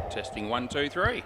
Testing 1, 2, 3.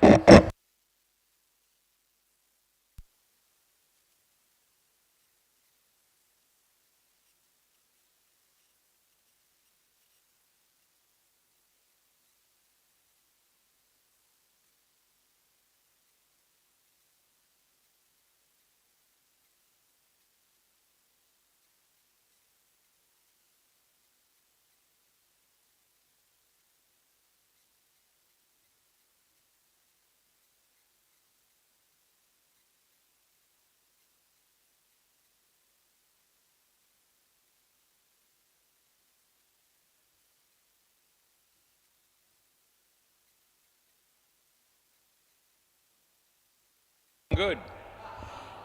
Good.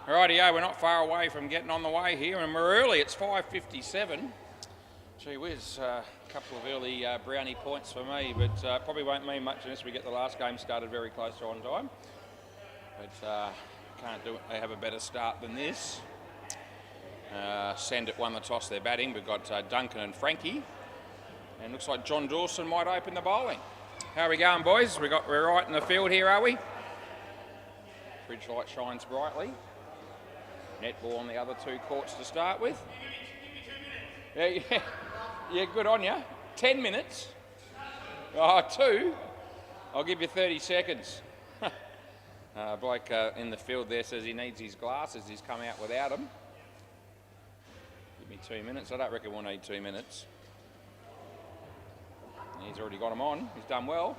Rightio, we're not far away from getting on the way here, and we're early. It's 5:57. Gee whiz, a couple of early brownie points for me, but probably won't mean much unless we get the last game started very close to on time. But can't do it. They have a better start than this. Send it won the toss. They're batting. We've got Duncan and Frankie, and looks like John Dawson might open the bowling. How are we going, boys? We're right in the field here, are we? Bridge light shines brightly. Netball on the other two courts to start with. Yeah, good on you. 10 minutes. Oh, 2. I'll give you 30 seconds. Bloke in the field there says he needs his glasses. He's come out without them. Give me 2 minutes. I don't reckon we'll need 2 minutes. He's already got them on. He's done well.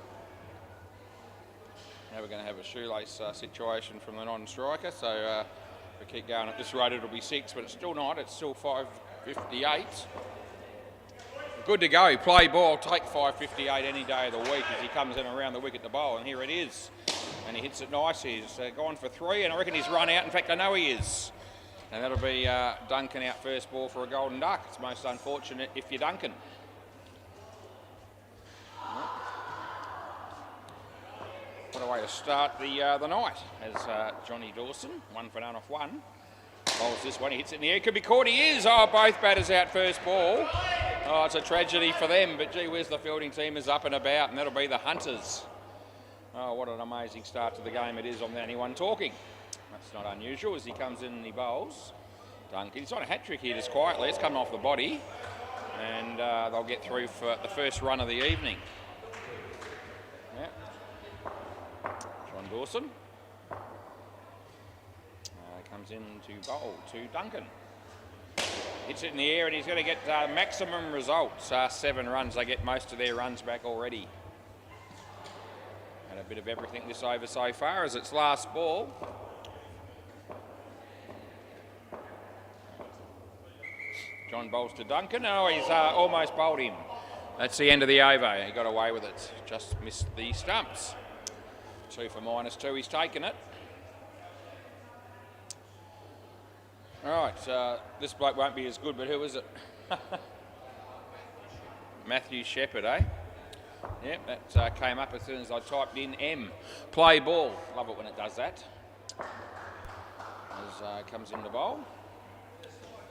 Now we're going to have a shoelace situation from the non-striker, so if we keep going at this rate it'll be 6, but it's still not. It's still 5:58. Good to go. Play ball, take 5:58 any day of the week as he comes in around the wicket to bowl, and here it is. And he hits it nice. He's gone for 3, and I reckon he's run out. In fact, I know he is. And that'll be Duncan out first ball for a golden duck. It's most unfortunate if you're Duncan. What a way to start the night as Johnny Dawson, 1 for none off 1. Bowls this one, he hits it in the air, could be caught, he is! Oh, both batters out first ball. Oh, it's a tragedy for them, but gee whiz, the fielding team is up and about, and that'll be the Hunters. Oh, what an amazing start to the game it is on the only one talking. That's not unusual as he comes in and he bowls. Duncan, he's on a hat-trick here just quietly, it's coming off the body, and they'll get through for the first run of the evening. John Dawson comes in to bowl to Duncan. Hits it in the air and he's going to get maximum results. 7 runs. They get most of their runs back already. And a bit of everything this over so far as its last ball. John bowls to Duncan. Oh, he's almost bowled him. That's the end of the over. He got away with it. Just missed the stumps. 2 for -2. He's taken it. All right, this bloke won't be as good, but who is it? Matthew Shepherd, eh? Yep, that came up as soon as I typed in M. Play ball. Love it when it does that. As comes into bowl.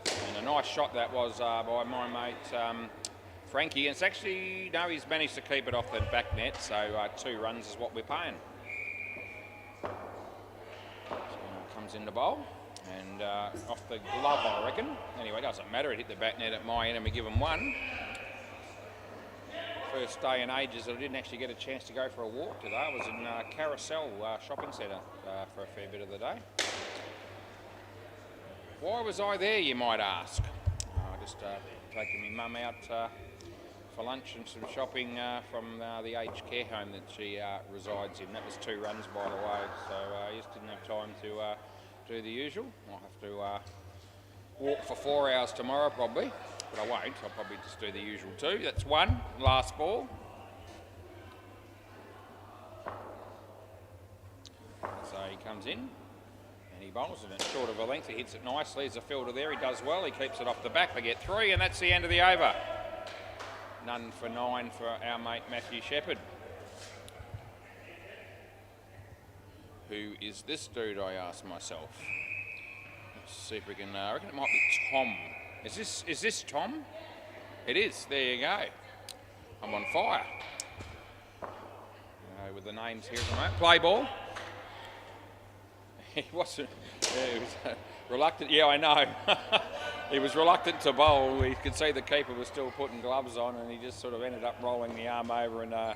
And a nice shot that was by my mate Frankie. And it's actually, no, he's managed to keep it off the back net, so 2 runs is what we're paying. So comes into bowl. And off the glove, I reckon. Anyway, doesn't matter. It hit the back net at my end and we give them 1. First day in ages that I didn't actually get a chance to go for a walk today. I was in Carousel Shopping Centre for a fair bit of the day. Why was I there, you might ask? I just taking my mum out for lunch and some shopping from the aged care home that she resides in. That was 2 runs, by the way, so I just didn't have time to do the usual. I'll have to walk for 4 hours tomorrow probably, but I won't. I'll probably just do the usual 2. That's 1, last ball. So he comes in and he bowls it short of a length. He hits it nicely. There's a fielder there. He does well. He keeps it off the back. They get 3 and that's the end of the over. None for 9 for our mate Matthew Shepherd. Who is this dude, I ask myself. Let's see if we can, I reckon it might be Tom. Is this Tom? It is, there you go. I'm on fire. With the names here at the moment. Play ball. He wasn't. Yeah, he was reluctant. Yeah, I know. He was reluctant to bowl. We could see the keeper was still putting gloves on, and he just sort of ended up rolling the arm over, and no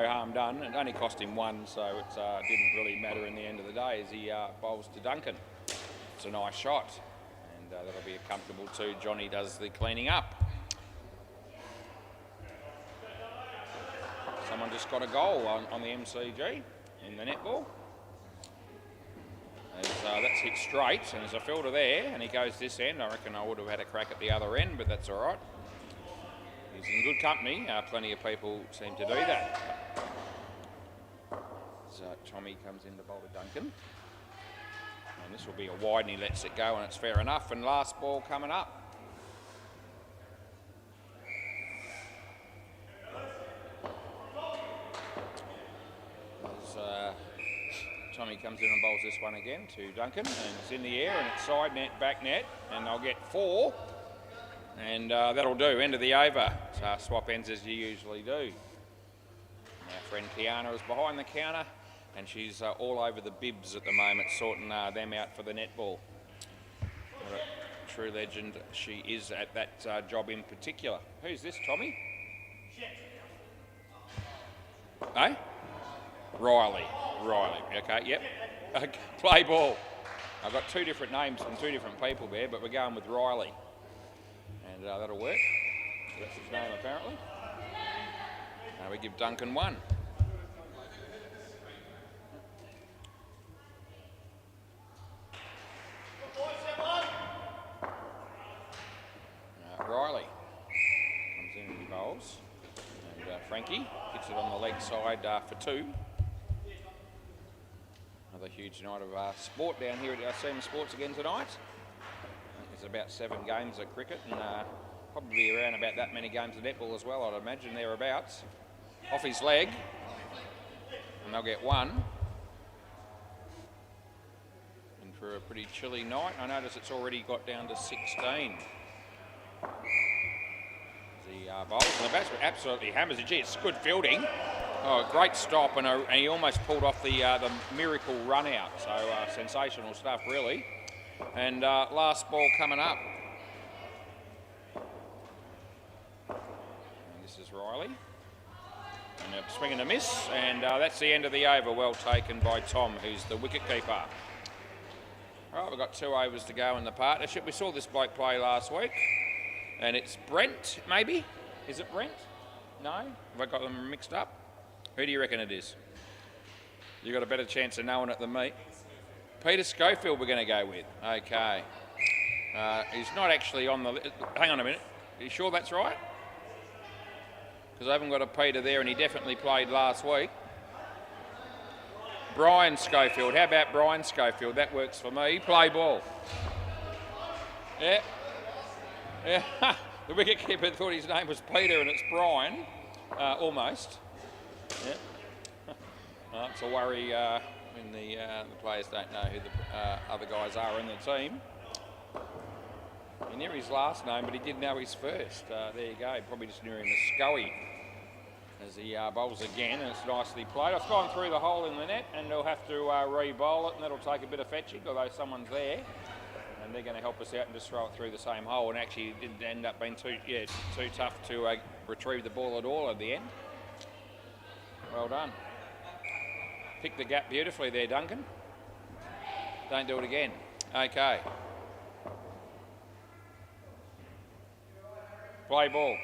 harm done. It only cost him one, so it didn't really matter in the end of the day as he bowls to Duncan. It's a nice shot, and that'll be a comfortable two. Johnny does the cleaning up. Someone just got a goal on the MCG in the netball. That's hit straight, and there's a fielder there, and he goes this end. I reckon I would have had a crack at the other end, but that's all right. He's in good company. Plenty of people seem to do that. So Tommy comes in to bowl to Duncan. And this will be a wide, and he lets it go, and it's fair enough. And last ball coming up. Tommy comes in and bowls this one again to Duncan, and it's in the air, and it's side net, back net, and they'll get 4. And that'll do, end of the over. So swap ends as you usually do. Our friend Kiana is behind the counter, and she's all over the bibs at the moment, sorting them out for the netball. What a true legend she is at that job in particular. Who's this, Tommy? Eh? Riley, okay, yep. Okay. Play ball. I've got 2 different names from 2 different people there, but we're going with Riley. And that'll work. That's his name, apparently. We give Duncan 1. Riley comes in and he bowls. And Frankie hits it on the leg side for 2. Another huge night of sport down here at Seaman Sports again tonight. There's about 7 games of cricket, and probably around about that many games of netball as well, I'd imagine, thereabouts. Off his leg, and they'll get 1. And for a pretty chilly night, I notice it's already got down to 16. The bowls, and the batsman absolutely hammers it. Gee, it's good fielding. Oh, great stop, and he almost pulled off the miracle run out. So sensational stuff, really. And last ball coming up. And this is Riley. And a swing and a miss, and that's the end of the over. Well taken by Tom, who's the wicket keeper. All right, we've got 2 overs to go in the partnership. We saw this bloke play last week, and it's Brent, maybe? Is it Brent? No? Have I got them mixed up? Who do you reckon it is? You've got a better chance of knowing it than me. Peter Schofield we're going to go with. Okay. He's not actually on the list. Hang on a minute. Are you sure that's right? Because I haven't got a Peter there, and he definitely played last week. Brian Schofield. How about Brian Schofield? That works for me. Play ball. Yeah. Yeah. The wicketkeeper thought his name was Peter, and it's Brian. Almost. Yeah. It's a worry when the players don't know who the other guys are in the team. He knew his last name, but he didn't know his first. There you go. Probably just knew him as Scully. As he bowls again, and it's nicely played. I've gone through the hole in the net, and they'll have to re-bowl it, and that'll take a bit of fetching, although someone's there. And they're going to help us out and just throw it through the same hole. And actually, it didn't end up being too tough to retrieve the ball at all at the end. Well done. Picked the gap beautifully there, Duncan. Don't do it again. Okay. Play ball.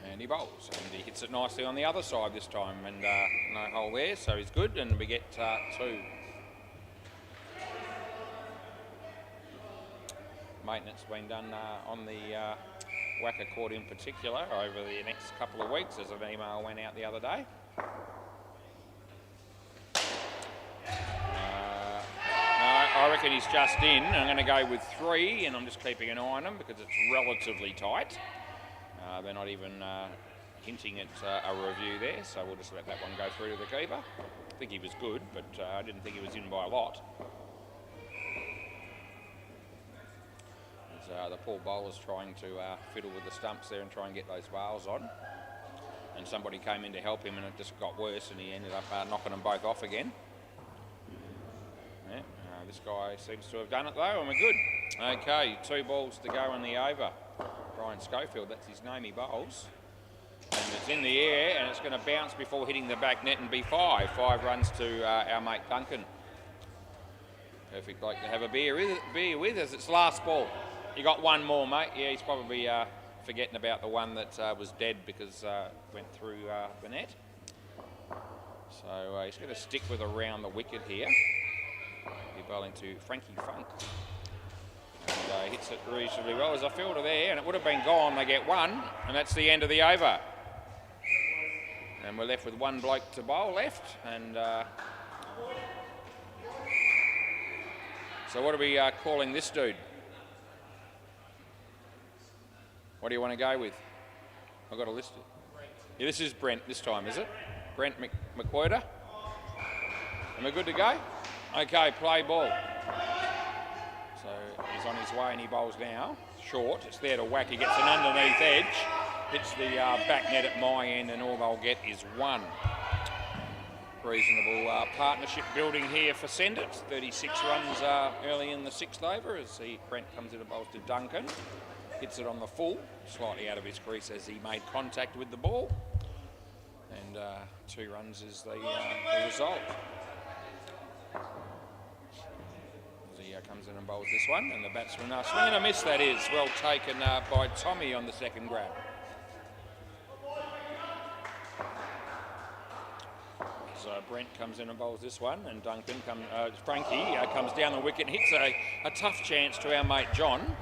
And he bowls, and he hits it nicely on the other side this time, and no hole there, so he's good, and we get 2. Maintenance been done on the WACA Court in particular over the next couple of weeks, as an email went out the other day. I reckon he's just in. I'm going to go with 3, and I'm just keeping an eye on them because it's relatively tight. They're not even hinting at a review there, so we'll just let that one go through to the keeper. I think he was good, but I didn't think he was in by a lot. As the poor bowler's trying to fiddle with the stumps there and try and get those bales on. and somebody came in to help him, and it just got worse, and he ended up knocking them both off again. Yeah, this guy seems to have done it though, and we're good. Okay, 2 balls to go in the over. Brian Schofield, that's his name, he bowls. And it's in the air, and it's going to bounce before hitting the back net and be 5. 5 runs to our mate Duncan. Perfect bloke to have a beer with as it's last ball. You got one more, mate. Yeah, he's probably forgetting about the one that was dead because went through the net. So he's going to stick with around the wicket here. He's bowling to Frankie Funk. And hits it reasonably well. There's a fielder there, and it would have been gone. They get 1, and that's the end of the over. And we're left with 1 bloke to bowl left. And so what are we calling this dude? What do you want to go with? I've got a list. Yeah, this is Brent this time, is it? Brent McQuarter. And we're good to go? Okay, play ball. So he's on his way and he bowls now. Short, it's there to whack. He gets an underneath edge. Hits the back net at my end, and all they'll get is 1. Reasonable partnership building here for Sendit. 36 runs early in the 6th over as Brent comes in and bowls to Duncan. Hits it on the full, slightly out of his crease as he made contact with the ball. And 2 runs is the result. As he comes in and bowls this one, and the batsman swing and a miss, that is. Well taken by Tommy on the second grab. So Brent comes in and bowls this one, and Frankie comes down the wicket and hits a tough chance to our mate John.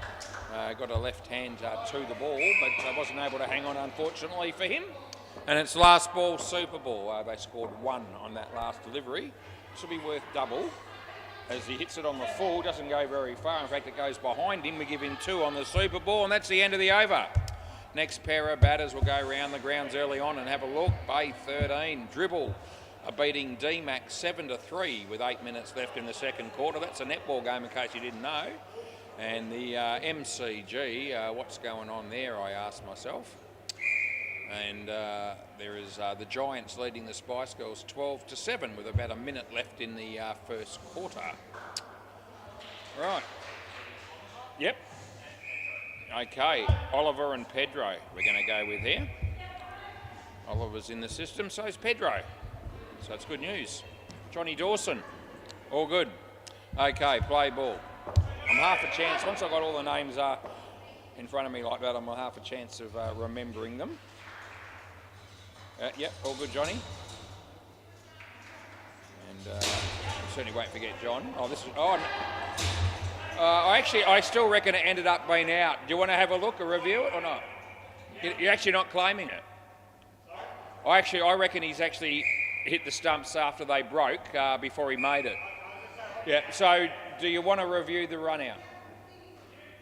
Got a left hand to the ball, but wasn't able to hang on, unfortunately for him. And it's last ball, super ball. They scored 1 on that last delivery. This will be worth double. As he hits it on the full, doesn't go very far. In fact, it goes behind him. We give him 2 on the super ball, and that's the end of the over. Next pair of batters will go round the grounds early on and have a look. Bay 13, Dribble beating DMAC 7-3 with 8 minutes left in the second quarter. That's a netball game in case you didn't know. And the MCG, what's going on there, I asked myself. And there is the Giants leading the Spice Girls 12-7 with about a minute left in the first quarter. Right. Yep. Okay, Oliver and Pedro we're going to go with here. Oliver's in the system, so's Pedro. So it's good news. Johnny Dawson, all good. Okay, play ball. I'm half a chance, once I've got all the names in front of me like that, I'm a half a chance of remembering them. Yep, all good, Johnny. And certainly won't forget John. Oh, this is, I still reckon it ended up being out. Do you want to have a look or review it or not? You're actually not claiming it. I reckon he's actually hit the stumps after they broke before he made it. Yeah. So, do you want to review the run out?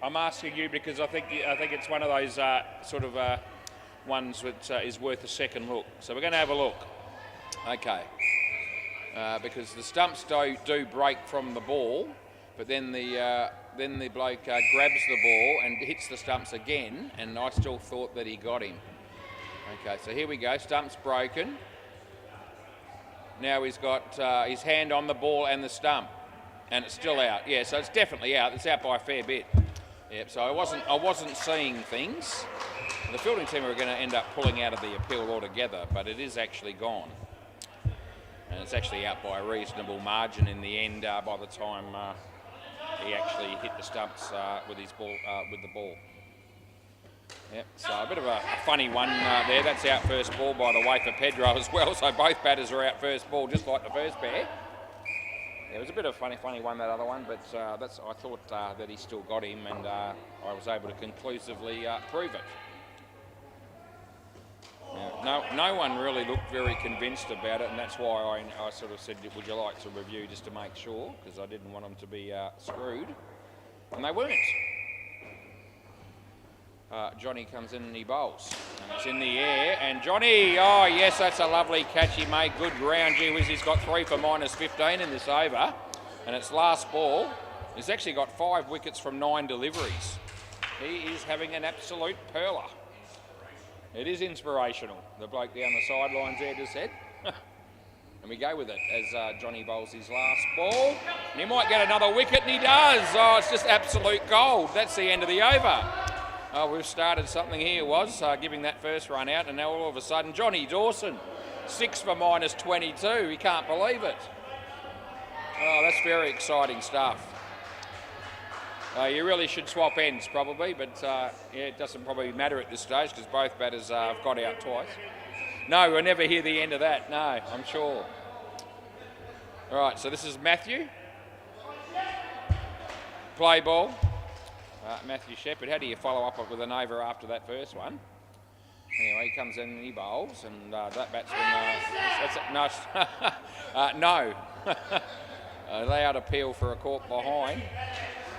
I'm asking you because I think it's one of those sort of ones that is worth a second look. So we're going to have a look. Okay. Because the stumps do break from the ball, but then the bloke grabs the ball and hits the stumps again, and I still thought that he got him. Okay, so here we go. Stumps broken. Now he's got his hand on the ball and the stump, and it's still out. Yeah, so it's definitely out. It's out by a fair bit. Yep. So I wasn't seeing things. The fielding team are going to end up pulling out of the appeal altogether, but it is actually gone, and it's actually out by a reasonable margin in the end. By the time he actually hit the stumps with his ball, with the ball. Yep, so a bit of a funny one there. That's out first ball, by the way, for Pedro as well. So both batters are out first ball, just like the first pair. Yeah, it was a bit of a funny one, that other one, but I thought that he still got him, and I was able to conclusively prove it. No one really looked very convinced about it, and that's why I sort of said, would you like to review just to make sure, because I didn't want them to be screwed, and they weren't. Johnny comes in and he bowls. And it's in the air, and Johnny, oh yes, that's a lovely catch he made. Good ground, gee whiz, he's got 3 for -15 in this over, and it's last ball. He's actually got 5 wickets from 9 deliveries. He is having an absolute perler. It is inspirational. The bloke down the sidelines there just said. And we go with it as Johnny bowls his last ball. And he might get another wicket, and he does. Oh, it's just absolute gold. That's the end of the over. Oh, we've started something here, giving that first run out, and now all of a sudden, Johnny Dawson, 6 for -22. He can't believe it. Oh, that's very exciting stuff. You really should swap ends, probably, but yeah, it doesn't probably matter at this stage because both batters have got out twice. No, we'll never hear the end of that. No, I'm sure. All right, so this is Matthew. Play ball. Matthew Shepherd. How do you follow up with an over after that first one? Anyway, he comes in and he bowls, and that batsman. No. Allowed appeal for a caught behind.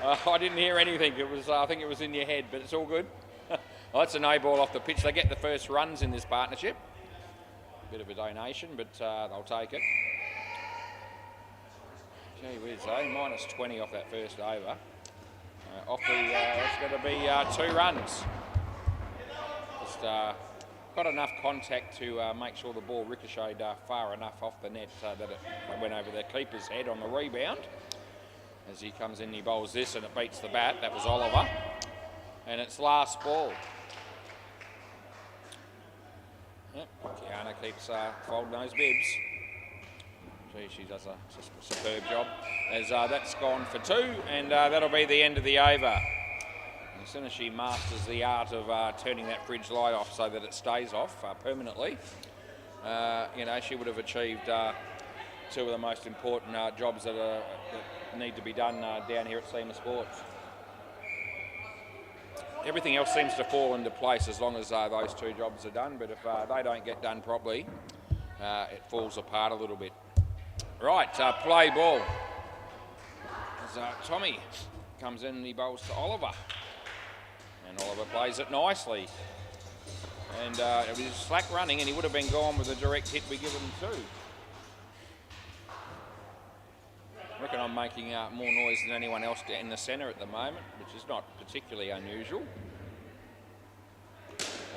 I didn't hear anything. It was, I think it was in your head, but it's all good. Well, that's a no ball off the pitch. They get the first runs in this partnership. Bit of a donation, but they'll take it. Gee whiz, -20 off that first over. It's going to be 2 runs. Just got enough contact to make sure the ball ricocheted far enough off the net that it went over the keeper's head on the rebound. As he comes in, he bowls this and it beats the bat. That was Oliver. And it's last ball. Yep, Kiana keeps folding those bibs. Gee, she does a superb job. As that's gone for 2, and that'll be the end of the over. And as soon as she masters the art of turning that fridge light off so that it stays off permanently, she would have achieved 2 of the most important jobs that need to be done down here at SEMA Sports. Everything else seems to fall into place as long as those 2 jobs are done, but if they don't get done properly, it falls apart a little bit. Right, play ball. As Tommy comes in and he bowls to Oliver. And Oliver plays it nicely. And it was slack running and he would have been gone with a direct hit we give him 2. I reckon I'm making more noise than anyone else in the centre at the moment, which is not particularly unusual.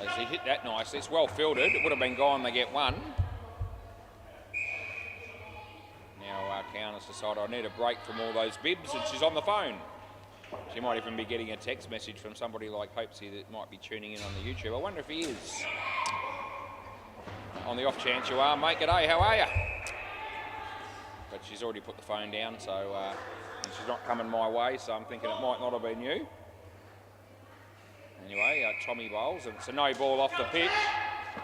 As he hit that nicely, it's well fielded. It would have been gone, they get 1. Now Countess decided I need a break from all those bibs, and she's on the phone. She might even be getting a text message from somebody like Hopesy that might be tuning in on the YouTube. I wonder if he is. On the off chance you are, mate, g'day, how are you? But she's already put the phone down, so and she's not coming my way, so I'm thinking it might not have been you. Anyway, Tommy bowls, and it's a no ball off the pitch,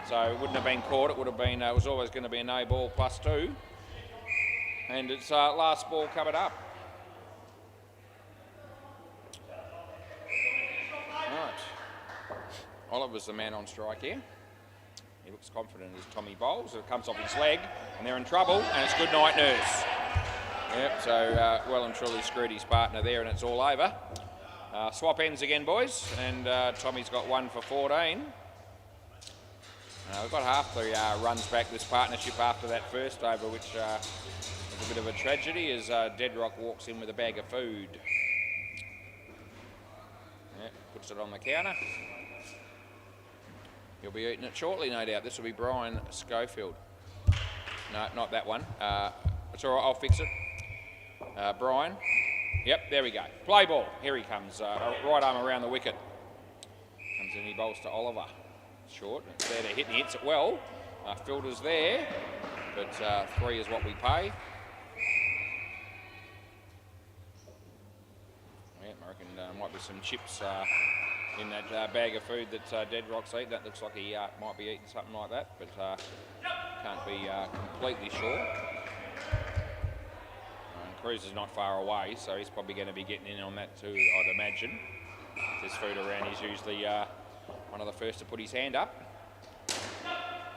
so it wouldn't have been caught. It would have been. It was always going to be a no ball +2, and it's last ball covered up. Right, Oliver's the man on strike here. He looks confident as Tommy bowls. It comes off his leg, and they're in trouble, and it's good night, Nurse. Yep, so well and truly screwed his partner there, and it's all over. Swap ends again, boys, and Tommy's got 1 for 14. We've got half the runs back this partnership after that first over, which was a bit of a tragedy as Deadrock walks in with a bag of food. Yep, puts it on the counter. He'll be eating it shortly, no doubt. This will be Brian Schofield. No, not that one. It's all right, I'll fix it. Brian. Yep, there we go. Play ball. Here he comes. Right arm around the wicket. Comes in, he bowls to Oliver. Short. It's there to hit, and he hits it well. Fielder's there, but 3 is what we pay. Yeah, I reckon might be some chips in that bag of food that Deadrock's eating. That looks like he might be eating something like that, but can't be completely sure. Cruz is not far away, so he's probably going to be getting in on that too, I'd imagine. If there's food around, he's usually one of the first to put his hand up,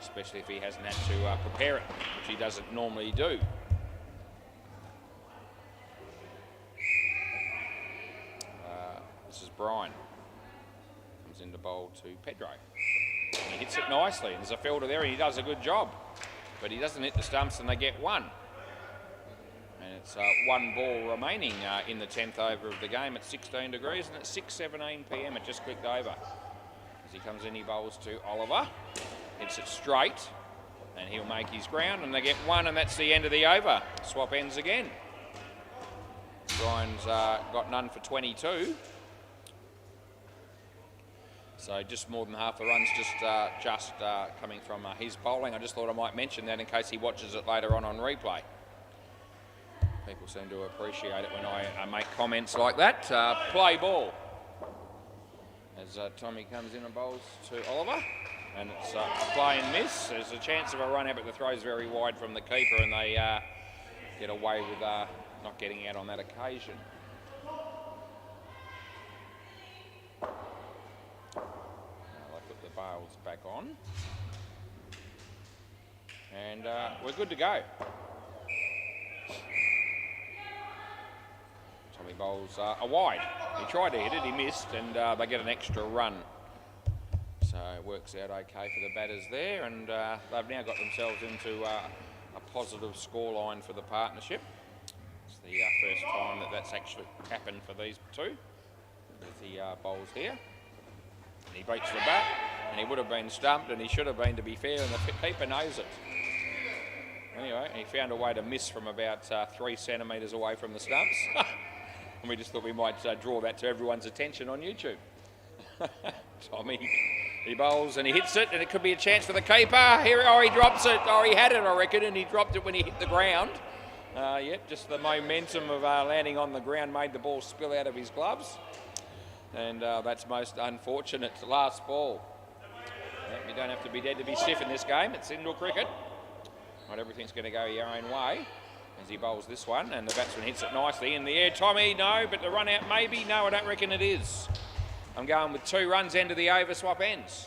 especially if he hasn't had to prepare it, which he doesn't normally do. This is Brian. Comes in to bowl to Pedro. And he hits it nicely, and there's a fielder there, and he does a good job. But he doesn't hit the stumps, and they get 1. And it's 1 ball remaining in the 10th over of the game at 16 degrees, and it's 6:17 p.m. It just clicked over. As he comes in, he bowls to Oliver. Hits it straight, and he'll make his ground, and they get one, and that's the end of the over. Swap ends again. Brian's got none for 22. So just more than half the runs just coming from his bowling. I just thought I might mention that in case he watches it later on replay. People seem to appreciate it when I make comments like that. Play ball. As Tommy comes in and bowls to Oliver. And it's a play and miss. There's a chance of a run out, but the throw's very wide from the keeper, and they get away with not getting out on that occasion. They put the bails back on. And we're good to go. Tommy bowls a wide. He tried to hit it, he missed, and they get an extra run. So it works out okay for the batters there, and they've now got themselves into a positive scoreline for the partnership. It's the first time that's actually happened for these two, with the bowls here. And he breaks the bat, and he would have been stumped, and he should have been, to be fair, and the keeper knows it. Anyway, he found a way to miss from about 3 centimetres away from the stumps. And we just thought we might draw that to everyone's attention on YouTube. Tommy, he bowls and he hits it, and it could be a chance for the keeper. Here, he drops it. He had it, I reckon, and he dropped it when he hit the ground. Yep, just the momentum of landing on the ground made the ball spill out of his gloves. And that's most unfortunate. Last ball. Yep, you don't have to be dead to be stiff in this game. It's indoor cricket. Not everything's going to go your own way. As he bowls this one, and the batsman hits it nicely in the air. Tommy, no, but the run out maybe. No, I don't reckon it is. I'm going with 2 runs, end of the over, swap ends.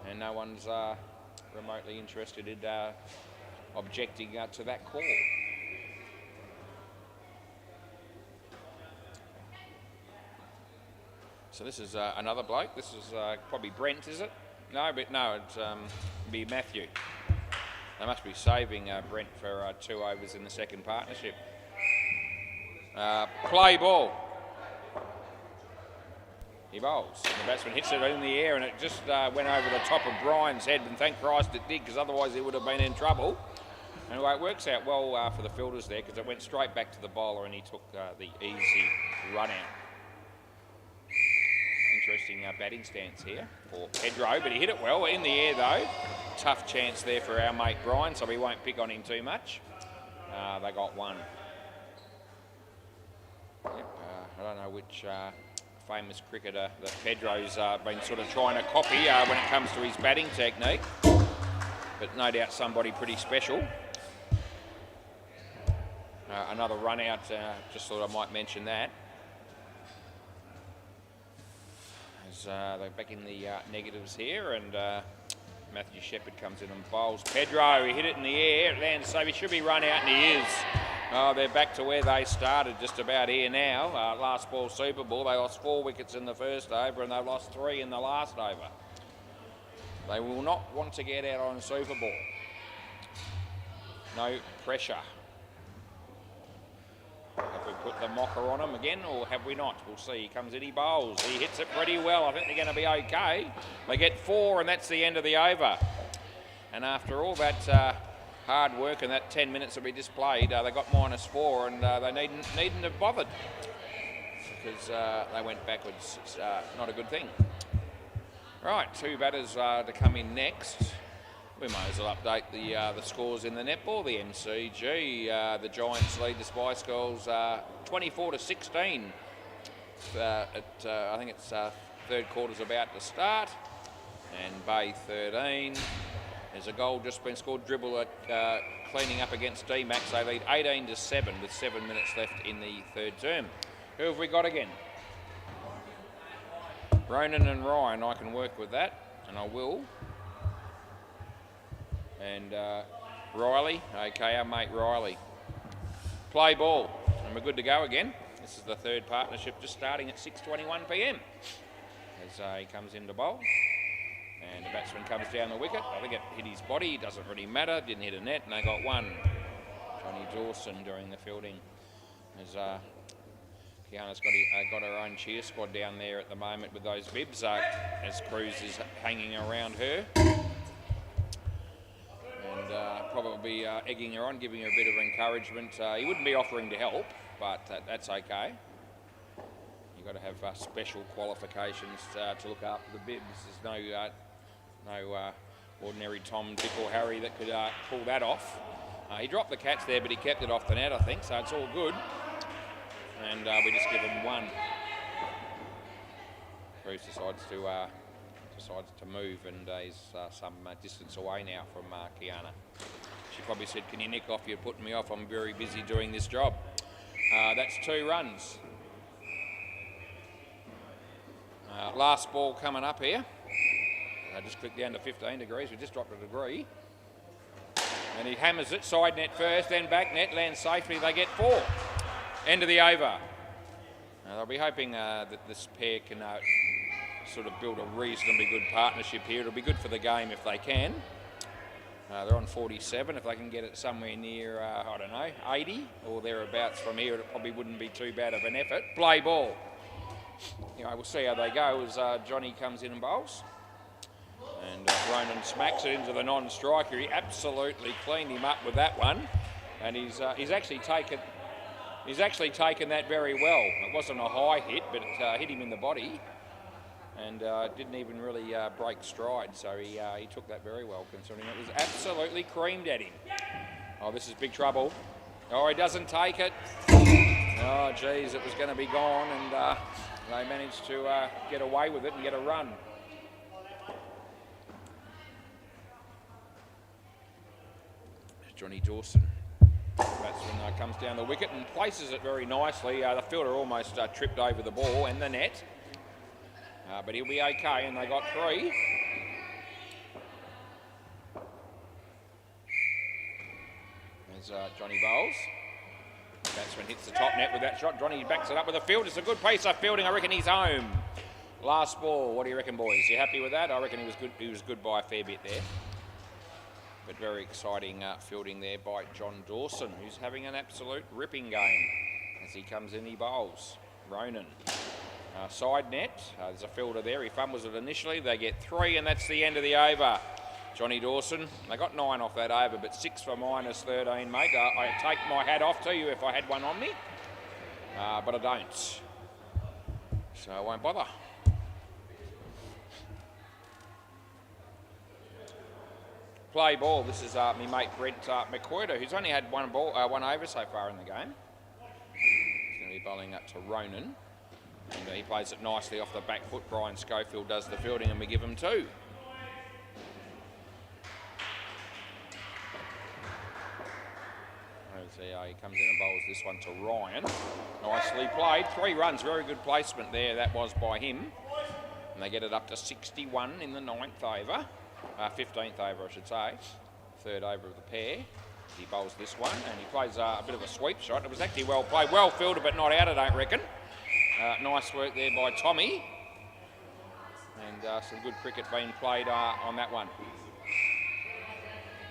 And no one's remotely interested in objecting to that call. So this is another bloke. This is probably Brent, is it? No, but no, it'd be Matthew. They must be saving Brent for 2 overs in the second partnership. Play ball. He bowls. And the batsman hits it in the air, and it just went over the top of Brian's head, and thank Christ it did, because otherwise he would have been in trouble. Anyway, it works out well for the fielders there, because it went straight back to the bowler, and he took the easy run out. Interesting batting stance here for Pedro, but he hit it well in the air though. Tough chance there for our mate Brian, so we won't pick on him too much. They got 1. Yep, I don't know which famous cricketer that Pedro's been sort of trying to copy when it comes to his batting technique, but no doubt somebody pretty special. Another run out, just thought I might mention that. They're back in the negatives here, and Matthew Shepherd comes in and bowls. Pedro, he hit it in the air, it lands safe, he should be run out, and he is. Oh, they're back to where they started, just about here now. Last ball Super Bowl, they lost 4 wickets in the first over, and they lost 3 in the last over. They will not want to get out on Super Bowl. No pressure. Have we put the mocker on him again, or have we not? We'll see. He comes in, he bowls. He hits it pretty well. I think they're going to be okay. They get 4, and that's the end of the over. And after all that hard work and that 10 minutes that we just played, they got -4, and they needn't have bothered, because they went backwards. It's not a good thing. Right, 2 batters to come in next. We might as well update the scores in the netball. The MCG, the Giants lead the Spice Girls 24-16. I think it's 3rd quarter's about to start. And Bay 13. There's a goal just been scored. Dribble cleaning up against D-Max. They lead 18-7 with 7 minutes left in the 3rd term. Who have we got again? Ronan and Ryan. I can work with that, and I will. And Riley, okay, our mate Riley. Play ball, and we're good to go again. This is the 3rd partnership, just starting at 6:21 p.m. As he comes into bowl, and the batsman comes down the wicket. I think it hit his body, it doesn't really matter, didn't hit a net, and they got 1. Johnny Dawson during the fielding. As Kiana's got her own cheer squad down there at the moment with those bibs as Cruz is hanging around her. And probably egging her on, giving her a bit of encouragement. He wouldn't be offering to help, but that's okay. You've got to have special qualifications to look after the bibs. There's no ordinary Tom, Dick or Harry that could pull that off. He dropped the catch there, but he kept it off the net, I think, so it's all good. And we just give him one. Cruz decides to move, and he's some distance away now from Kiana. She probably said, "Can you nick off? You're putting me off. I'm very busy doing this job." That's 2 runs. Last ball coming up here. I just clicked down to 15 degrees. We just dropped a degree. And he hammers it, side net first, then back net, lands safely. They get 4. End of the over. They'll be hoping that this pair can sort of build a reasonably good partnership here. It'll be good for the game if they can. They're on 47. If they can get it somewhere near, 80 or thereabouts from here, it probably wouldn't be too bad of an effort. Play ball. We'll see how they go as Johnny comes in and bowls. And Ronan smacks it into the non-striker. He absolutely cleaned him up with that one. And he's actually taken that very well. It wasn't a high hit, but it hit him in the body. And didn't even really break stride. So he took that very well, considering it was absolutely creamed at him. Oh, this is big trouble. Oh, he doesn't take it. Oh, geez, it was going to be gone. And they managed to get away with it and get a run. Johnny Dawson. Batsman comes down the wicket and places it very nicely. The fielder almost tripped over the ball and the net. But he'll be okay, and they got 3. There's Johnny bowls. Batsman hits the top net with that shot. Johnny backs it up with a field. It's a good piece of fielding. I reckon he's home. Last ball. What do you reckon, boys? You happy with that? I reckon he was good. He was good by a fair bit there. But very exciting fielding there by John Dawson, who's having an absolute ripping game. As he comes in, he bowls. Ronan. Side net. There's a fielder there. He fumbles it initially. They get 3, and that's the end of the over. Johnny Dawson, they got 9 off that over, but 6 for -13, mate. I take my hat off to you if I had one on me, but I don't. So I won't bother. Play ball. This is my mate Brent McQuarter, who's only had one over so far in the game. He's going to be bowling up to Ronan. And he plays it nicely off the back foot. Brian Schofield does the fielding, and we give him 2. He comes in and bowls this one to Ryan. Nicely played. 3 runs. Very good placement there. That was by him. And they get it up to 61 in the 9th over. 15th over, I should say. 3rd over of the pair. He bowls this one, and he plays a bit of a sweep shot. It was actually well played. Well fielded, but not out, I don't reckon. Nice work there by Tommy. And some good cricket being played on that one.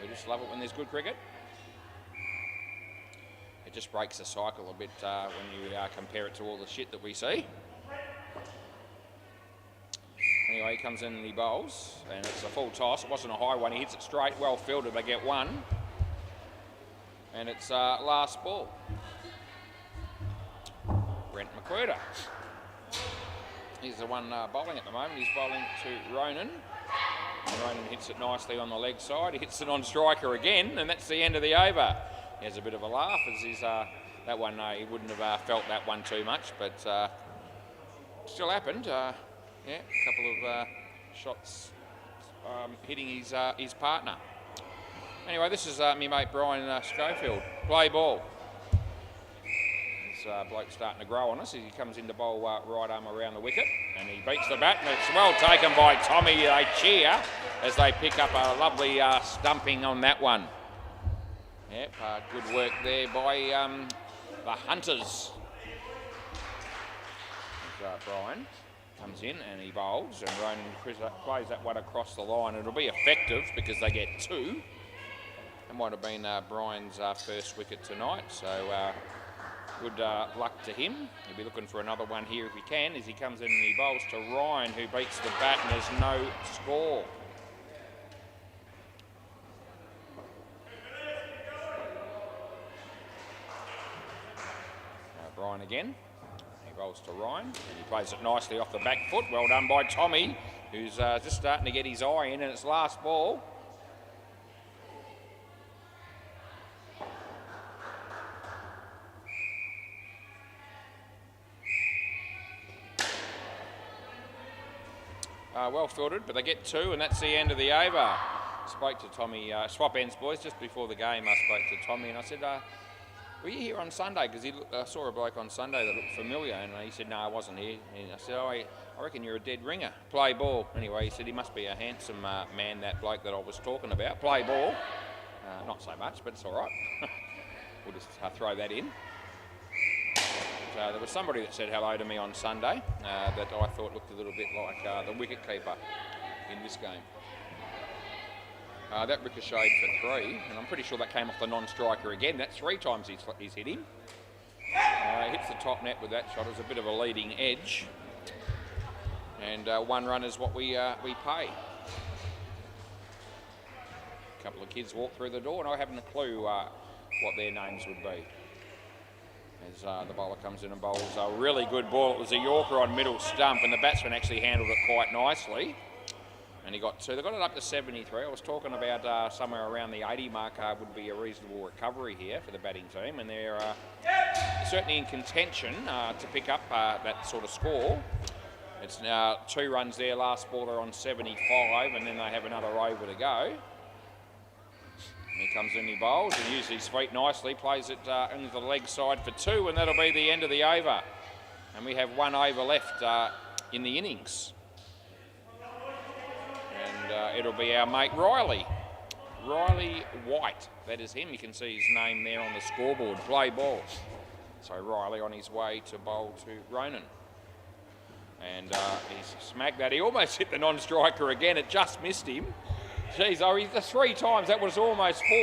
We just love it when there's good cricket. It just breaks the cycle a bit when you compare it to all the shit that we see. Anyway, he comes in and he bowls, and it's a full toss. It wasn't a high one. He hits it straight, well fielded. They get 1. And it's last ball. Brent McQuarter. He's the one bowling at the moment. He's bowling to Ronan. And Ronan hits it nicely on the leg side. He hits it on striker again, and that's the end of the over. He has a bit of a laugh as he's that one. He wouldn't have felt that one too much, but still happened. Yeah, a couple of shots hitting his partner. Anyway, this is my mate Brian Schofield. Play ball. This bloke's starting to grow on us as he comes in to bowl right arm around the wicket, and he beats the bat, and it's well taken by Tommy. They cheer as they pick up a lovely stumping on that one. Yep, good work there by the Hunters. Brian comes in and he bowls, and Ronan plays that one across the line. It'll be effective because they get 2. It might have been Brian's first wicket tonight, so Good luck to him. He'll be looking for another one here if he can, as he comes in and he bowls to Ryan, who beats the bat, and there's no score. Ryan again. He bowls to Ryan, and he plays it nicely off the back foot. Well done by Tommy, who's just starting to get his eye in, and it's last ball. Well filtered, but they get 2, and that's the end of the over. Spoke to Tommy, swap ends, boys, just before the game. I spoke to Tommy, and I said, were you here on Sunday? Because I saw a bloke on Sunday that looked familiar, and he said, no, I wasn't here. And I said, I reckon you're a dead ringer. Play ball. Anyway, he said he must be a handsome man, that bloke that I was talking about. Play ball. Not so much, but it's all right. We'll just throw that in. There was somebody that said hello to me on Sunday that I thought looked a little bit like the wicketkeeper in this game. That ricocheted for 3, and I'm pretty sure that came off the non-striker again. That's 3 times he's hit him. Hits the top net with that shot. It was a bit of a leading edge. And 1 run is what we pay. A couple of kids walk through the door, and I haven't a clue what their names would be. As the bowler comes in and bowls a really good ball. It was a Yorker on middle stump, and the batsman actually handled it quite nicely. And he got 2. They got it up to 73. I was talking about somewhere around the 80 mark would be a reasonable recovery here for the batting team, and they're certainly in contention to pick up that sort of score. It's now 2 runs there. Last ball they're on 75, and then they have another over to go. And he comes in, he bowls, and uses his feet nicely, plays it into the leg side for 2, and that'll be the end of the over. And we have 1 over left in the innings. And it'll be our mate Riley. Riley White, that is him. You can see his name there on the scoreboard. Play ball. So Riley on his way to bowl to Ronan. And he's smacked that. He almost hit the non-striker again. It just missed him. Geez, he's 3 times. That was almost 4.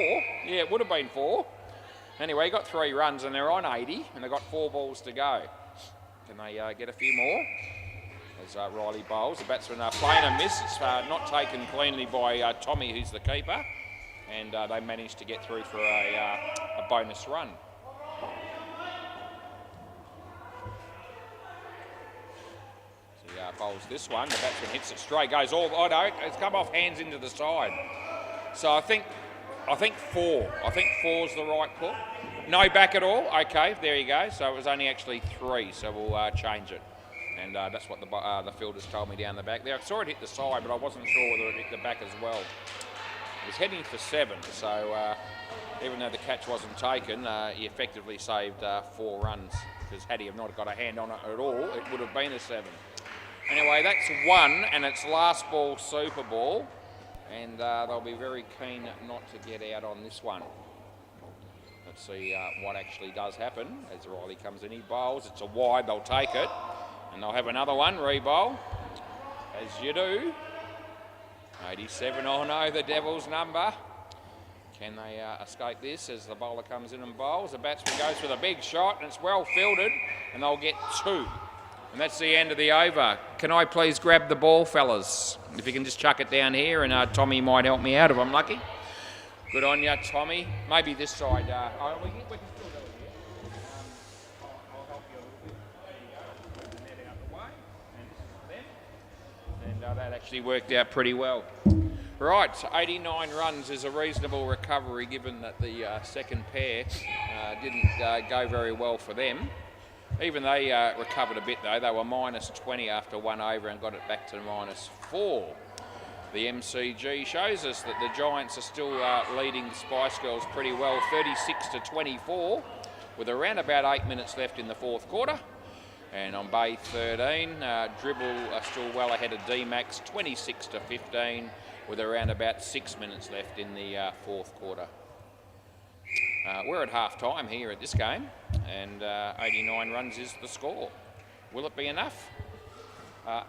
Yeah, it would have been 4. Anyway, he got 3 runs and they're on 80, and they've got 4 balls to go. Can they get a few more? As Riley bowls, the batsman playing a miss. It's not taken cleanly by Tommy, who's the keeper, and they managed to get through for a bonus run. So he bowls this one. The batsman hits it straight, goes all. Oh no, it's come off hands into the side. So I think 4. I think 4's the right call. No back at all. Okay, there you go. So it was only actually 3. So we'll change it. And that's what the fielders told me down the back there. I saw it hit the side, but I wasn't sure whether it hit the back as well. It was heading for 7, so even though the catch wasn't taken, he effectively saved 4 runs, because had he have not got a hand on it at all, it would have been a 7. Anyway, that's 1, and it's last ball super ball, and they'll be very keen not to get out on this one. Let's see what actually does happen. As Riley comes in, he bowls. It's a wide, they'll take it. And they'll have another one, re-bowl, as you do. 87, oh no, the Devils' number. Can they escape this as the bowler comes in and bowls? The batsman goes for the big shot, and it's well fielded, and they'll get 2. And that's the end of the over. Can I please grab the ball, fellas? If you can just chuck it down here, and Tommy might help me out if I'm lucky. Good on you, Tommy. Maybe this side. We can still do it here. I'll help you a little bit. There you go. Put the net out the way. And this is them. And that actually worked out pretty well. Right, 89 runs is a reasonable recovery, given that the second pair didn't go very well for them. Even they recovered a bit, though. They were minus 20 after 1 over and got it back to minus 4. The MCG shows us that the Giants are still leading the Spice Girls pretty well, 36-24, with around about 8 minutes left in the 4th quarter. And on Bay 13, Dribble are still well ahead of D-Max, 26-15, with around about 6 minutes left in the 4th quarter. We're at half-time here at this game, and 89 runs is the score. Will it be enough?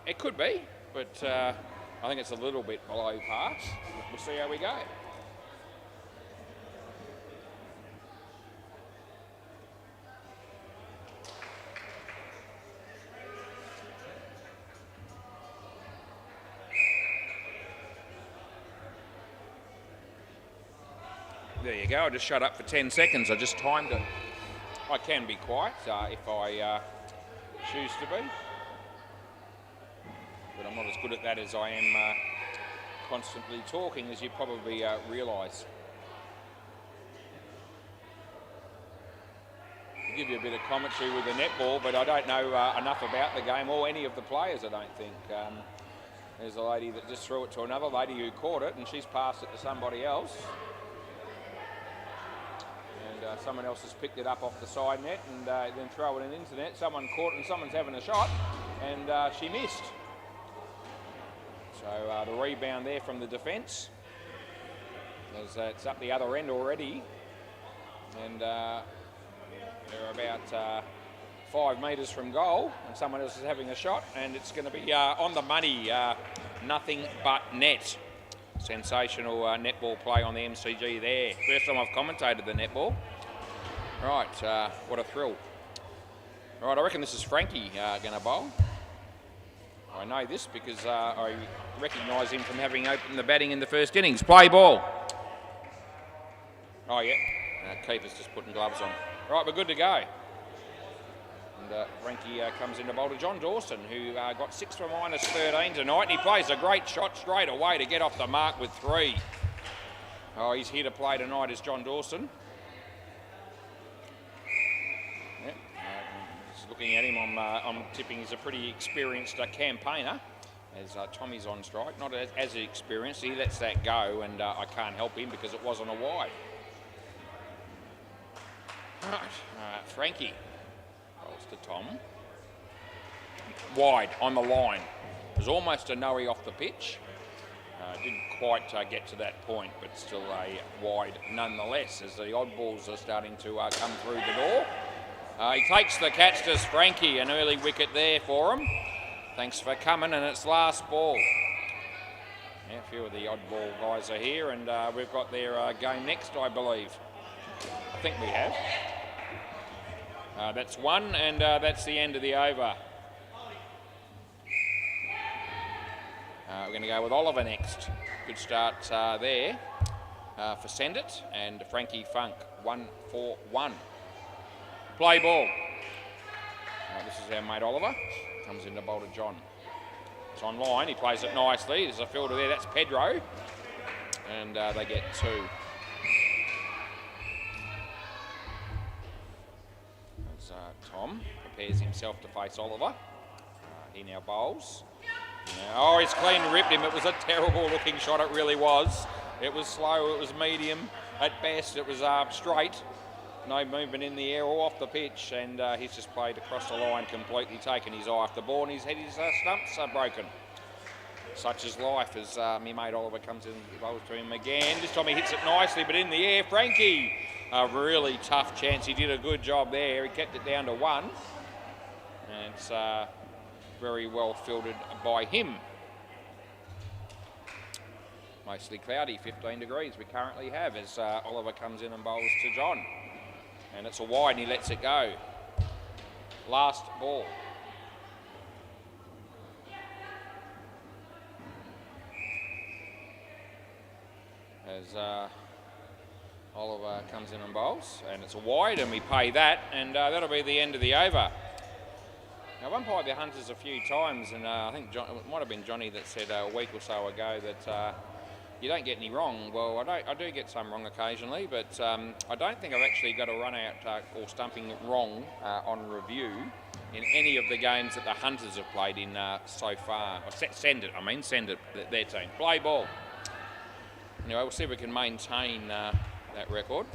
It could be, but I think it's a little bit below par. We'll see how we go. There you go. I just shut up for 10 seconds. I just timed it. I can be quiet if I choose to be. But I'm not as good at that as I am constantly talking, as you probably realise. I'll give you a bit of commentary with the netball, but I don't know enough about the game or any of the players, I don't think. There's a lady that just threw it to another lady who caught it, and she's passed it to somebody else. And someone else has picked it up off the side net and then throw it into the net. Someone caught it and someone's having a shot, and she missed. So the rebound there from the defence. It's up the other end already. And they're about 5 metres from goal, and someone else is having a shot, and it's going to be on the money, nothing but net. Sensational netball play on the MCG there. First time I've commentated the netball. Right, what a thrill. Right, I reckon this is Frankie going to bowl. I know this because I recognise him from having opened the batting in the first innings. Play ball. Oh, yeah. Keeper's just putting gloves on. Right, we're good to go. And Frankie comes in to bowl to John Dawson, who got 6 for -13 tonight. And he plays a great shot straight away to get off the mark with 3. Oh, he's here to play tonight is John Dawson. Yep. Just looking at him, I'm tipping he's a pretty experienced campaigner. As Tommy's on strike, not as experienced. He lets that go, and I can't help him because it wasn't a wide. Right, Frankie rolls to Tom. Wide on the line. It was almost a no-y off the pitch. Didn't quite get to that point, but still a wide nonetheless, as the odd balls are starting to come through the door. He takes the catch, does Frankie, an early wicket there for him. Thanks for coming, and it's last ball. Yeah, a few of the odd ball guys are here, and we've got their game next, I believe. I think we have. That's 1, and that's the end of the over. We're going to go with Oliver next. Good start there for Send It, and Frankie Funk, 1 for 1. Play ball. This is our mate Oliver. Comes in to bowl to John. It's on line. He plays it nicely. There's a fielder there. That's Pedro. And they get 2. As Tom prepares himself to face Oliver. He now bowls. Oh, he's clean ripped him. It was a terrible looking shot. It really was. It was slow. It was medium. At best, it was straight. No movement in the air or off the pitch, and he's just played across the line, completely taken his eye off the ball, and his stumps are broken. Such is life, as my mate Oliver comes in and bowls to him again. This time he hits it nicely, but in the air, Frankie, a really tough chance. He did a good job there. He kept it down to 1, and it's very well fielded by him. Mostly cloudy, 15 degrees we currently have, as Oliver comes in and bowls to John. And it's a wide, and he lets it go. Last ball. As Oliver comes in and bowls, and it's a wide, and we pay that, and that'll be the end of the over. Now, I've umpired the Hunters a few times, and I think it might have been Johnny that said a week or so ago that you don't get any wrong. Well, I do get some wrong occasionally, but I don't think I've actually got a run out or stumping wrong on review in any of the games that the Hunters have played in so far. Send It, their team. Play ball. Anyway, we'll see if we can maintain that record.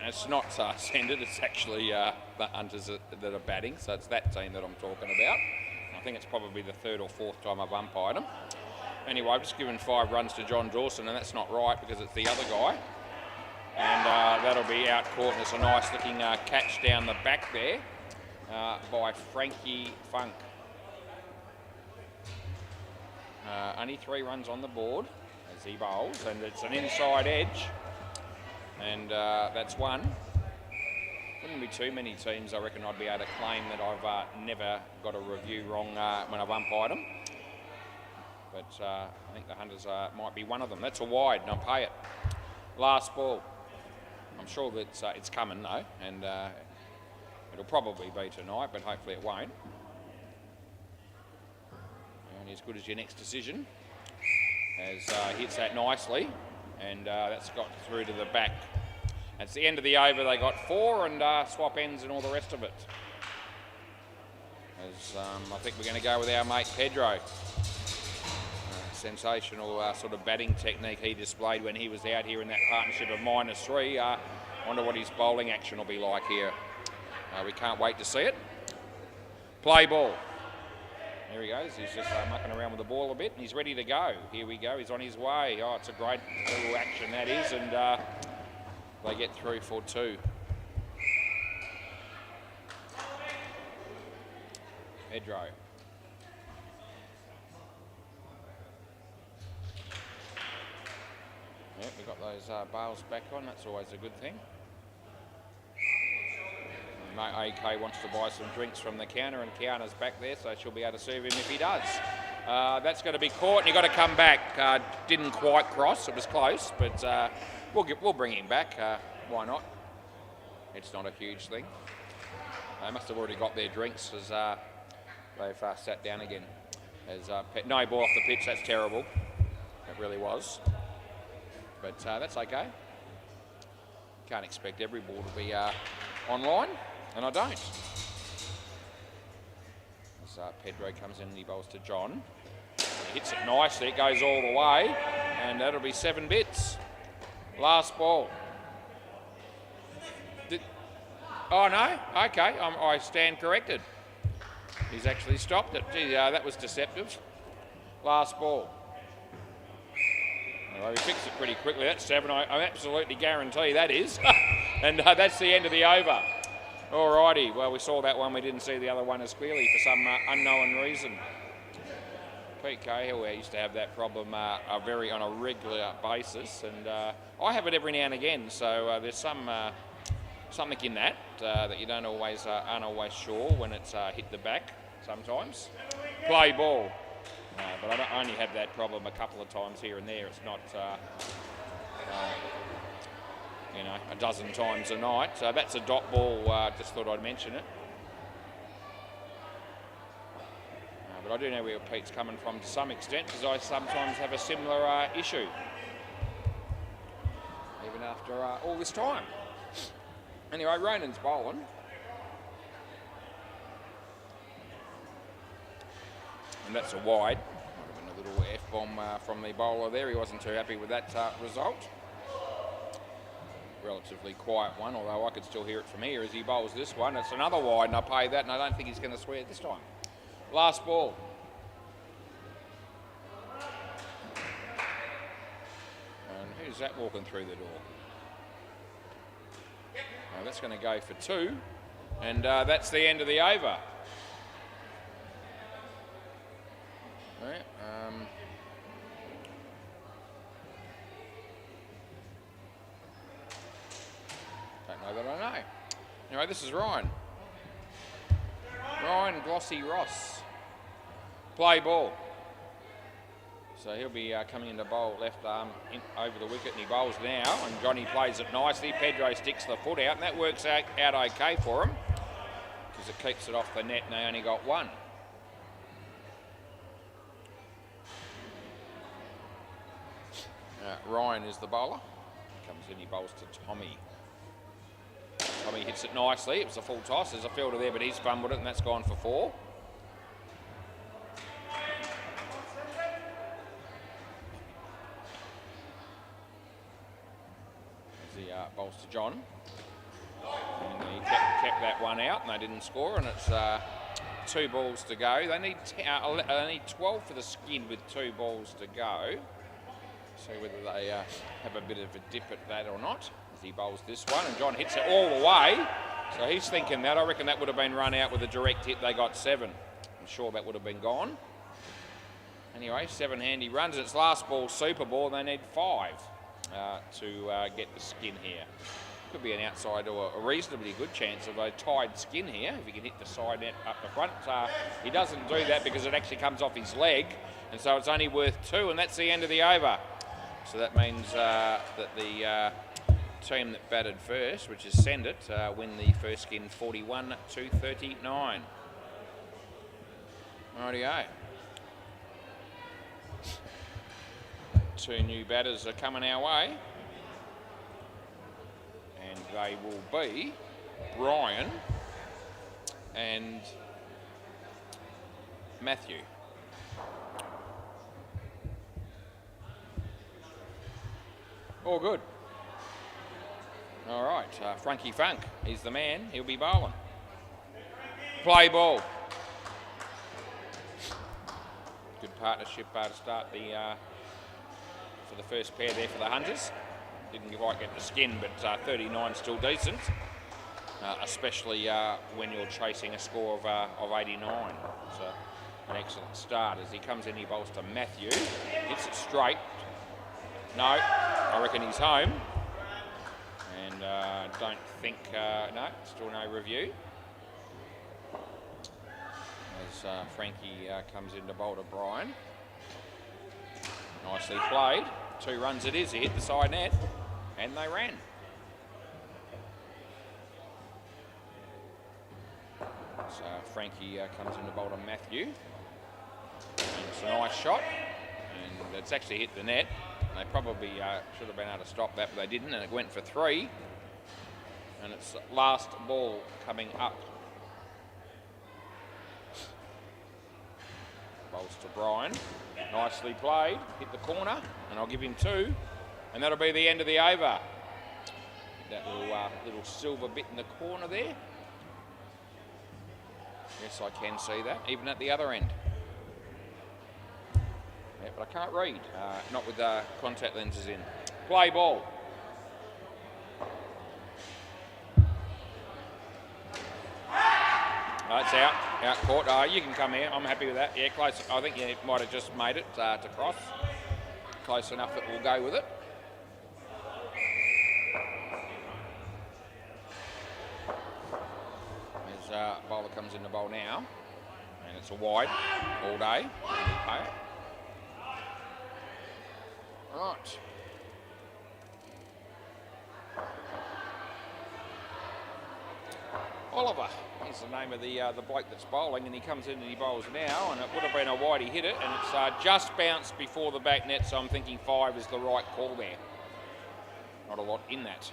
It's not Send It, it's actually the Hunters that are batting, so it's that team that I'm talking about. I think it's probably the 3rd or 4th time I've umpired them. Anyway, I've just given 5 runs to John Dawson, and that's not right because it's the other guy. And that'll be out caught, and it's a nice looking catch down the back there by Frankie Funk. Only 3 runs on the board as he bowls, and it's an inside edge. And that's 1. Wouldn't be too many teams, I reckon I'd be able to claim that I've never got a review wrong when I've umpired them. but I think the Hunters might be one of them. That's a wide, and I'll pay it. Last ball. I'm sure that it's coming though, and it'll probably be tonight, but hopefully it won't. And as good as your next decision, as hits that nicely, and that's got through to the back. It's the end of the over. They got 4 and swap ends and all the rest of it. As I think we're going to go with our mate Pedro. Sensational sort of batting technique he displayed when he was out here in that partnership of -3. I wonder what his bowling action will be like here. We can't wait to see it. Play ball. There he goes. He's just mucking around with the ball a bit, and he's ready to go. Here we go. He's on his way. Oh, it's a great little action that is, and they get through for 2. Pedro. Yep, we've got those bails back on. That's always a good thing. Mate AK wants to buy some drinks from the counter, and Kiana's back there, so she'll be able to serve him if he does. That's going to be caught, and you've got to come back. Didn't quite cross. It was close, but we'll bring him back. Why not? It's not a huge thing. They must have already got their drinks as they've sat down again. As no ball off the pitch. That's terrible. It really was. But that's okay. Can't expect every ball to be online, and I don't. As Pedro comes in and he bowls to John. He hits it nicely, it goes all the way, and that'll be 7 bits. Last ball. Oh no, okay, I stand corrected. He's actually stopped it. Gee, that was deceptive. Last ball. Well, he fixed it pretty quickly. That's 7. I absolutely guarantee that is. And that's the end of the over. Alrighty. Well, we saw that one. We didn't see the other one as clearly for some unknown reason. Pete Cahill used to have that problem on a regular basis, and I have it every now and again. So there's something in that that you don't always aren't always sure when it's hit the back. Sometimes. Play ball. But I only have that problem a couple of times here and there. It's not, a dozen times a night. So that's a dot ball. Just thought I'd mention it. But I do know where Pete's coming from to some extent, because I sometimes have a similar issue, even after all this time. Anyway, Ronan's bowling. And that's a wide. Might have been a little F-bomb from the bowler there. He wasn't too happy with that result. Relatively quiet one, although I could still hear it from here as he bowls this one. It's another wide, and I pay that, and I don't think he's going to swear this time. Last ball. And who's that walking through the door? Now that's going to go for 2, and that's the end of the over. Right, don't know that I know. Anyway, this is Ryan. Ryan Glossy Ross. Play ball. So he'll be coming into bowl left arm over the wicket, and he bowls now, and Johnny plays it nicely. Pedro sticks the foot out, and that works out okay for him, because it keeps it off the net, and they only got 1. Ryan is the bowler. Comes in, he bowls to Tommy. Tommy hits it nicely. It was a full toss. There's a fielder there, but he's fumbled it, and that's gone for 4. As he bowls to John. And he kept that one out, and they didn't score, and it's 2 balls to go. They need 12 for the skin with 2 balls to go. See whether they have a bit of a dip at that or not, as he bowls this one, and John hits it all the way. So he's thinking that. I reckon that would have been run out with a direct hit. They got 7. I'm sure that would have been gone. Anyway, 7 handy runs. It's last ball, super ball. They need 5 to get the skin here. Could be an outside or a reasonably good chance of a tied skin here if he can hit the side net up the front. He doesn't do that because it actually comes off his leg, and so it's only worth 2, and that's the end of the over. So that means that the team that batted first, which is Send It, win the first skin 41-39. Rightio. 2 new batters are coming our way, and they will be Brian and Matthew. All good. All right, Frankie Funk, he's the man. He'll be bowling. Play ball. Good partnership to start the for the first pair there for the Hunters. Didn't quite get the skin, but 39 still decent, especially when you're chasing a score of 89. So an excellent start as he comes in. He bowls to Matthew, hits it straight. No, I reckon he's home. And don't think, no, still no review. As Frankie comes in to bowl to Brian. Nicely played. 2 runs it is. He hit the side net and they ran. So Frankie comes in to bowl to Matthew. And it's a nice shot. And it's actually hit the net. They probably should have been able to stop that, but they didn't, and it went for 3. And it's last ball coming up. Bowls to Brian. Nicely played. Hit the corner, and I'll give him 2. And that'll be the end of the over. That little silver bit in the corner there. Yes, I can see that, even at the other end. Yeah, but I can't read, not with contact lenses in. Play ball. It's out court. You can come here, I'm happy with that. Yeah, close. I think you might have just made it to cross. Close enough that we'll go with it. As bowler comes in the bowl now, and it's a wide all day. Okay. Right. Oliver is the name of the bloke that's bowling, and he comes in and he bowls now, and it would have been a wide, he hit it, and it's just bounced before the back net, so I'm thinking 5 is the right call there. Not a lot in that.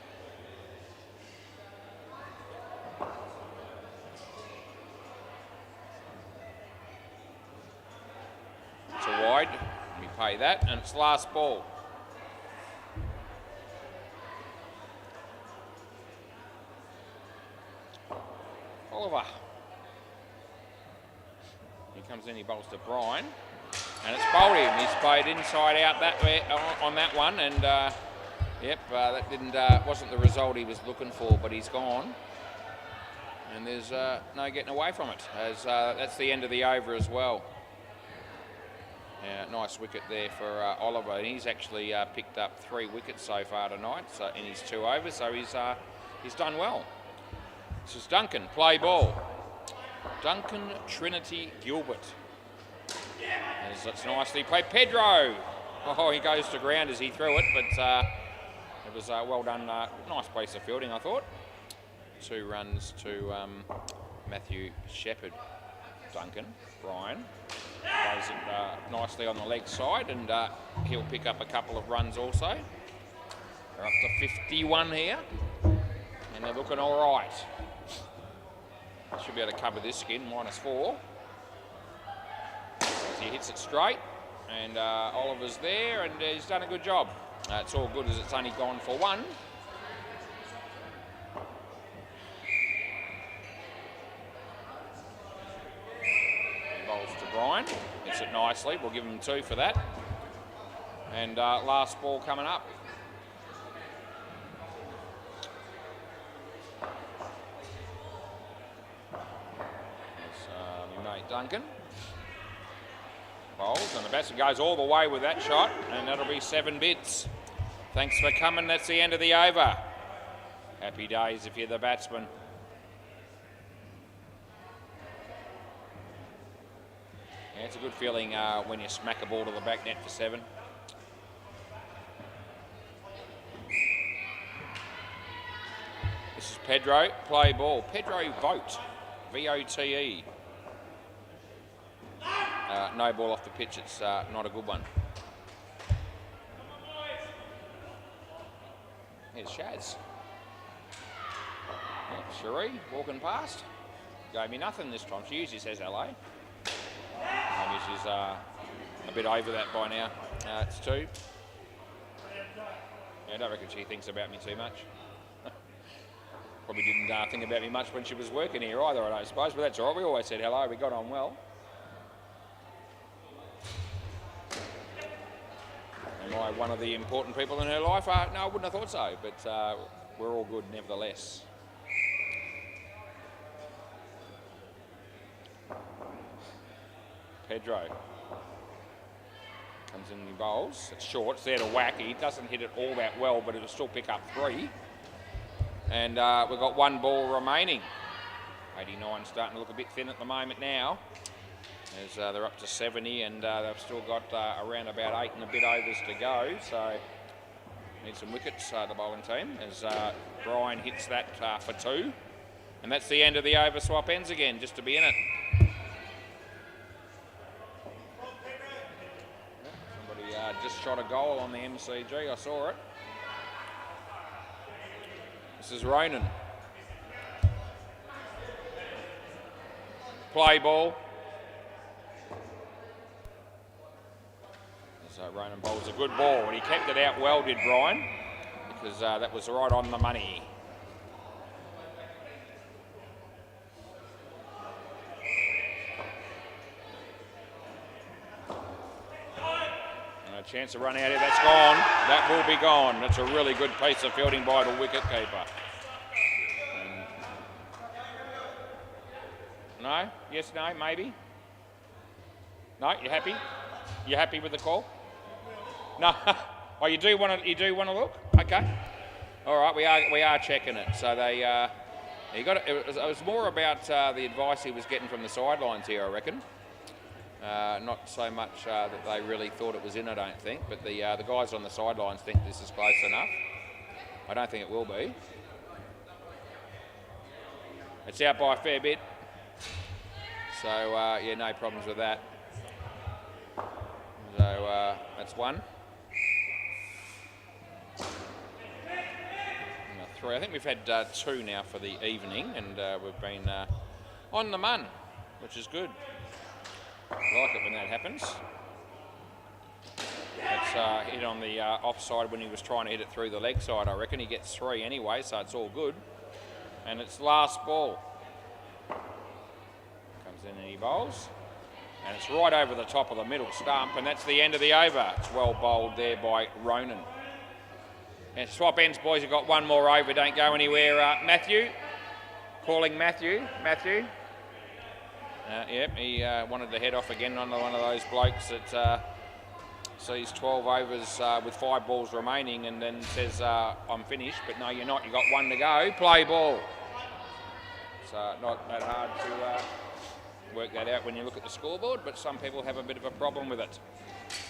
It's a wide, we pay that, and it's last ball. Oliver. He comes in, he bowls to Brian, and it's bowled him. He's played inside out that way on that one, and that wasn't the result he was looking for, but he's gone, and there's no getting away from it. As that's the end of the over as well. Nice wicket there for Oliver, and he's actually picked up 3 wickets so far tonight, so in his 2 overs, so he's done well. This is Duncan, play ball. Duncan Trinity Gilbert. As it's nicely played. Pedro. Oh, he goes to ground as he threw it, but it was well done. Nice place of fielding, I thought. 2 runs to Matthew Shepherd. Duncan, Brian. Plays it nicely on the leg side, and he'll pick up a couple of runs also. They're up to 51 here, and they're looking all right. Should be able to cover this skin, -4. As he hits it straight, and Oliver's there, and he's done a good job. It's all good as it's only gone for 1. He bowls to Brian, hits it nicely, we'll give him 2 for that. And last ball coming up. Duncan bowls, and the batsman goes all the way with that shot, and that'll be 7 bits. Thanks for coming. That's the end of the over. Happy days if you're the batsman. Yeah, it's a good feeling when you smack a ball to the back net for 7. This is Pedro, play ball. Pedro Vote, V-O-T-E. No ball off the pitch, it's not a good one. Here's Shaz. Yeah, Cherie walking past. Gave me nothing this time. She usually says hello. Maybe she's a bit over that by now. It's 2. Yeah, I don't reckon she thinks about me too much. Probably didn't think about me much when she was working here either, I don't suppose, but that's all right. We always said hello. We got on well. Am I one of the important people in her life? No, I wouldn't have thought so, but we're all good nevertheless. Pedro comes in and he bowls. It's short, it's there to whack. He doesn't hit it all that well, but it'll still pick up 3. And we've got 1 ball remaining. 89 starting to look a bit thin at the moment now, as they're up to 70, and they've still got around about 8 and a bit overs to go. So need some wickets, the bowling team, as Brian hits that for 2. And that's the end of the over swap ends again, just to be in it. Somebody just shot a goal on the MCG, I saw it. This is Ronan. Play ball. So Ronan bowls a good ball, and he kept it out well, did Brian, because that was right on the money. And a chance to run out here, that's gone. That will be gone. That's a really good piece of fielding by the wicket-keeper. No? Yes, no, maybe? No, you happy? You happy with the call? No. Oh, you do want to look? Okay. All right, we are checking it. So they he got it was more about the advice he was getting from the sidelines here, I reckon. Not so much that they really thought it was in, I don't think, but the guys on the sidelines think this is close enough. I don't think it will be. It's out by a fair bit. So, yeah, no problems with that. So, that's 1. And 3. I think we've had 2 now for the evening, and we've been on the mun, which is good. I like it when that happens. It's hit on the offside when he was trying to hit it through the leg side, I reckon. He gets 3 anyway, so it's all good. And it's last ball. Comes in and he bowls. And it's right over the top of the middle stump, and that's the end of the over. It's well bowled there by Ronan. And swap ends, boys. You've got 1 more over. Don't go anywhere. Matthew. Calling Matthew. Matthew. Yep, he wanted to head off again on one of those blokes that sees 12 overs with 5 balls remaining and then says, I'm finished. But no, you're not. You've got 1 to go. Play ball. So not that hard to work that out when you look at the scoreboard, but some people have a bit of a problem with it.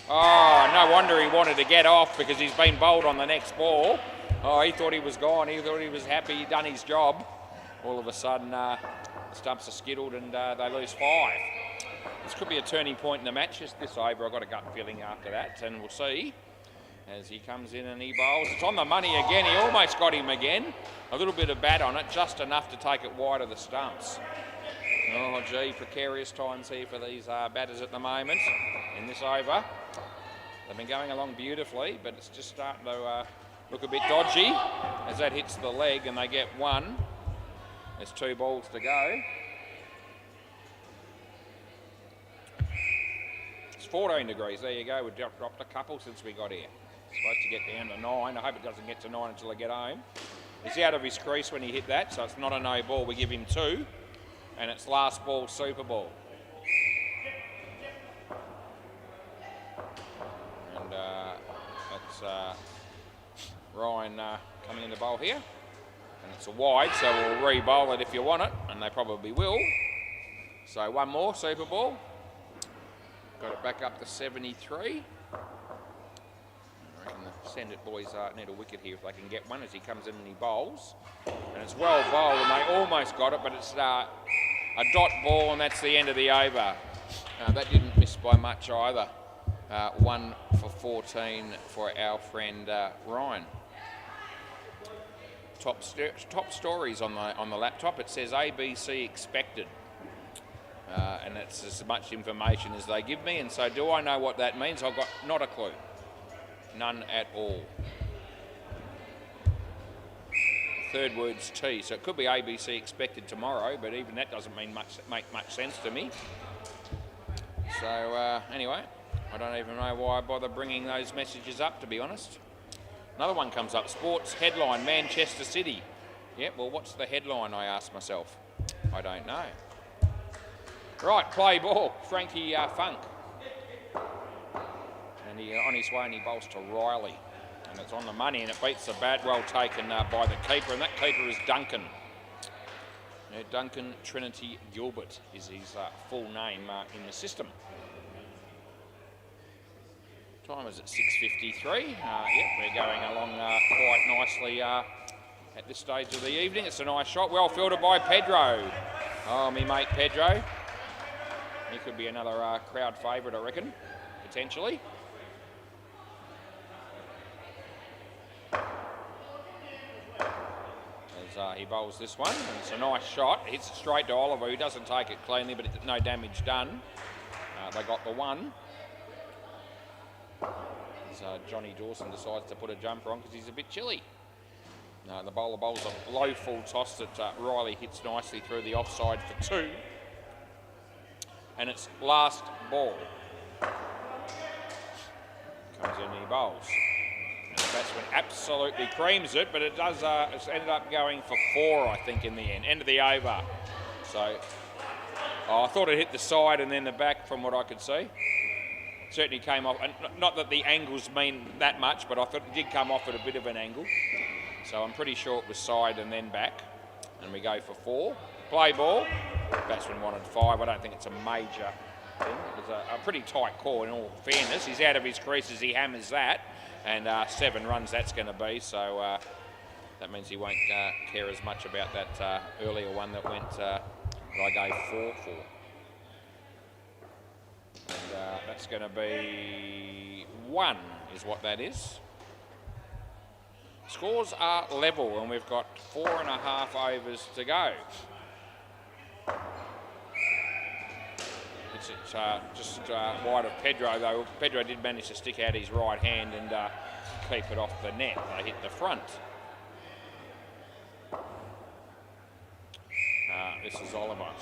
Oh, no wonder he wanted to get off, because he's been bowled on the next ball. Oh, he thought he was gone. He thought he was happy. He'd done his job. All of a sudden, the stumps are skiddled and they lose 5. This could be a turning point in the match. This over, I've got a gut feeling after that, and we'll see as he comes in and he bowls. It's on the money again. He almost got him again. A little bit of bat on it, just enough to take it wide of the stumps. Oh, gee, precarious times here for these batters at the moment in this over. They've been going along beautifully, but it's just starting to look a bit dodgy as that hits the leg and they get 1. There's 2 balls to go. It's 14 degrees. There you go. We've dropped a couple since we got here. It's supposed to get down to 9. I hope it doesn't get to 9 until I get home. He's out of his crease when he hit that, so it's not a no ball. We give him 2. And it's last ball, Super Ball. And that's Ryan coming in the bowl here. And it's a wide, so we'll re-bowl it if you want it, and they probably will. So 1 more, Super Ball. Got it back up to 73. I reckon the Send It boys need a wicket here if they can get one as he comes in and he bowls. And it's well bowled and they almost got it, but it's a dot ball and that's the end of the over. That didn't miss by much either. 1 for 14 for our friend Ryan. Top stories on the laptop. It says ABC expected. And that's as much information as they give me. And so do I know what that means? I've got not a clue. None at all. Third word's T, so it could be ABC expected tomorrow, but even that doesn't make much sense to me. So anyway, I don't even know why I bother bringing those messages up, to be honest. Another one comes up, sports headline, Manchester City. Yeah, well, what's the headline, I ask myself? I don't know. Right, play ball, Frankie Funk. And he on his way and he bowls to Riley. And it's on the money and it beats the bat, well taken by the keeper. And that keeper is Duncan. Yeah, Duncan Trinity Gilbert is his full name in the system. Time is at 6:53. Yep, we're going along quite nicely at this stage of the evening. It's a nice shot, well fielded by Pedro. Oh, me mate Pedro. He could be another crowd favourite, I reckon, potentially. As he bowls this one, and it's a nice shot. It hits it straight to Oliver, who doesn't take it cleanly, but no damage done. They got the one. As Johnny Dawson decides to put a jumper on because he's a bit chilly. The bowler bowls a low full toss that Riley hits nicely through the offside for 2. And it's last ball. Comes in and he bowls. And the batsman absolutely creams it, but it does. It's ended up going for 4, I think, in the end of the over. So I thought it hit the side and then the back, from what I could see. Certainly came off, and not that the angles mean that much, but I thought it did come off at a bit of an angle. So I'm pretty sure it was side and then back. And we go for 4. Play ball. Batsman wanted 5. I don't think it's a major thing. It was a pretty tight call in all fairness. He's out of his crease as he hammers that. And 7 runs that's going to be. So that means he won't care as much about that earlier one that went, that I gave 4 for. And that's going to be 1 is what that is. Scores are level and we've got 4.5 overs to go. It's just wide of Pedro, though. Pedro did manage to stick out his right hand and keep it off the net. They hit the front. This is Oliver.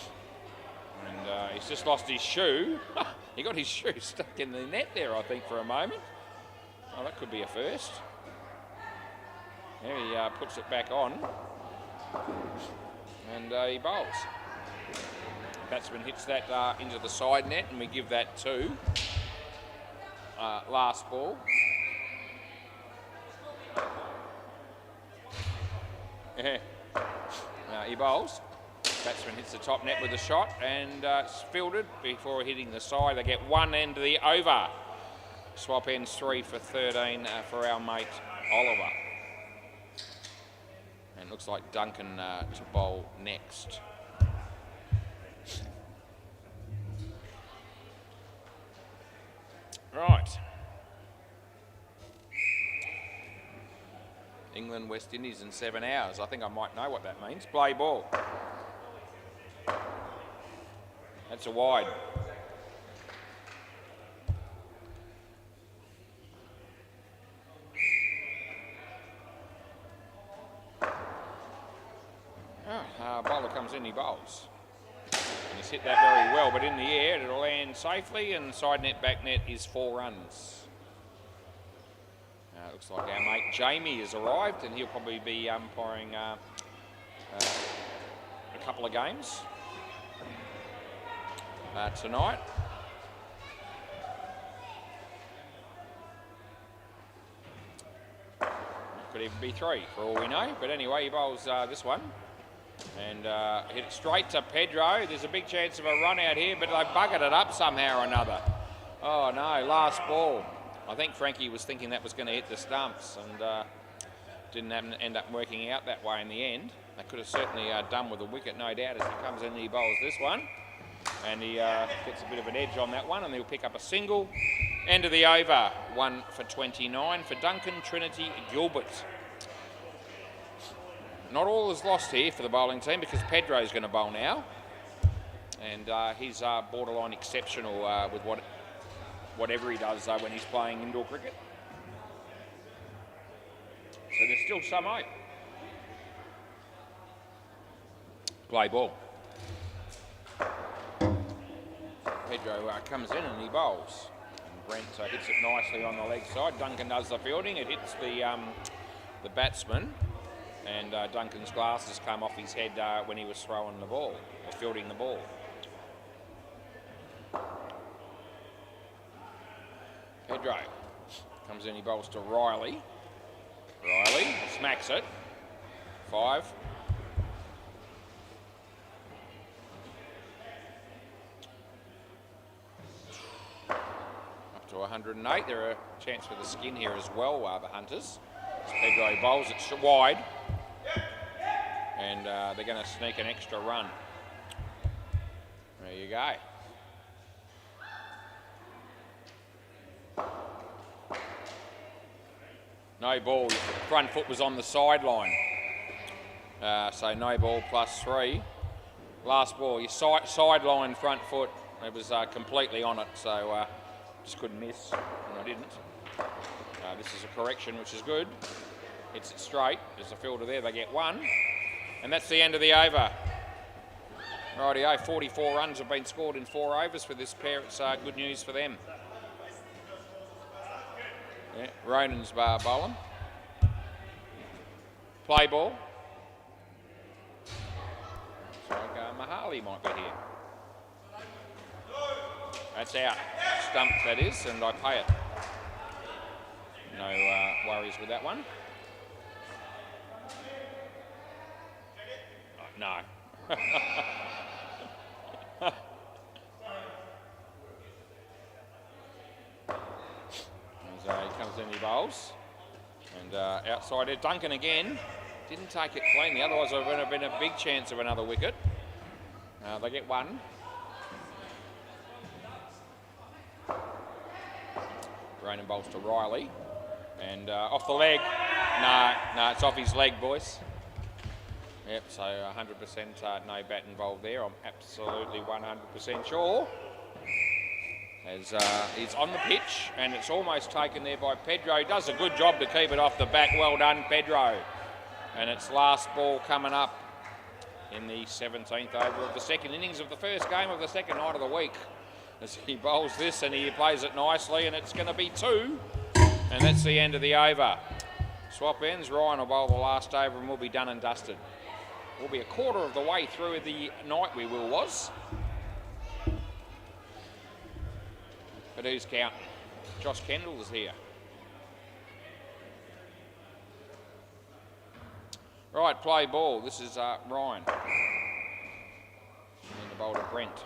And he's just lost his shoe. He got his shoe stuck in the net there, I think, for a moment. Oh, that could be a first. There he puts it back on. And he bowls. Batsman hits that into the side net and we give that 2. Last ball. He bowls. Batsman hits the top net with a shot and it's fielded before hitting the side. They get 1 end of the over. Swap ends 3 for 13 for our mate Oliver. And it looks like Duncan to bowl next. Right. England, West Indies in 7 hours. I think I might know what that means. Play ball. That's a wide. Bowler comes in, he bowls. And he's hit that very well, but in the air it'll land safely and side net, back net is 4 runs. Looks like our mate Jamie has arrived and he'll probably be umpiring a couple of games tonight. Could even be 3 for all we know, but anyway, he bowls this one. And hit it straight to Pedro. There's a big chance of a run out here, but they've buggered it up somehow or another. Oh no, last ball. I think Frankie was thinking that was going to hit the stumps and didn't end up working out that way in the end. They could have certainly done with a wicket, no doubt, as he comes in and he bowls this one. And he gets a bit of an edge on that one, and he'll pick up a single. End of the over, 1 for 29 for Duncan Trinity Gilbert. Not all is lost here for the bowling team because Pedro's going to bowl now. And he's borderline exceptional with whatever he does when he's playing indoor cricket. So there's still some hope. Play ball. Pedro comes in and he bowls. And Brent hits it nicely on the leg side. Duncan does the fielding. It hits the batsman. And Duncan's glasses come off his head when he was throwing the ball, or fielding the ball. Pedro comes in, he bowls to Riley. Riley smacks it. 5. Up to 108. There are a chance for the skin here as well, the Hunters. As Pedro bowls it wide. And they're going to sneak an extra run. There you go. No ball, front foot was on the sideline. So no ball +3. Last ball, your sideline front foot, it was completely on it, so just couldn't miss, and I didn't. This is a correction, which is good. Hits it straight, there's a fielder there, they get 1. And that's the end of the over. Rightio, 44 runs have been scored in 4 overs for this pair. It's good news for them. Yeah, Ronan's bowling. Play ball. Looks like Mahali might be here. That's out. Stump, that is, and I pay it. No worries with that one. Oh, no. So he comes in, he bowls. And outside it, Duncan again. Didn't take it cleanly, otherwise there would have been a big chance of another wicket. They get 1. Ronan bowls to Riley. And off the leg. No, it's off his leg, boys. Yep, so 100% no bat involved there. I'm absolutely 100% sure. As he's on the pitch, and it's almost taken there by Pedro. He does a good job to keep it off the back. Well done, Pedro. And it's last ball coming up in the 17th over of the second innings of the first game of the second night of the week. As he bowls this and he plays it nicely, and it's going to be 2. And that's the end of the over. Swap ends. Ryan will bowl the last over and we'll be done and dusted. We'll be a quarter of the way through the night, we was. But who's counting? Josh Kendall is here. Right, play ball. This is Ryan. And the bowl to Brent.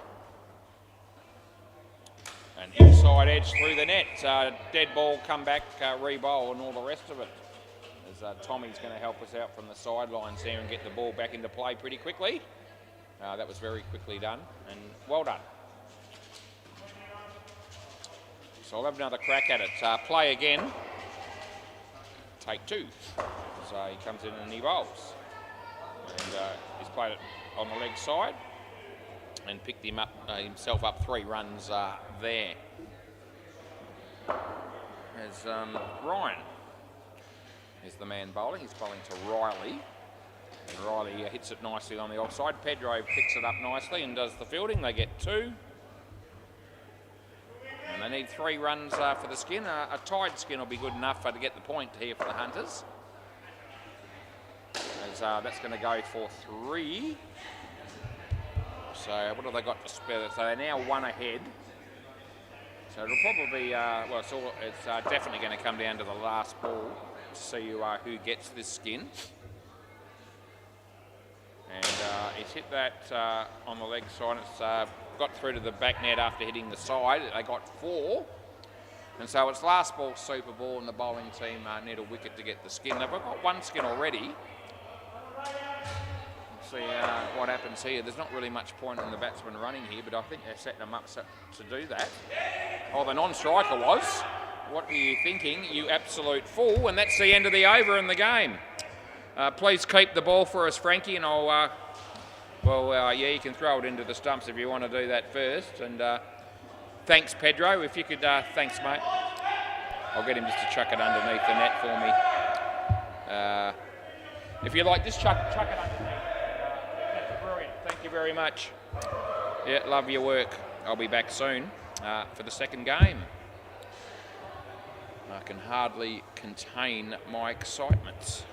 An inside edge through the net. Dead ball, come back, re-bowl and all the rest of it. As Tommy's going to help us out from the sidelines there and get the ball back into play pretty quickly. That was very quickly done and well done. So I'll have another crack at it. Play again. Take 2. So he comes in and he bowls. And he's played it on the leg side and picked him up himself up 3 runs there. As Ryan is the man bowling. He's bowling to Riley. And Riley hits it nicely on the offside. Pedro picks it up nicely and does the fielding. They get 2. And they need 3 runs for the skin. A tied skin will be good enough to get the point here for the Hunters. As that's going to go for 3. So what have they got to spare? So they're now 1 ahead. So it'll probably, it's definitely going to come down to the last ball to see who gets this skin. And he's hit that on the leg side. It's got through to the back net after hitting the side. They got 4. And so it's last ball, super ball, and the bowling team need a wicket to get the skin. They've got 1 skin already. We'll see what happens here. There's not really much point in the batsman running here, but I think they're setting them up to do that. Oh, the non-striker was. What are you thinking, you absolute fool? And that's the end of the over in the game. Please keep the ball for us, Frankie, and I'll... yeah, you can throw it into the stumps if you want to do that first. And thanks, Pedro. If you could, thanks, mate. I'll get him just to chuck it underneath the net for me. If you like, just chuck it underneath. That's brilliant. Thank you very much. Yeah, love your work. I'll be back soon for the second game. I can hardly contain my excitement.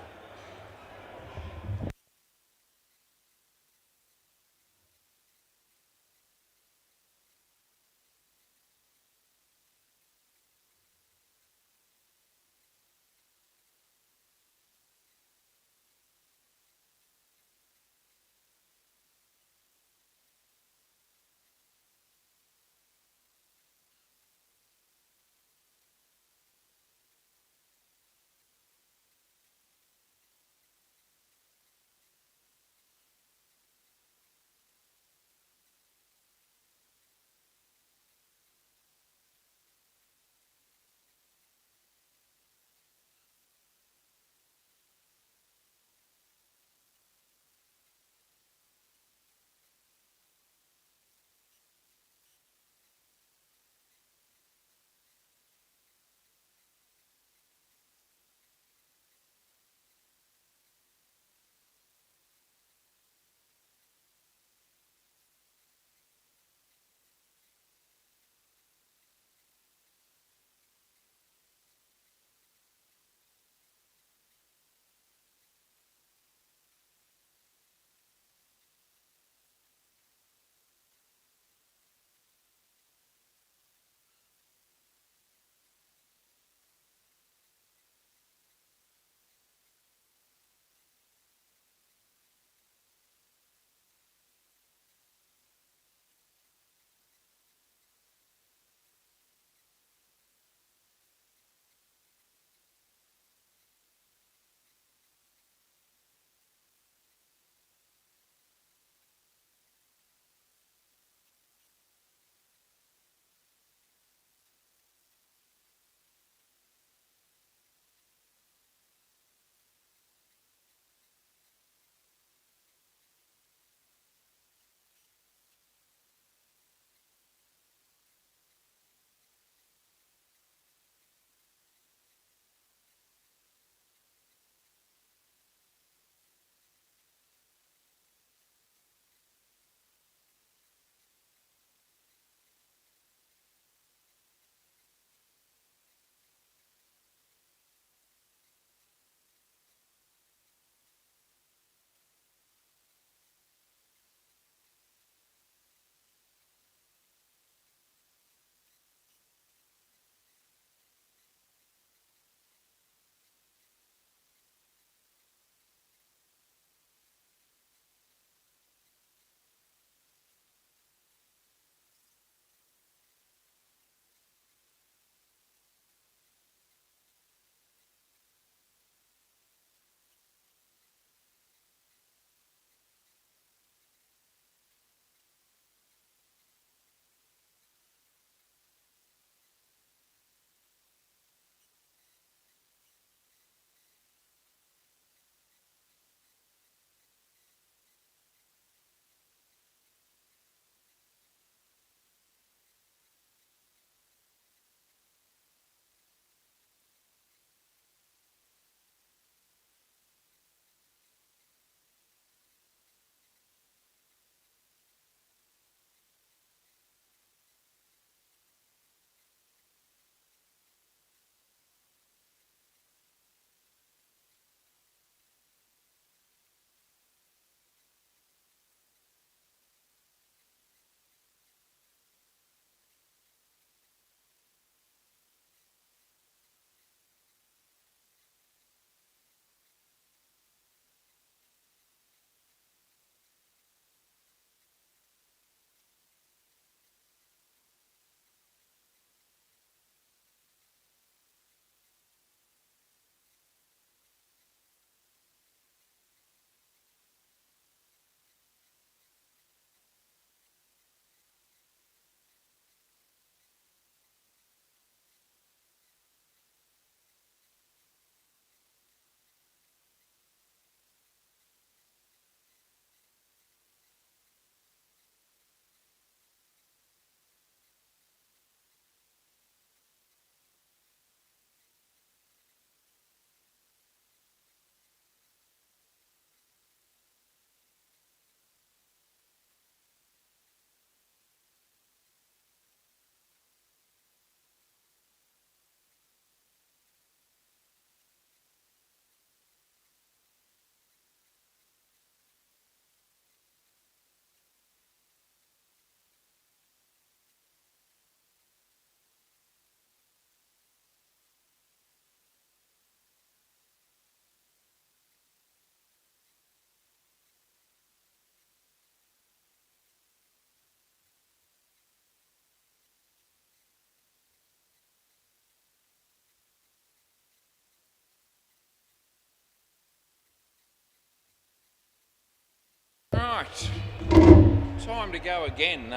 Right, time to go again.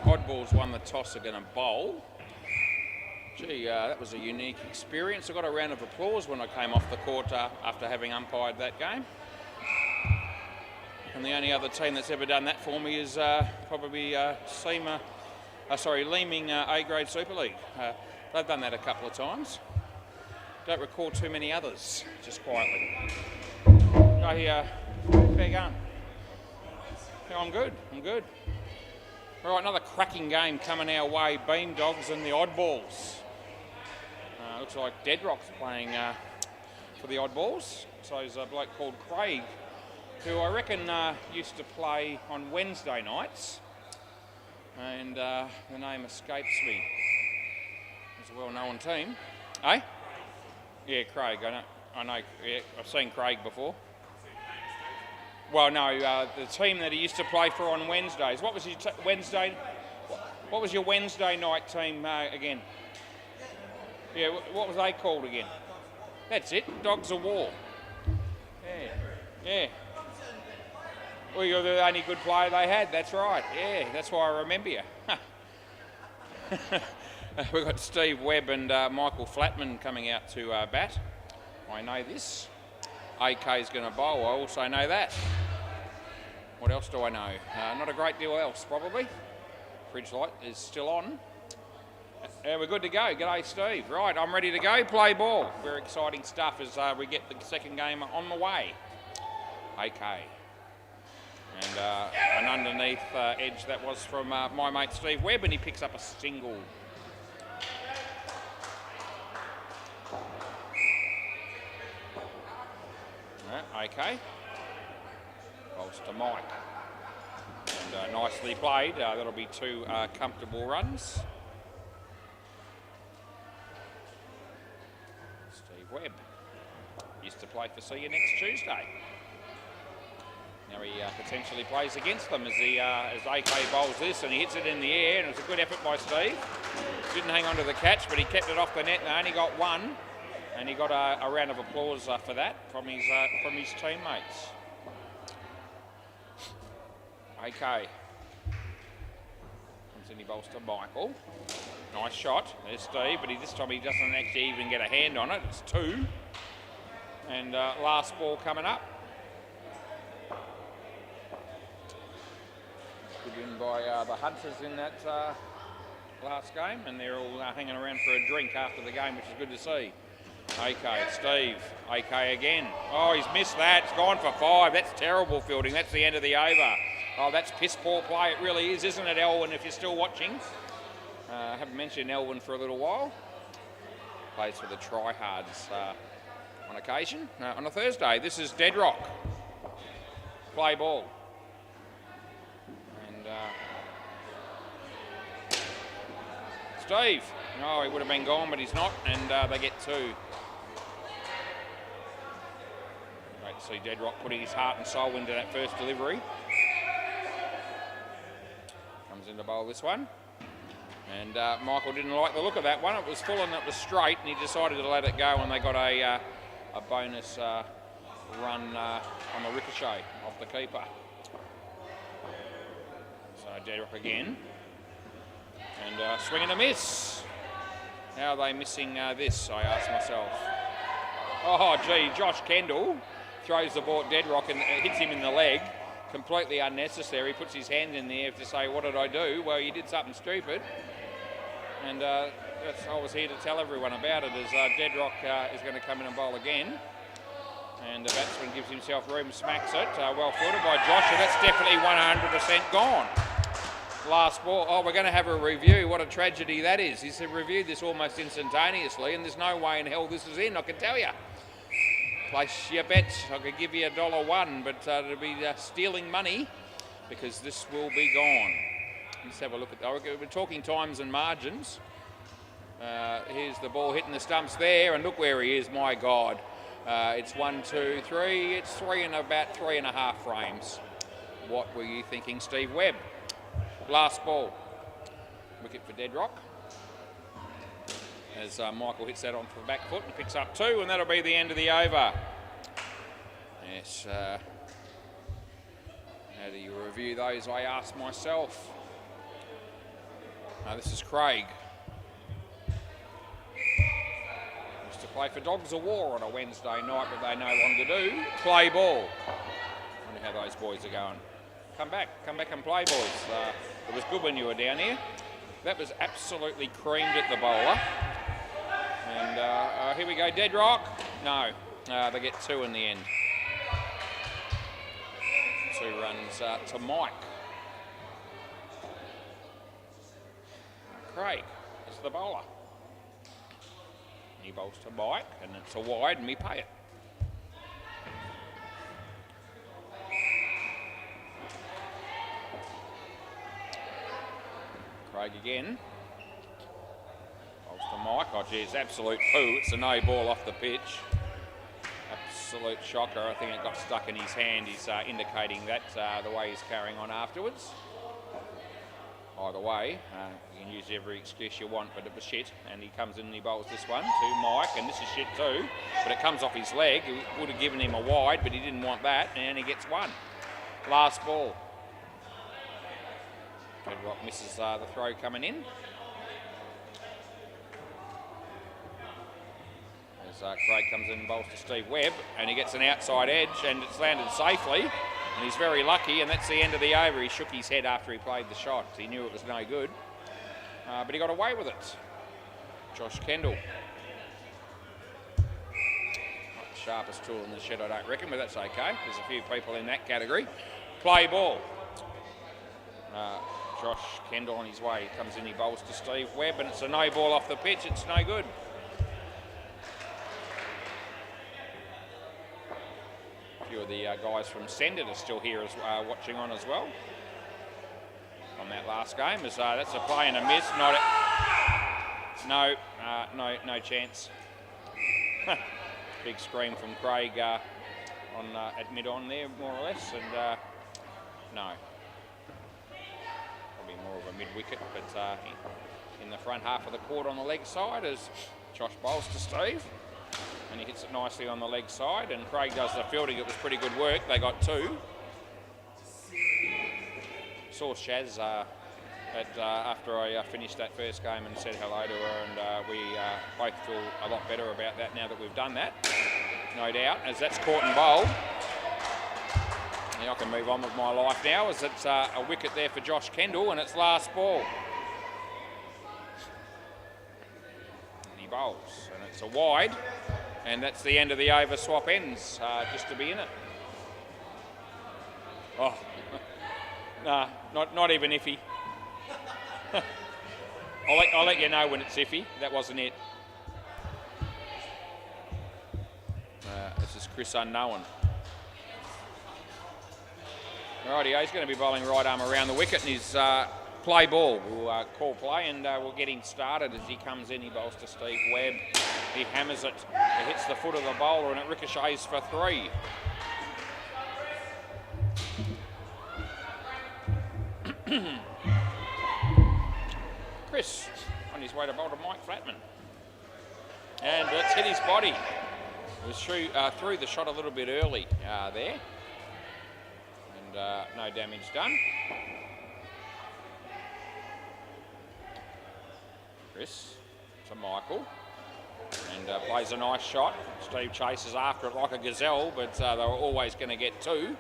Oddballs won the toss, are going to bowl. Gee, that was a unique experience. I got a round of applause when I came off the court after having umpired that game. And the only other team that's ever done that for me is probably Leeming A-grade Super League. They've done that a couple of times. Don't recall too many others, just quietly. Oh, yeah, fair going. Yeah, I'm good. All right, another cracking game coming our way. Bean Dogs and the Oddballs. Looks like Deadrock's playing for the Oddballs. So there's a bloke called Craig, who I reckon used to play on Wednesday nights. And the name escapes me. It's a well-known team. Eh? Yeah, Craig. I know. Yeah, I've seen Craig before. Well, no, the team that he used to play for on Wednesdays. What was your Wednesday? What was your Wednesday night team again? Yeah, what was they called again? That's it, Dogs of War. Yeah. Well, you're the only good player they had, that's right. Yeah, that's why I remember you. We've got Steve Webb and Michael Flatman coming out to bat. I know this. AK's going to bowl, I also know that. What else do I know? Not a great deal else, probably. Fridge light is still on. We're good to go. G'day, Steve. Right, I'm ready to go. Play ball. Very exciting stuff as we get the second game on the way. AK. And an underneath edge that was from my mate Steve Webb, and he picks up a single. AK. Bowls to Mike. And nicely played. That'll be two comfortable runs. Steve Webb used to play for See You next Tuesday. Now he potentially plays against them as AK bowls this, and he hits it in the air, and it was a good effort by Steve. Didn't hang on to the catch, but he kept it off the net and only got one, and he got a round of applause for that from his teammates. AK comes in, he bowls to Michael. Nice shot. There's Steve, but this time he doesn't actually even get a hand on it. It's two. And last ball coming up. Good win by the Hunters in that last game, and they're all hanging around for a drink after the game, which is good to see. AK, Steve, AK again. Oh, he's missed that. It's gone for 5. That's terrible fielding. That's the end of the over. Oh, that's piss poor play. It really is, isn't it, Elwyn, if you're still watching? I haven't mentioned Elwyn for a little while. Plays for the Tryhards on occasion. On a Thursday, this is Deadrock. Play ball. And Steve. Oh, he would have been gone, but he's not. And they get 2. Great to see Deadrock putting his heart and soul into that first delivery. Comes into bowl this one. And Michael didn't like the look of that one. It was full and it was straight, and he decided to let it go, and they got a bonus run on the ricochet off the keeper. So Deadrock again. And swing and a miss. How are they missing this, I ask myself. Oh, gee, Josh Kendall throws the ball at Deadrock and hits him in the leg. Completely unnecessary. Puts his hand in there to say, what did I do? Well, you did something stupid. And I was here to tell everyone about it, as Deadrock is going to come in and bowl again. And the batsman gives himself room, smacks it. Well fielded by Josh, and that's definitely 100% gone. Last ball. Oh, we're going to have a review. What a tragedy that is. He's reviewed this almost instantaneously, and there's no way in hell this is in, I can tell you. Place your bets. I could give you $1, but it'll be stealing money, because this will be gone. Let's have a look at that. We're talking times and margins. Here's the ball hitting the stumps there, and look where he is, my God. It's 1, 2, 3. It's 3 and about 3.5 frames. What were you thinking, Steve Webb? Last ball. Wicket for Deadrock. As Michael hits that onto the back foot and picks up 2, and that'll be the end of the over. Yes. How do you review those, I ask myself. This is Craig. Used to play for Dogs of War on a Wednesday night, but they no longer do. Play ball. Wonder how those boys are going. Come back and play, boys. It was good when you were down here. That was absolutely creamed at the bowler. And here we go, dead rock. No, they get 2 in the end. 2 runs to Mike. Craig is the bowler. He bowls to Mike, and it's a wide, and we pay it. Craig again. Bowls to Mike. Oh, gee, it's absolute poo. It's a no ball off the pitch. Absolute shocker. I think it got stuck in his hand. He's indicating that the way he's carrying on afterwards. Either way, you can use every excuse you want, but it was shit. And he comes in and he bowls this one to Mike, and this is shit too. But it comes off his leg. It would have given him a wide, but he didn't want that, and he gets 1. Last ball. Red Rock misses the throw coming in. As Craig comes in and bowls to Steve Webb, and he gets an outside edge, and it's landed safely, and he's very lucky, and that's the end of the over. He shook his head after he played the shot. He knew it was no good, but he got away with it. Josh Kendall. Not the sharpest tool in the shed, I don't reckon, but that's okay. There's a few people in that category. Play ball. Josh Kendall on his way. He comes in, he bowls to Steve Webb, and it's a no ball off the pitch. It's no good. A few of the guys from Sendit are still here watching on as well. On that last game, as that's a play and a miss. No chance. Big scream from Craig at mid-on there, more or less, and no. Probably more of a mid-wicket, but in the front half of the court on the leg side as Josh bowls to Steve. And he hits it nicely on the leg side, and Craig does the fielding. It was pretty good work. They got 2. Saw Shaz after I finished that first game and said hello to her, and we both feel a lot better about that now that we've done that, no doubt, as that's caught and bowled. Now I can move on with my life now, as it's a wicket there for Josh Kendall, and it's last ball. And he bowls, and it's a wide. And that's the end of the over. Swap ends, just to be in it. Oh, nah, not even iffy. I'll let you know when it's iffy. That wasn't it. This is Chris Unknown. Rightio, he's going to be bowling right arm around the wicket, and his play ball. We'll call play, and we'll get him started as he comes in. He bowls to Steve Webb. He hammers it. It hits the foot of the bowler, and it ricochets for 3. Chris on his way to bowl to Mike Flatman. And it's hit his body. It was through the shot a little bit early there. And no damage done. Chris to Michael. And plays a nice shot. Steve chases after it like a gazelle, but they were always going to get 2.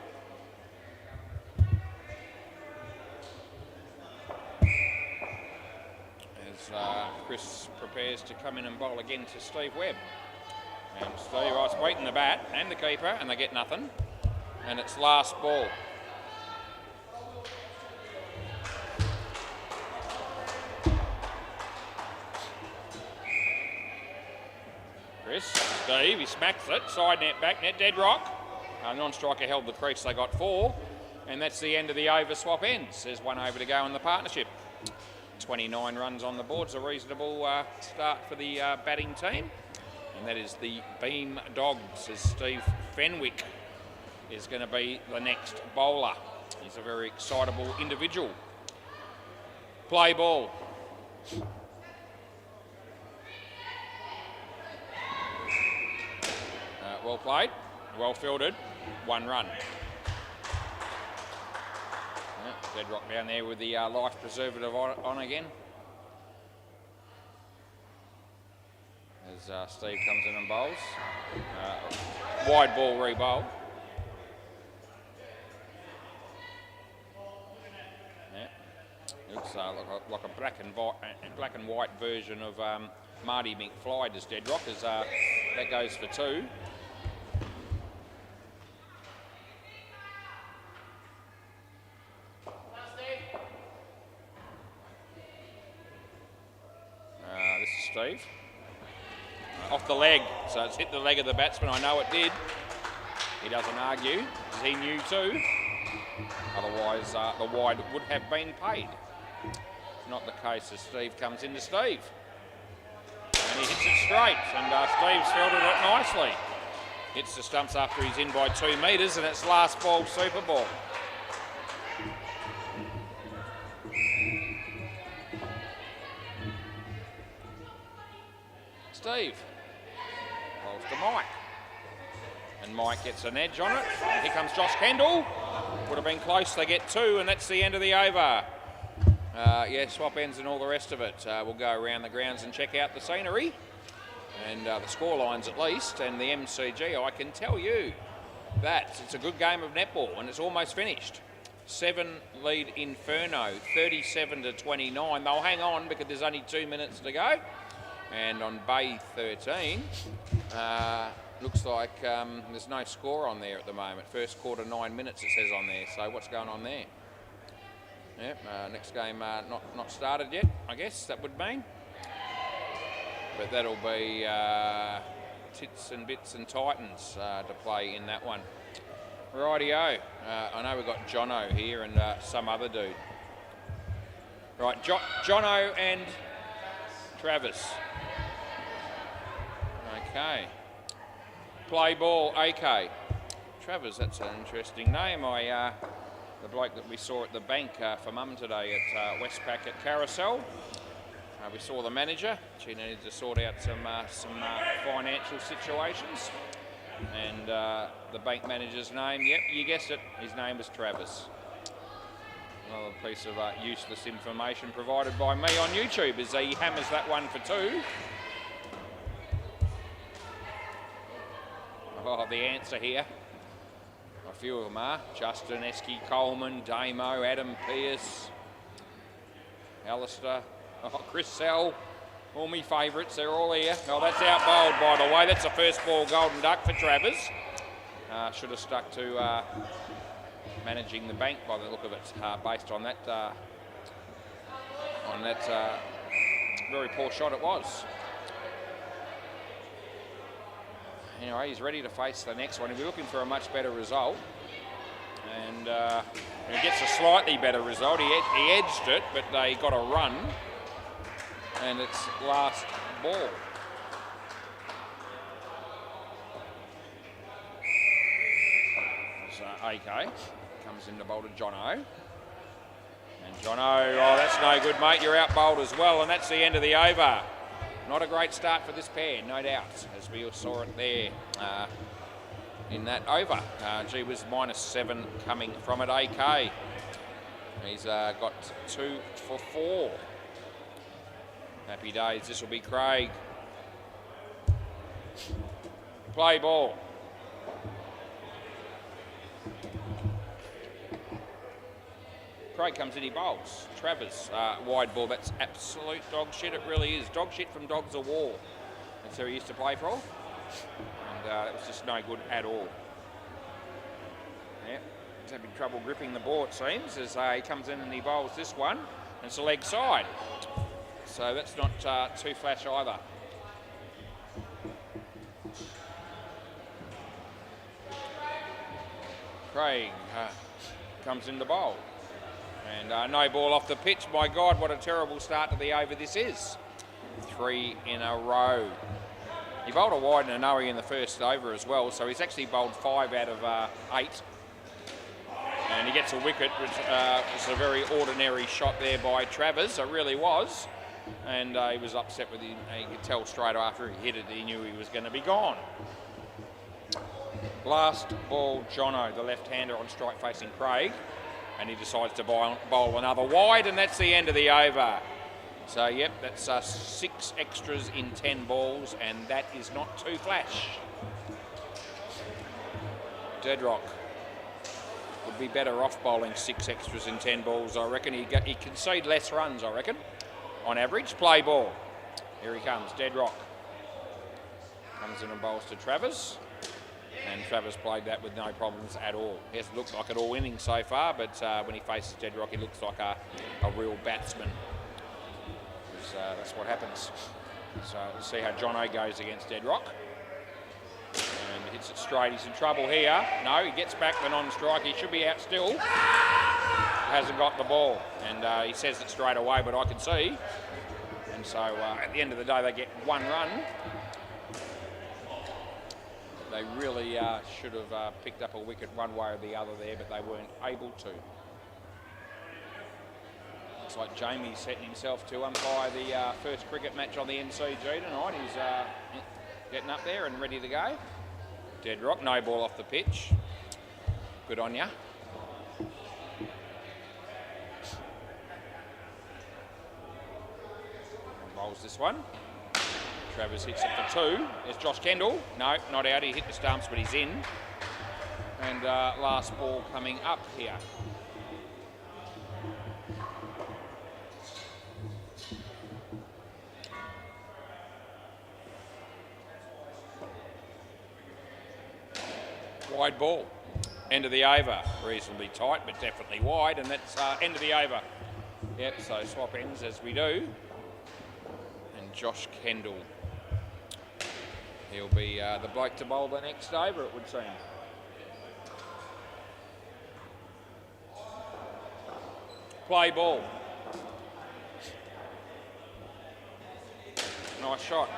As Chris prepares to come in and bowl again to Steve Webb. And Steve Wright's waiting the bat and the keeper, and they get nothing. And it's last ball. Chris, Steve, he smacks it, side net, back net, dead rock. Non-striker held the crease, they got 4. And that's the end of the over. Swap ends. There's 1 over to go in the partnership. 29 runs on the board. It's a reasonable start for the batting team. And that is the Beam Dogs, as Steve Fenwick is going to be the next bowler. He's a very excitable individual. Play ball. Well played, well fielded, 1 run. Deadrock down there with the life preservative on again. As Steve comes in and bowls. Wide ball re-bowl. Yeah. Looks like a black and white version of Marty McFly does Deadrock, as that goes for 2. This is Steve. Off the leg, so it's hit the leg of the batsman. I know it did. He doesn't argue, because he knew too. Otherwise, the wide would have been paid. Not the case as Steve comes into Steve. And he hits it straight, and Steve's fielded it nicely. Hits the stumps after he's in by 2 metres, and it's last ball, super ball. Steve. Bowls to Mike. And Mike gets an edge on it. And here comes Josh Kendall. Would have been close, they get 2, and that's the end of the over. Yeah, swap ends and all the rest of it. We'll go around the grounds and check out the scenery. And the score lines at least. And the MCG, I can tell you that it's a good game of netball, and it's almost finished. 7 lead Inferno, 37-29. They'll hang on because there's only 2 minutes to go. And on Bay 13, looks like there's no score on there at the moment. First quarter, 9 minutes it says on there. So what's going on there? Yep, next game not started yet, I guess that would mean. But that'll be Tits and Bits and Titans to play in that one. Rightio. I know we've got Jono here and some other dude. Right, Jono and Travis. Okay. Play ball, AK. Travis, that's an interesting name. The bloke that we saw at the bank for Mum today at Westpac at Carousel. We saw the manager. She needed to sort out some financial situations. And the bank manager's name, yep, you guessed it, his name was Travis. Another piece of useless information provided by me on YouTube as he hammers that one for 2. Oh, the answer here. A few of them are Justin, Esky, Coleman, Damo, Adam Pearce, Alistair, Chris Sell. All my favourites, they're all here. Oh, that's out bowled, by the way. That's a first ball golden duck for Travers. Should have stuck to managing the bank by the look of it, based on that very poor shot it was. Anyway, he's ready to face the next one. He'll be looking for a much better result. And he gets a slightly better result. He edged it, but they got a run. And it's last ball. So AK comes in to bowl to Jono. And Jono, oh, that's no good, mate. You're out bowled as well, and that's the end of the over. Not a great start for this pair, no doubt, as we all saw it there in that over. Gee whiz, -7 coming from it, AK. He's got 2 for 4. Happy days, this will be Craig. Play ball. Craig comes in, he bowls. Travers, wide ball, that's absolute dog shit, it really is. Dog shit from Dogs of War. That's who he used to play for. And it was just no good at all. Yeah, he's having trouble gripping the ball, it seems, as he comes in and he bowls this one. And it's a leg side. So that's not too flash either. Craig comes in the bowl. And no ball off the pitch. My God, what a terrible start to the over this is. 3 in a row. He bowled a wide and a no in the first over as well, so he's actually bowled 5 out of 8. And he gets a wicket, which was a very ordinary shot there by Travers. It really was. And he was upset with him. You could tell straight after he hit it, he knew he was going to be gone. Last ball, Jono, the left-hander on strike facing Craig. And he decides to bowl another wide, and that's the end of the over. So, yep, that's 6 extras in 10 balls, and that is not too flash. Deadrock would be better off bowling 6 extras in 10 balls, I reckon. He concede less runs, I reckon, on average. Play ball. Here he comes, Deadrock. Comes in and bowls to Travers. And Travers played that with no problems at all. He hasn't looked like it all inning so far, but when he faces Deadrock, he looks like a real batsman. That's what happens. So let's see how John O goes against Deadrock. And hits it straight. He's in trouble here. No, he gets back the non-strike. He should be out still. Hasn't got the ball. And he says it straight away, but I can see. And so at the end of the day, they get 1 run. They really should have picked up a wicket one way or the other there, but they weren't able to. Looks like Jamie's setting himself to umpire the first cricket match on the MCG tonight. He's getting up there and ready to go. Deadrock, no ball off the pitch. Good on ya. Bowls this one. Travers hits it for 2. There's Josh Kendall. No, not out. He hit the stumps, but he's in. And last ball coming up here. Wide ball. End of the over. Reasonably tight, but definitely wide. And that's end of the over. Yep, so swap ends as we do. And Josh Kendall. He'll be the bloke to bowl the next over, it would seem. Play ball. Nice shot.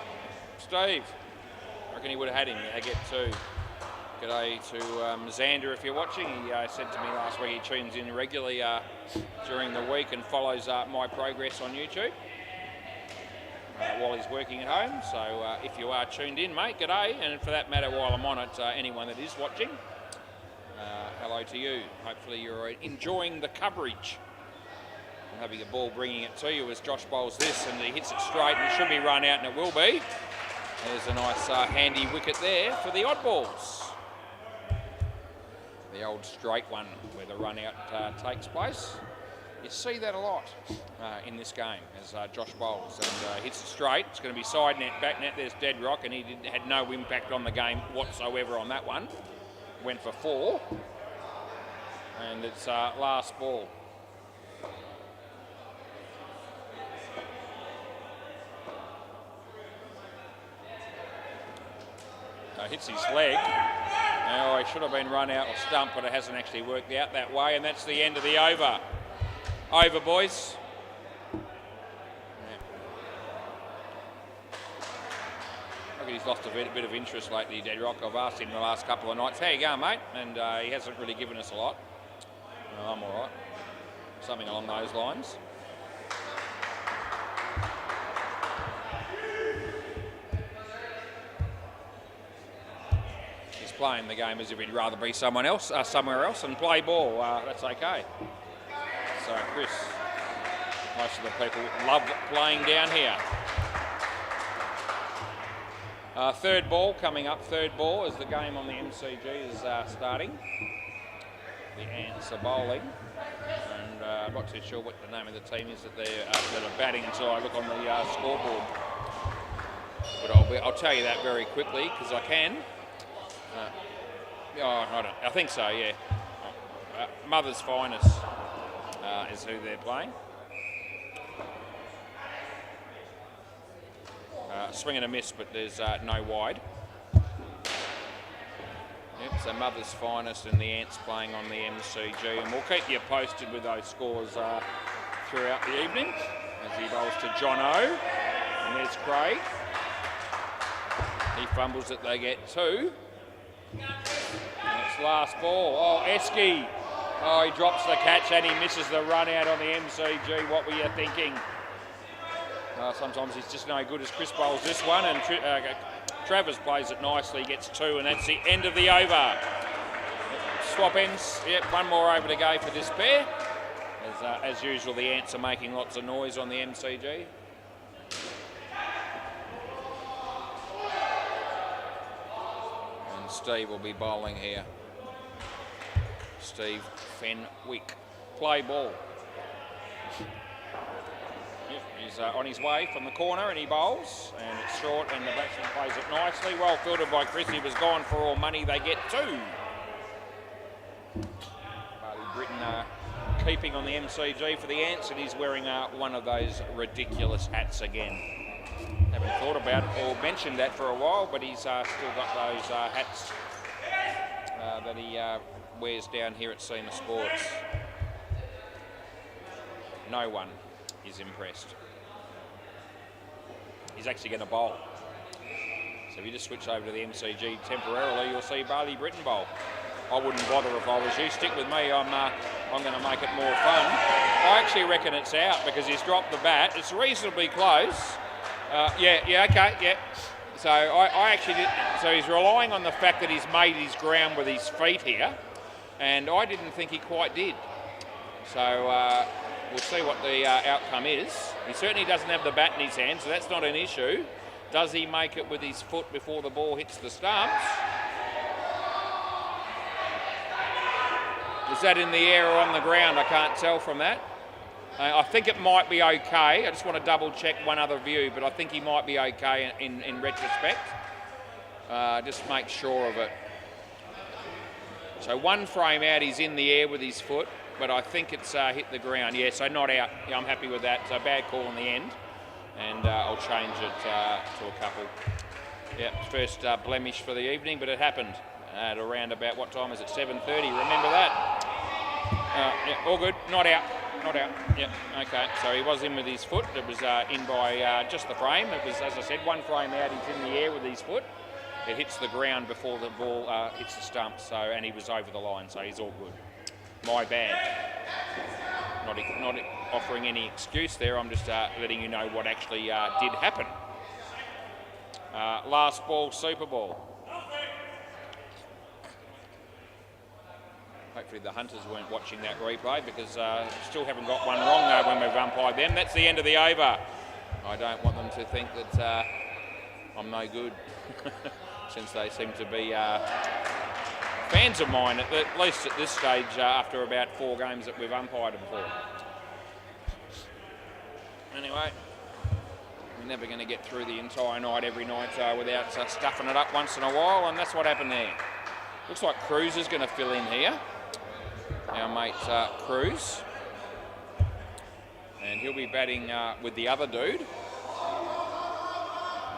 Steve. I reckon he would have had him. They get 2. G'day to Xander if you're watching. He said to me last week he tunes in regularly during the week and follows my progress on YouTube while he's working at home. So if you are tuned in, mate, g'day. And for that matter, while I'm on it, anyone that is watching, hello to you. Hopefully you're enjoying the coverage. And having a ball bringing it to you as Josh bowls this, and he hits it straight, and it should be run out, and it will be. There's a nice handy wicket there for the odd balls. The old straight one where the run out takes place. You see that a lot in this game as Josh bowls and hits it straight. It's going to be side net, back net. There's Deadrock, and he had no impact on the game whatsoever on that one. Went for 4. And it's last ball. Hits his leg. Now he should have been run out or stumped, but it hasn't actually worked out that way, and that's the end of the over. Over, boys. Yeah. I think he's lost a bit of interest lately, Deadrock. I've asked him the last couple of nights, how you going, mate? And he hasn't really given us a lot. No, I'm all right. Something along those lines. Playing the game as if he'd rather be somewhere else and play ball. That's okay. So Chris, most of the people love playing down here. Third ball coming up. Third ball as the game on the MCG is starting. The Ants are bowling, and I'm not too sure what the name of the team is that are batting until I look on the scoreboard. But I'll tell you that very quickly because I can. I think so, yeah. Mother's Finest is who they're playing. Swing and a miss, but there's no wide. Yep, so Mother's Finest and the Ants playing on the MCG, and we'll keep you posted with those scores throughout the evening as he bowls to John O. And there's Craig. He fumbles it, they get 2. And it's last ball. Oh, Esky. Oh, he drops the catch and he misses the run out on the MCG. What were you thinking? Sometimes he's just no good as Chris bowls this one, and Travers plays it nicely, gets 2, and that's the end of the over. swap ends. Yep, one more over to go for this pair. As usual, the ants are making lots of noise on the MCG. And Steve will be bowling here. Steve Fenwick. Play ball. Yep, he's on his way from the corner and he bowls. And it's short and the batsman plays it nicely. Well fielded by Chris. He was gone for all money. They get two. Barley Britton keeping on the MCG for the ants, and he's wearing one of those ridiculous hats again. Haven't thought about it or mentioned that for a while, but he's still got those hats that he wears down here at SEMA Sports. No one is impressed. He's actually going to bowl. So if you just switch over to the MCG temporarily, you'll see Barley Britton bowl. I wouldn't bother if I was you. Stick with me. I'm going to make it more fun. I actually reckon it's out because he's dropped the bat. It's reasonably close. Okay, yeah. So I actually did. So he's relying on the fact that he's made his ground with his feet here, and I didn't think he quite did. So we'll see what the outcome is. He certainly doesn't have the bat in his hand, so that's not an issue. Does he make it with his foot before the ball hits the stumps? Is that in the air or on the ground? I can't tell from that. I think it might be okay. I just want to double check one other view, but I think he might be okay in retrospect. Just make sure of it. So one frame out, he's in the air with his foot, but I think it's hit the ground. Yeah, so not out. Yeah, I'm happy with that. So bad call in the end, and I'll change it to a couple. Yeah, first blemish for the evening, but it happened at around about, what time is it? 7:30. Remember that? Yeah, all good. Not out. Not out. Yeah, okay. So he was in with his foot. It was in by just the frame. It was, as I said, one frame out. He's in the air with his foot. It hits the ground before the ball hits the stump. So, and he was over the line. So he's all good. My bad. Not offering any excuse there. I'm just letting you know what actually did happen. Last ball, Super Bowl. Hopefully the Hunters weren't watching that replay because still haven't got one wrong when we've umpired them. That's the end of the over. I don't want them to think that I'm no good since they seem to be fans of mine, at least at this stage after about 4 games that we've umpired them for. Anyway, we're never going to get through the entire night every night without stuffing it up once in a while, and that's what happened there. Looks like Cruz is going to fill in here. Our mate Cruz, and he'll be batting with the other dude.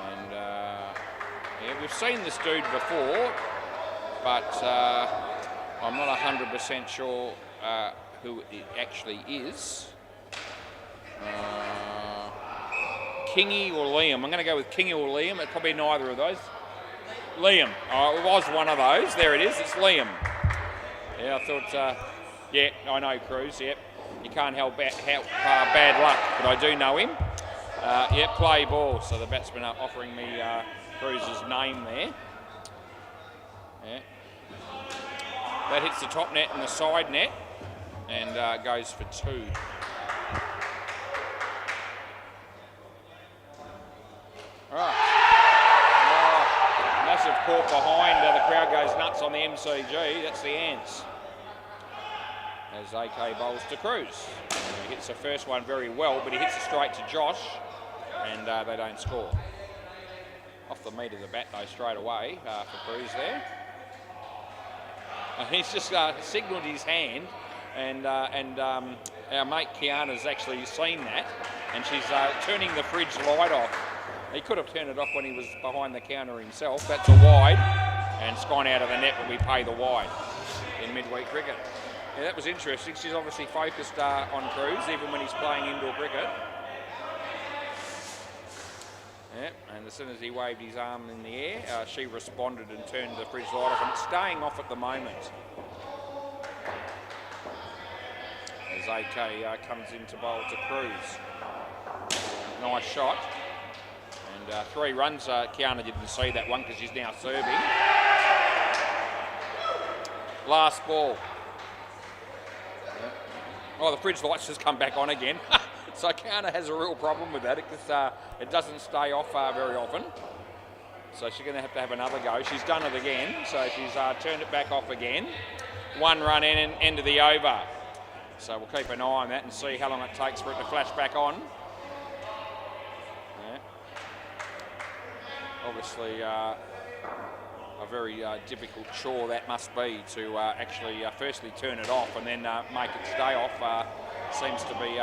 And yeah, we've seen this dude before, but I'm not 100% sure who it actually is. Kingy or Liam? I'm going to go with Kingy or Liam. It's probably neither of those. Liam. Oh, it was one of those. There it is. It's Liam. Yeah, I thought. Yeah, I know Cruz. Yep. You can't help bad luck, but I do know him. Yep, play ball. So the batsmen are offering me Cruz's name there. Yeah. That hits the top net and the side net, and goes for 2. Right. Massive caught behind. The crowd goes nuts on the MCG. That's the Ants. As AK bowls to Cruz. He hits the first one very well, but he hits it straight to Josh, and they don't score. Off the meat of the bat, though, straight away for Cruz there. And he's just signalled his hand, and our mate Kiana's actually seen that, and she's turning the fridge light off. He could have turned it off when he was behind the counter himself. That's a wide, and it's gone out of the net, but we pay the wide in midweek cricket. Yeah, that was interesting. She's obviously focused on Cruz, even when he's playing indoor cricket. Yeah, and as soon as he waved his arm in the air, she responded and turned the fridge light off, and it's staying off at the moment. As AK comes into bowl to Cruz. Nice shot. And 3 runs. Kiana didn't see that one because she's now serving. Last ball. Oh, the fridge light's just come back on again. So Kiana has a real problem with that because it doesn't stay off very often. So she's going to have another go. She's done it again, so she's turned it back off again. 1 run in and end of the over. So we'll keep an eye on that and see how long it takes for it to flash back on. Yeah. Obviously, a very difficult chore that must be to actually firstly turn it off and then make it stay off. Seems to be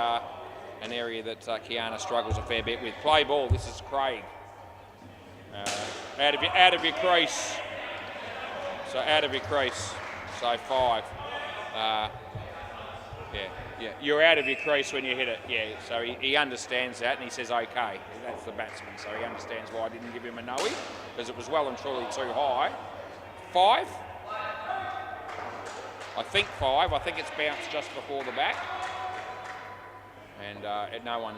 an area that Kiana struggles a fair bit with. Play ball. This is Craig. Out of your crease. So out of your crease. So 5. Yeah. You're out of your crease when you hit it. Yeah. So he understands that and he says okay. That's the batsman. So he understands why I didn't give him a no-ie because it was well and truly too high. 5. I think 5. I think it's bounced just before the back. And no one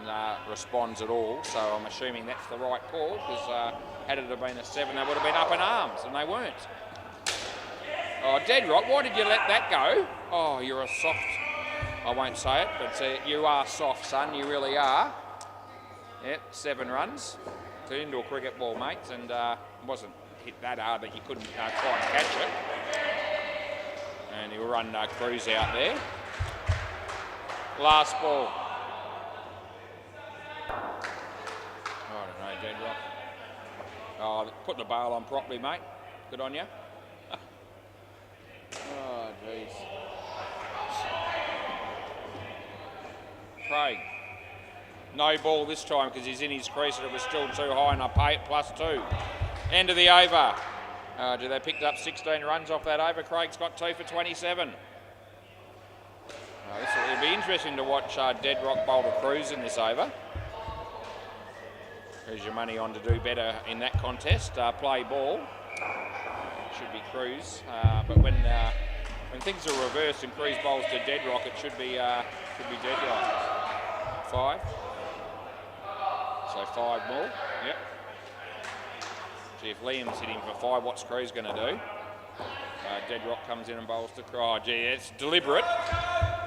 responds at all, so I'm assuming that's the right call, because had it have been a 7, they would have been up in arms, and they weren't. Oh, dead right, why did you let that go? Oh, you're a soft, I won't say it, but you are soft, son, you really are. Yep, 7 runs. It's an indoor cricket ball, mates, and it wasn't hit that hard that you couldn't try and catch it. And he'll run Cruz out there. Last ball. I don't know, dead rock. Oh, putting the bail on properly, mate. Good on you. Oh, jeez. Craig. No ball this time because he's in his crease and it was still too high and I pay it +2. End of the over. They picked up 16 runs off that over. Craig's got 2 for 27. It'll be interesting to watch Dead Rock bowl to Cruz in this over. Who's your money on to do better in that contest? Play ball. Should be Cruz. But when things are reversed and Cruz bowls to Dead Rock, it should be Dead Rock. 5. So 5 more. Yep. Gee, if Liam's hitting for 5, what's Cruz going to do? Dead Rock comes in and bowls to Cruz. Oh, gee, it's deliberate.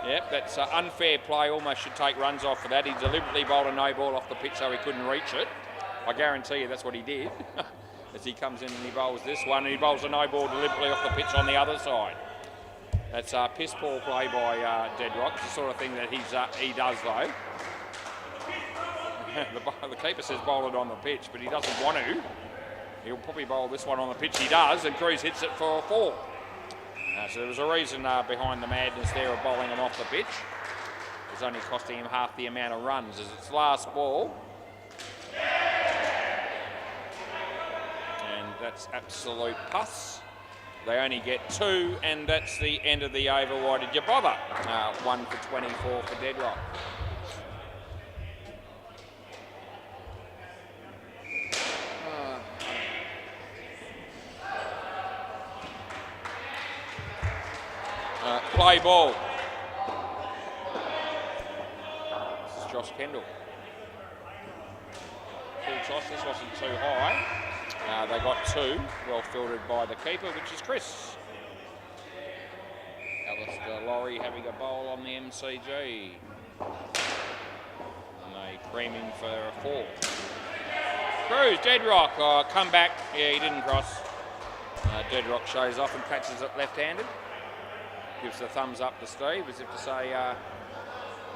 Yep, that's unfair play. Almost should take runs off for that. He deliberately bowled a no ball off the pitch so he couldn't reach it. I guarantee you that's what he did. As he comes in and he bowls this one, and he bowls a no ball deliberately off the pitch on the other side. That's piss poor play by Dead Rock. It's the sort of thing that he does though. The keeper says bowl it on the pitch, but he doesn't want to. He'll probably bowl this one on the pitch. He does, and Cruz hits it for 4. So there was a reason behind the madness there of bowling him off the pitch. It's only costing him half the amount of runs as it's last ball. And that's absolute pus. They only get 2, and that's the end of the over. Why did you bother? 1 for 24 for Dead Rock. Play ball. This is Josh Kendall. Full toss, this wasn't too high. They got 2, well filtered by the keeper, which is Chris. Alistair Laurie having a bowl on the MCG. And they cream him for a 4. Cruz, Dead Rock, come back. Yeah, he didn't cross. Dead Rock shows off and catches it left-handed. Gives the thumbs up to Steve as if to say,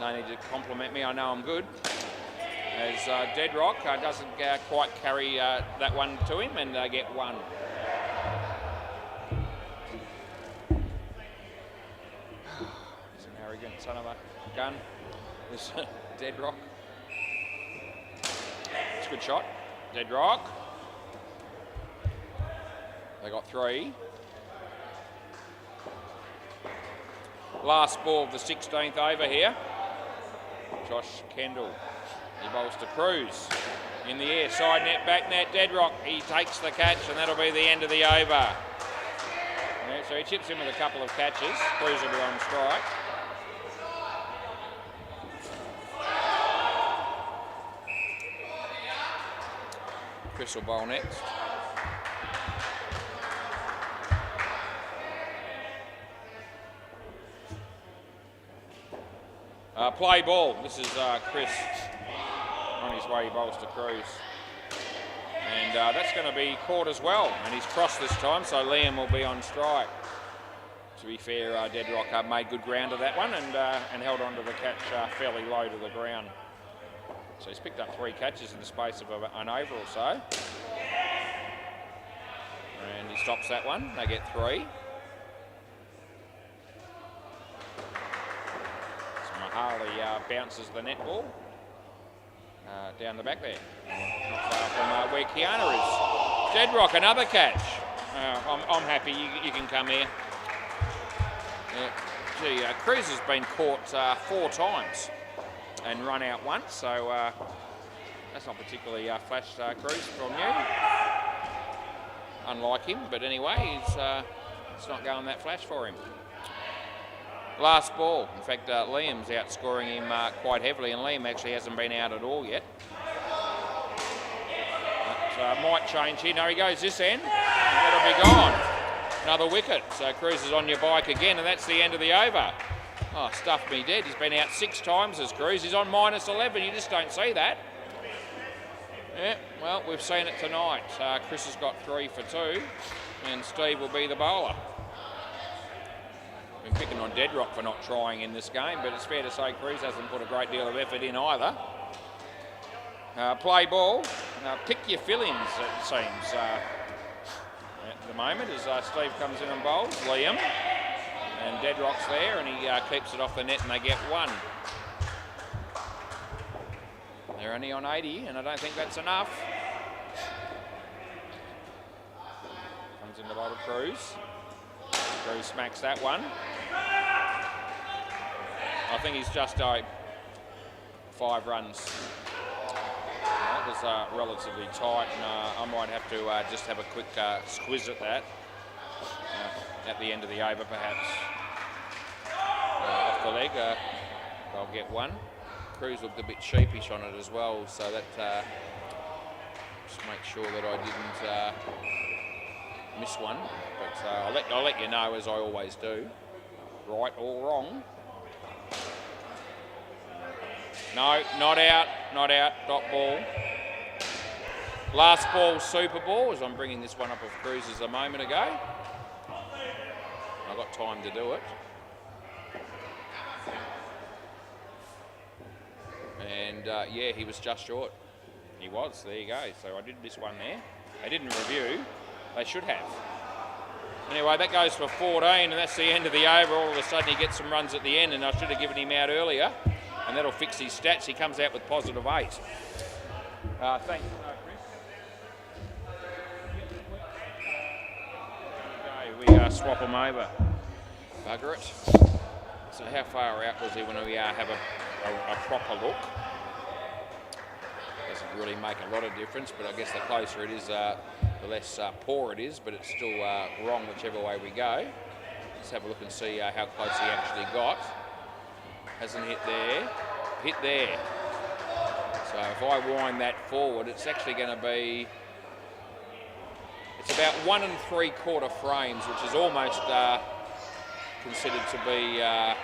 no need to compliment me, I know I'm good. As Dead Rock doesn't quite carry that one to him and get 1. He's an arrogant son of a gun, this Dead Rock. It's a good shot, Dead Rock. They got 3. Last ball of the 16th over here. Josh Kendall. He bowls to Cruz. In the air, side net, back net, Dead Rock. He takes the catch and that'll be the end of the over. Yeah, so he chips in with a couple of catches. Cruz will be on strike. Chris will bowl next. Play ball. This is Chris on his way. He bowls to Cruz. And that's going to be caught as well. And he's crossed this time, so Liam will be on strike. To be fair, Deadrock made good ground of that one and held on to the catch fairly low to the ground. So he's picked up 3 catches in the space of an over or so. And he stops that one. They get 3. So Mahali bounces the netball down the back there. Not far from where Kiana is. Deadrock, another catch. I'm happy you can come here. Gee, Cruz has been caught 4 times and run out once, so that's not particularly flash Cruz from you. Unlike him, but anyway, it's not going that flash for him. Last ball. In fact, Liam's outscoring him quite heavily, and Liam actually hasn't been out at all yet. But, might change here. No, he goes this end. That'll be gone. Another wicket. So Cruz is on your bike again, and that's the end of the over. Oh, stuffed me dead. He's been out 6 times as Cruz. He's on -11. You just don't see that. Yeah, well, we've seen it tonight. Chris has got 3 for 2, and Steve will be the bowler. Been picking on Deadrock for not trying in this game, but it's fair to say Cruz hasn't put a great deal of effort in either. Play ball. Pick your fill-ins, it seems. At the moment, as Steve comes in and bowls, Liam, and Deadrock's there, and he keeps it off the net, and they get 1. They're only on 80, and I don't think that's enough. Comes in the bowl to Cruz. Cruz smacks that one. I think he's just 5 runs. That was relatively tight, and I might have to just have a quick squiz at that at the end of the over, perhaps. Off the leg, I'll get 1. Cruz looked a bit sheepish on it as well, so that just make sure that I didn't miss one. But I'll let you know, as I always do, right or wrong. No, not out, dot ball. Last ball, super ball, as I'm bringing this one up of Cruz's a moment ago. I've got time to do it. And yeah, he was just short. He was, there you go. So I did this one there. They didn't review, they should have. Anyway, that goes for 14, and that's the end of the over. All of a sudden he gets some runs at the end, and I should have given him out earlier. And that'll fix his stats. He comes out with +8. Thanks, Chris. Okay, we swap them over. Bugger it. So how far out was he when we have a proper look? Doesn't really make a lot of difference, but I guess the closer it is, the less poor it is, but it's still wrong whichever way we go. Let's have a look and see how close he actually got. Hasn't hit there, hit there. So if I wind that forward, it's actually going to be, it's about 1 3/4 frames, which is almost considered to be a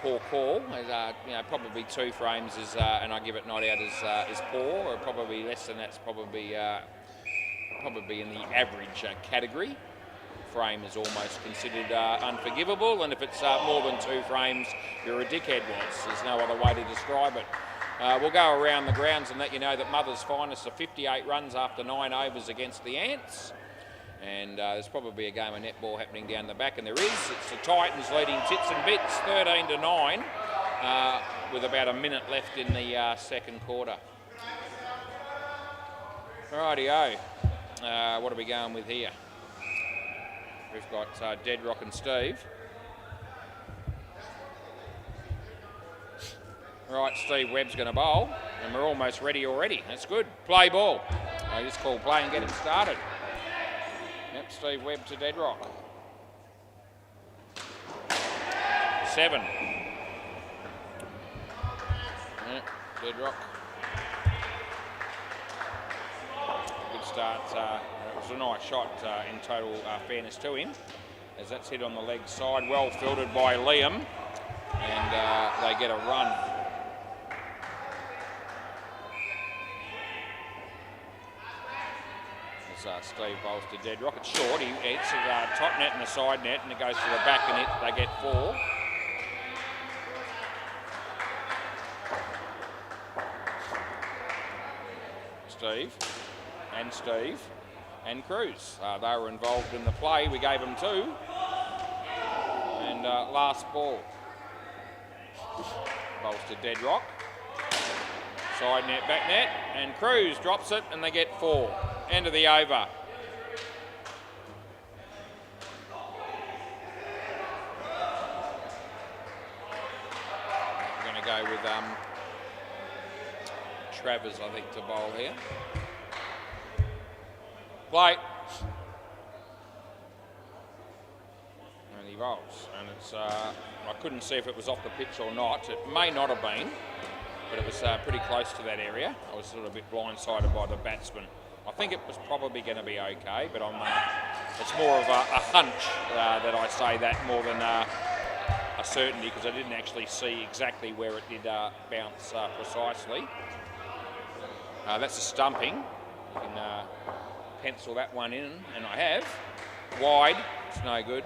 poor call. You know, probably 2 frames is, and I give it not out as poor, or probably less than that's probably in the average category. Frame is almost considered unforgivable, and if it's more than 2 frames, you're a dickhead. There's no other way to describe it. We'll go around the grounds and let you know that Mother's Finest are 58 runs after 9 overs against the Ants. And there's probably a game of netball happening down the back, and there is. It's the Titans leading tits and bits, 13-9, with about a minute left in the second quarter. Rightio. What are we going with here? We've got Deadrock and Steve. Right, Steve Webb's going to bowl, and we're almost ready already. That's good. Play ball. I just call play and get it started. Yep, Steve Webb to Deadrock. 7. Yep, Deadrock. Good start. It was a nice shot in total fairness to him, as that's hit on the leg side. Well filtered by Liam. and they get a run. As Steve bowls to dead rock. It's short. He hits the top net and the side net, and it goes to the back, and they get 4. Steve and Cruz. They were involved in the play. We gave them 2. And last ball. Bowls to dead rock. Side net, back net, and Cruz drops it, and they get 4. End of the over. We're going to go with Travers, I think, to bowl here. Play. And he bowls. And it's, I couldn't see if it was off the pitch or not. It may not have been, but it was pretty close to that area. I was sort of a bit blindsided by the batsman. I think it was probably going to be okay, but it's more of a hunch that I say that more than a certainty, because I didn't actually see exactly where it did bounce precisely. That's a stumping. You can pencil that one in, and I have. Wide, it's no good.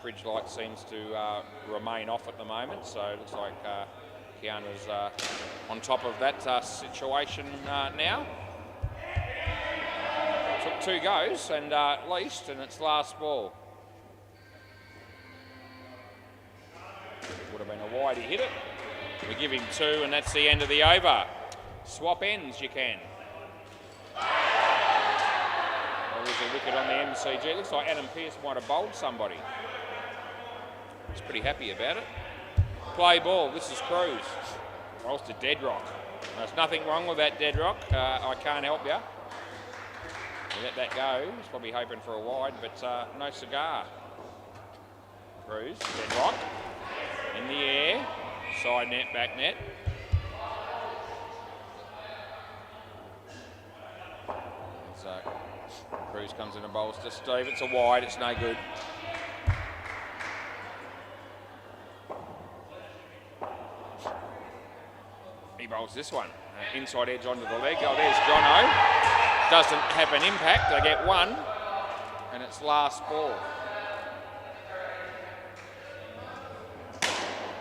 Fridge light seems to remain off at the moment, so it looks like Keanu's on top of that situation now. Took 2 goes and at least, and it's last ball. Would have been a wide, he hit it. We give him 2, and that's the end of the over. Swap ends, you can. Well, there's a wicket on the MCG. It looks like Adam Pearce might have bowled somebody. He's pretty happy about it. Play ball, this is Cruz. Rolls to dead rock. There's nothing wrong with that dead rock. I can't help you. We let that go. He's probably hoping for a wide, but no cigar. Cruz, dead rock. In the air. Side net, back net. So Cruz comes in and bowls to Steve. It's a wide, it's no good. He bowls this one. Inside edge onto the leg. Oh, there's Jono. Doesn't have an impact. They get 1, and it's last ball.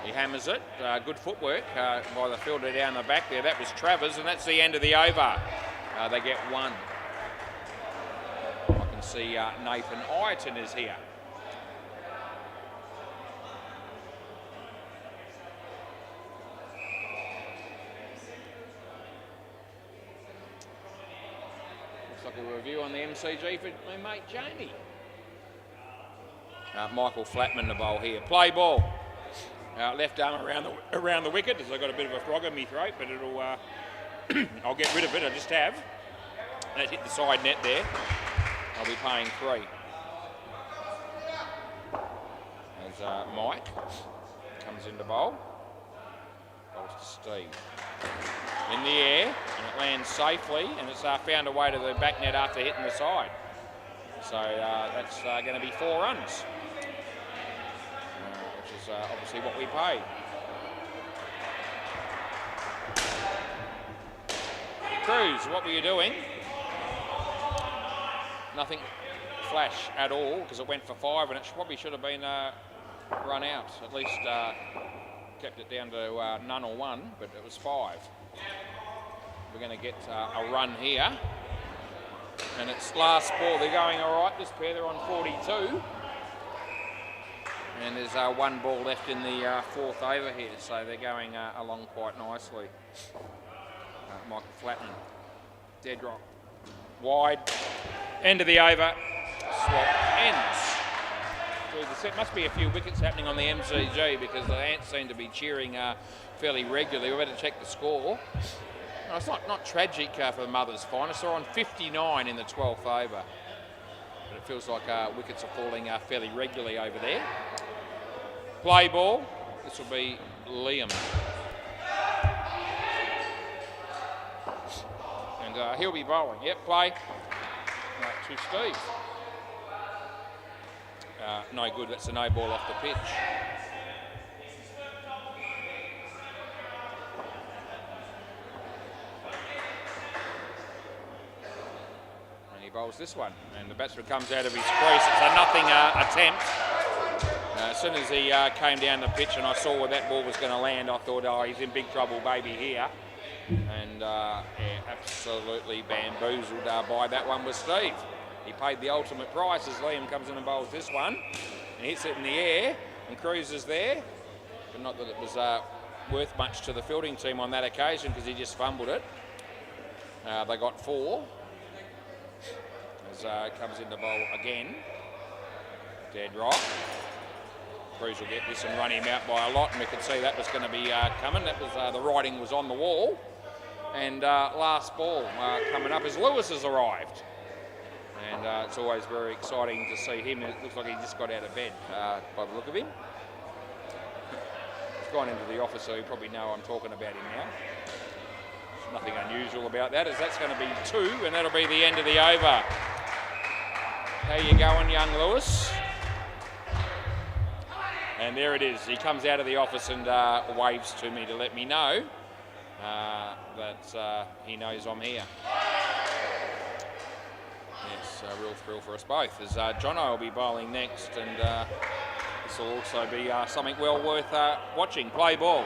He hammers it. Good footwork by the fielder down the back there. That was Travers, and that's the end of the over. They get 1. I can see Nathan Ireton is here. Looks like a review on the MCG for my mate Jamie. Michael Flatman the bowl here. Play ball. Left arm around the wicket, as I've got a bit of a frog in my throat, but it'll I'll get rid of it. I just have. That hit the side net there. I'll be paying 3. As Mike comes into bowl. Bowls to Steve. In the air, and it lands safely, and it's found a way to the back net after hitting the side. So that's going to be 4 runs. Which is obviously what we paid. Cruz, what were you doing? Nothing flash at all, because it went for 5, and it probably should have been run out. At least kept it down to none or 1, but it was 5. We're going to get a run here, and it's last ball. They're going all right, this pair. They're on 42. And there's 1 ball left in the 4th over here, so they're going along quite nicely. Michael Flatton, dead rock, wide, end of the over, swap ends. So there must be a few wickets happening on the MCG, because the Ants seem to be cheering fairly regularly. We better check the score. No, it's not tragic for the Mothers' finest. They're on 59 in the 12th over. But it feels like wickets are falling fairly regularly over there. Play ball. This will be Liam. And he'll be bowling. Yep, play. To Steve. no good. That's a no ball off the pitch. And he bowls this one, and the batsman comes out of his crease. It's a nothing attempt. As soon as he came down the pitch and I saw where that ball was going to land, I thought, oh, he's in big trouble, baby, here. And yeah, absolutely bamboozled by that one was Steve. He paid the ultimate price as Liam comes in and bowls this one. And hits it in the air and cruises there. But not that it was worth much to the fielding team on that occasion because he just fumbled it. They got 4. As comes in the bowl again. Dead right. Cruz will get this and run him out by a lot, and we could see that was going to be coming. That was the writing was on the wall. And last ball coming up as Lewis has arrived. And it's always very exciting to see him. It looks like he just got out of bed by the look of him. He's gone into the office, so you probably know I'm talking about him now. There's nothing unusual about that, as that's going to be 2, and that'll be the end of the over. How you going, young Lewis? And there it is. He comes out of the office and waves to me to let me know that he knows I'm here. Yes, a real thrill for us both. As Jono will be bowling next, and this will also be something well worth watching. Play ball.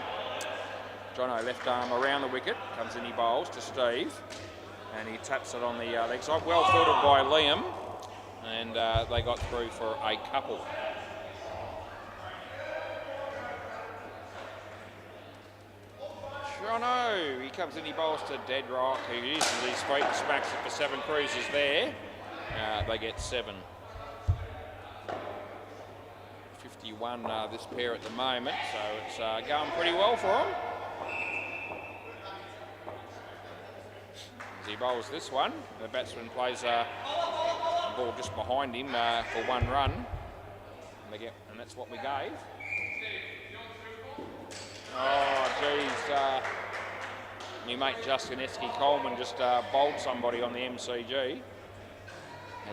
Jono left arm around the wicket. Comes in, he bowls to Steve. And he taps it on the leg side. Well fielded by Liam. And they got through for a couple. Jono, he comes in, he bowls to Dead Rock, who uses his feet and smacks it for 7 cruises there. They get 7. 51 this pair at the moment, so it's going pretty well for them. As he bowls this one, the batsman plays a ball just behind him for 1 run. And that's what we gave. Oh, geez. My mate Justin Coleman just bowled somebody on the MCG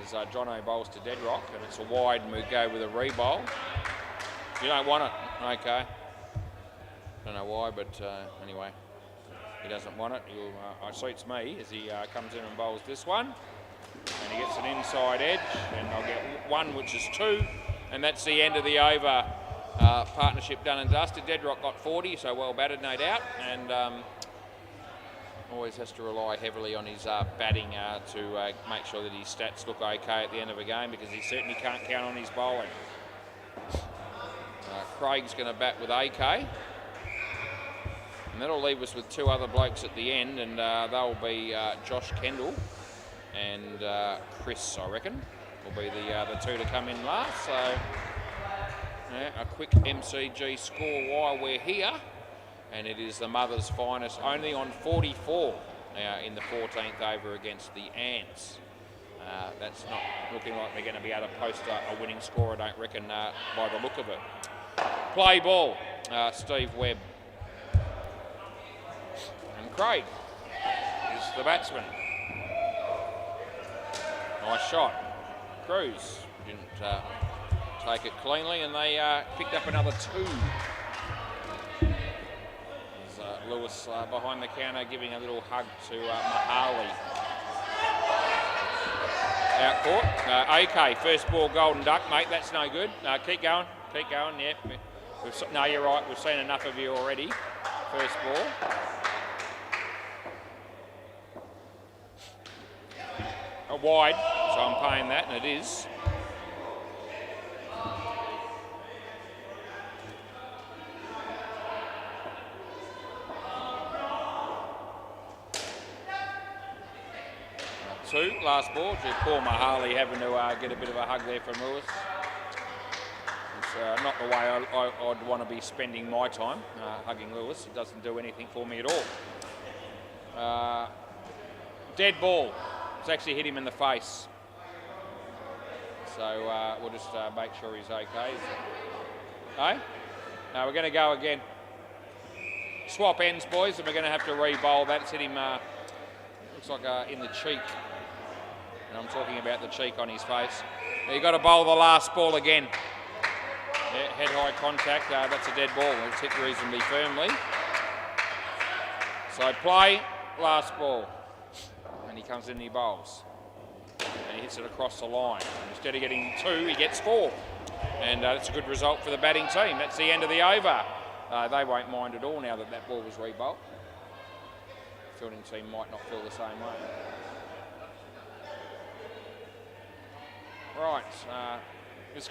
as Jono bowls to Dead Rock, and it's a wide, and we go with a re-bowl. You don't want it, okay. Don't know why, but anyway, he doesn't want it. It suits me as he comes in and bowls this one, and he gets an inside edge, and I'll get 1, which is 2, and that's the end of the over. Partnership done and dusted. Deadrock got 40, so well batted, no doubt, and always has to rely heavily on his batting to make sure that his stats look okay at the end of a game, because he certainly can't count on his bowling. Craig's going to bat with AK, and that'll leave us with 2 other blokes at the end, and they'll be Josh Kendall and Chris, I reckon, will be the 2 to come in last. So a quick MCG score while we're here, and it is the Mother's finest, only on 44 in the 14th over against the Ants. That's not looking like they're going to be able to post a winning score, I don't reckon, by the look of it. Play ball, Steve Webb. And Craig is the batsman. Nice shot. Cruz didn't take it cleanly, and they picked up another 2. There's Lewis behind the counter giving a little hug to Mahali. Out court. Okay, first ball golden duck, mate. That's no good. Keep going. Keep going. Yep. No, you're right. We've seen enough of you already. First ball. Wide, so I'm paying that, and it is. Two, last ball. Just poor Mahali having to get a bit of a hug there from Lewis. It's not the way I'd want to be spending my time, hugging Lewis. It doesn't do anything for me at all. Dead ball. It's actually hit him in the face. So we'll just make sure he's okay. Hey? No, we're going to go again. Swap ends, boys, and we're going to have to re-bowl that. It's hit him, looks like in the cheek. And I'm talking about the cheek on his face. You got to bowl the last ball again. Yeah, head-high contact. That's a dead ball. It's hit reasonably firmly. So play, last ball. And he comes in and he bowls. And he hits it across the line. And instead of getting 2, he gets 4. And that's a good result for the batting team. That's the end of the over. They won't mind at all now that that ball was re-bowled. The fielding team might not feel the same way. Right, let's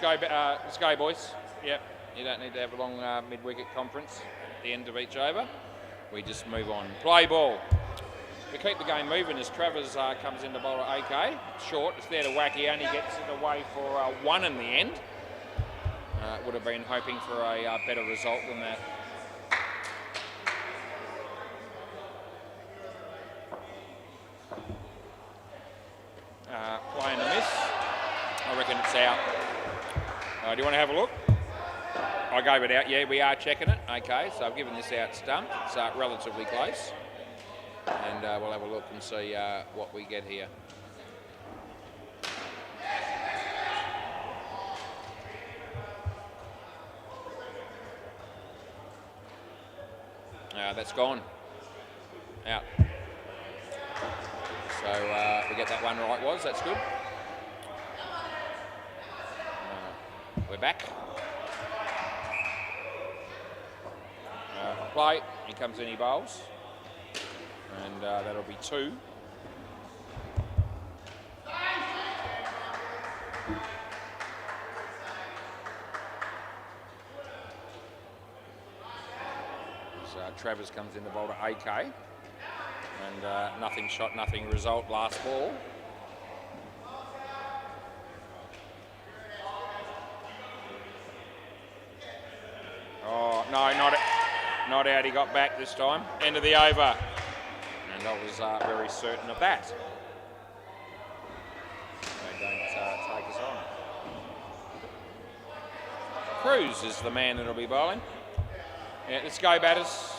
go, boys. Yep, you don't need to have a long mid-wicket conference at the end of each over. We just move on. Play ball. We keep the game moving as Travers comes in to bowl at AK. Short, it's there to whack. He only gets it away for 1 in the end. Would have been hoping for a better result than that. Play and a miss. I reckon it's out. Do you want to have a look? I gave it out. Yeah, we are checking it. Okay, so I've given this out stumped. It's relatively close. And we'll have a look and see what we get here. That's gone. Out. So we get that one right, that's good. We're back. Play, he comes in, he bowls. And that'll be 2. Travers comes in the bowl to AK. And nothing shot, nothing result, last ball. Oh, no, not out. He got back this time. End of the over. And I was very certain of that. They don't take us on. Cruz is the man that'll be bowling. Yeah, let's go, batters.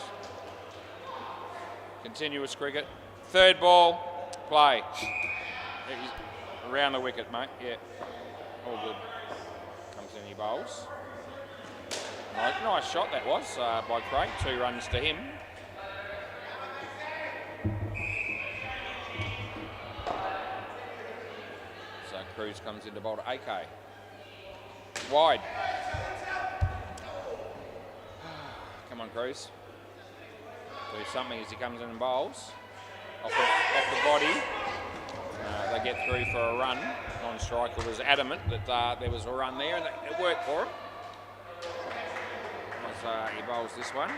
Continuous cricket. 3rd ball, play. Around the wicket, mate. Yeah, all good. Comes in, he bowls. Nice shot that was by Craig. 2 runs to him. So Cruz comes into bowl to AK. Wide. Come on, Cruz. Do something as he comes in and bowls. Off the body. They get through for a run. Non-striker was adamant that there was a run there, and it worked for him. As he bowls this one.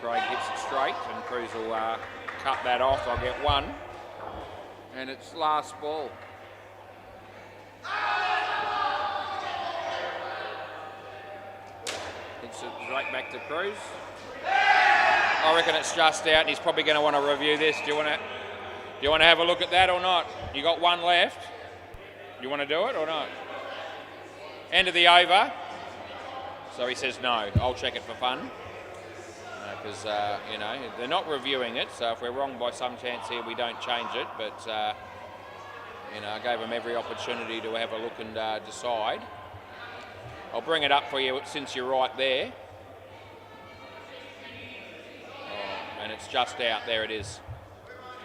Craig hits it straight, and Cruz will cut that off. I'll get 1. And it's last ball. Hits it right back to Cruz. I reckon it's just out, and he's probably going to want to review this. Do you want to have a look at that or not? You got 1 left. You want to do it or not? End of the over. So he says no. I'll check it for fun. Because, you know, they're not reviewing it. So if we're wrong by some chance here, we don't change it. But, you know, I gave them every opportunity to have a look and decide. I'll bring it up for you since you're right there. And it's just out. There it is.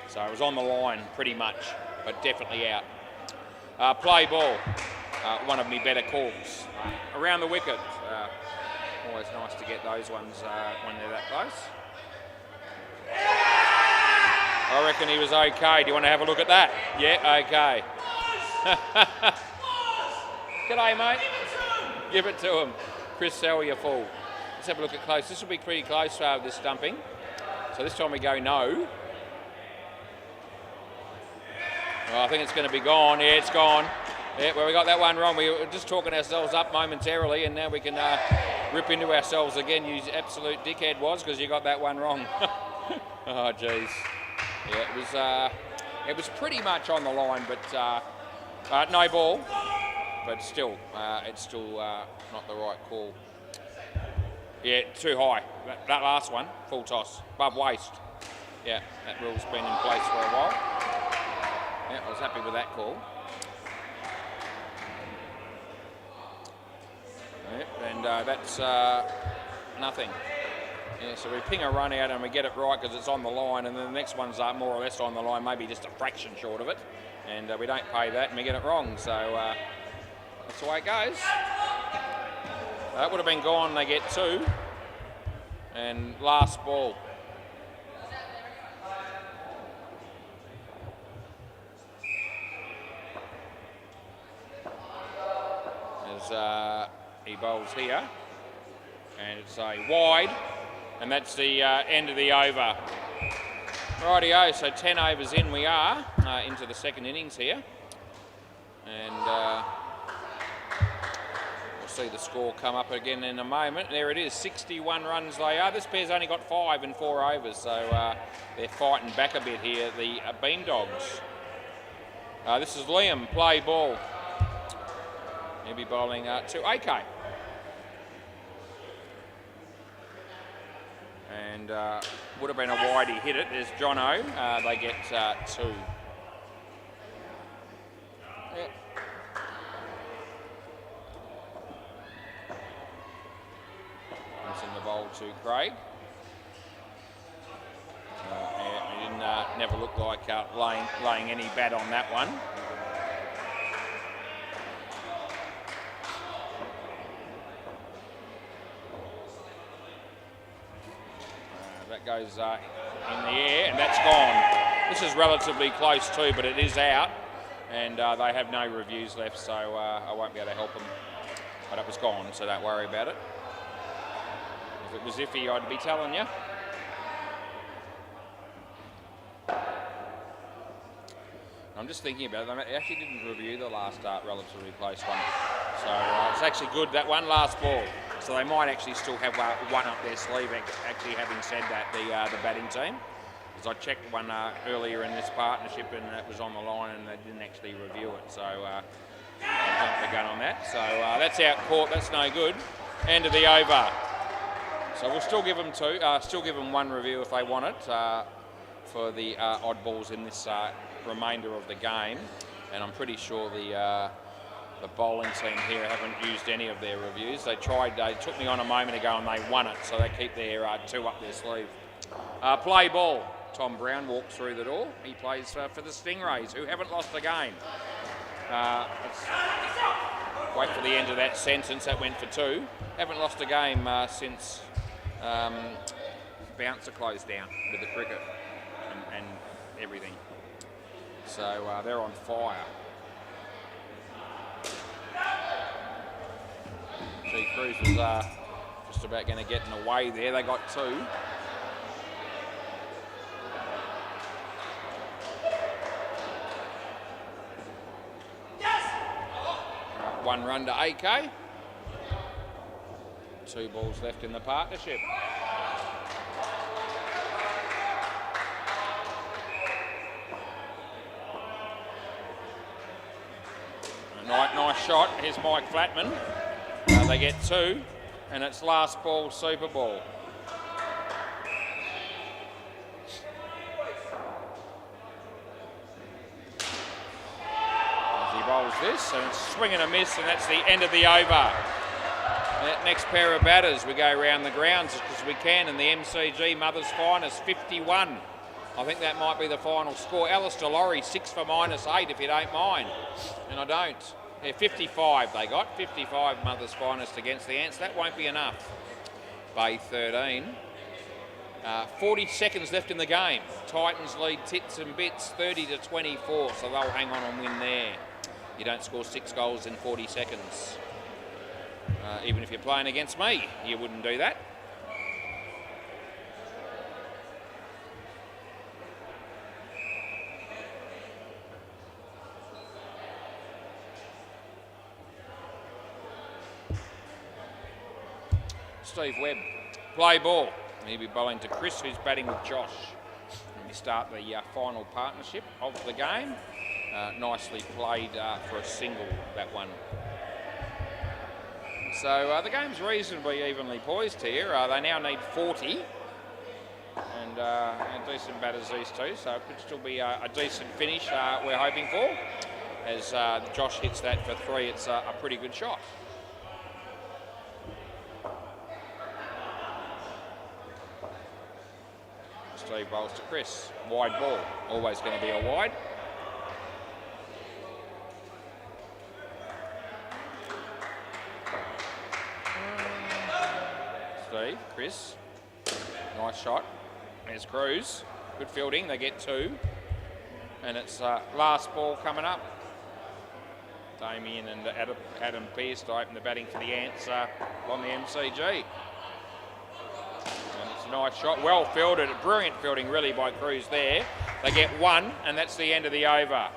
So it was on the line pretty much, but definitely out. Play ball. One of my better calls. Around the wicket. Always nice to get those ones when they're that close. I reckon he was okay. Do you want to have a look at that? Yeah, okay. G'day, mate. Give it to him. Chris Sell, you're full. Let's have a look at close. This will be pretty close this stumping. So this time we go no. Well, I think it's going to be gone. Yeah, it's gone. Yeah, well, we got that one wrong. We were just talking ourselves up momentarily, and now we can rip into ourselves again. You absolute dickhead was, because you got that one wrong. Oh, jeez. Yeah, it was pretty much on the line, but no ball. But still, it's still not the right call. Yeah, too high. That last one, full toss, above waist. Yeah, that rule's been in place for a while. Yeah, I was happy with that call. that's nothing. Yeah, so we ping a run out and we get it right because it's on the line, and then the next one's more or less on the line, maybe just a fraction short of it, and we don't pay that and we get it wrong. So that's the way it goes. That would have been gone. They get 2, and last ball. As he bowls here, and it's a wide. And that's the end of the over. Rightio, so 10 overs in we are, into the second innings here. And we'll see the score come up again in a moment. There it is, 61 runs they are. This pair's only got 5 in 4 overs, so they're fighting back a bit here, the Beam Dogs. This is Liam, play ball. He'll be bowling to AK. And would have been a wide, he hit it. There's Jono, they get 2. Yep. It's in the bowl to Craig. He didn't, never looked like laying any bat on that one. That goes in the air, and that's gone. This is relatively close too, but it is out, and they have no reviews left, so I won't be able to help them. But it was gone, so don't worry about it. If it was iffy, I'd be telling you. I'm just thinking about it. They actually didn't review the last relatively close one. So it's actually good, that one last ball. So they might actually still have one up their sleeve, actually having said that, the batting team. Because I checked one earlier in this partnership and it was on the line and they didn't actually review it. So I jumped the gun on that. So that's out court, that's no good. End of the over. So we'll still give them 2, still give them 1 review if they want it for the odd balls in this remainder of the game, and I'm pretty sure the bowling team here haven't used any of their reviews. They took me on a moment ago and they won it, so they keep their 2 up their sleeve. Play ball. Tom Brown walks through the door. He plays for the Stingrays, who haven't lost a game. Let's wait for the end of that sentence. That went for 2. Haven't lost a game since Bouncer closed down with the cricket and everything. So they're on fire. G. Cruz was just about going to get in the way there. They got 2. One run to AK. 2 balls left in the partnership. Nice shot. Here's Mike Flatman. They get 2, and it's last ball, super ball. As he bowls this, and it's swing and a miss, and that's the end of the over. That next pair of batters, we go round the grounds as quick as we can, and the MCG Mother's Finest 51. I think that might be the final score. Alistair Laurie 6 for -8, if you don't mind. And I don't. Yeah, 55 they got. 55 Mother's Finest against the Ants. That won't be enough. Bay 13. 40 seconds left in the game. Titans lead tits and bits 30-24, so they'll hang on and win there. You don't score 6 goals in 40 seconds. Even if you're playing against me, you wouldn't do that. Steve Webb, play ball. He'll be bowling to Chris, who's batting with Josh. And we start the final partnership of the game. Nicely played for a single, that one. So the game's reasonably evenly poised here. They now need 40. And decent batters these two, so it could still be a decent finish we're hoping for. As Josh hits that for 3, it's a pretty good shot. Steve bowls to Chris. Wide ball. Always going to be a wide. Steve, Chris. Nice shot. There's Cruz. Good fielding. They get 2. And it's last ball coming up. Damien and Adam Pearce to open the batting for the Ants on the MCG. And it's a nice shot. Well fielded. Brilliant fielding really by Cruz there. They get 1 and that's the end of the over.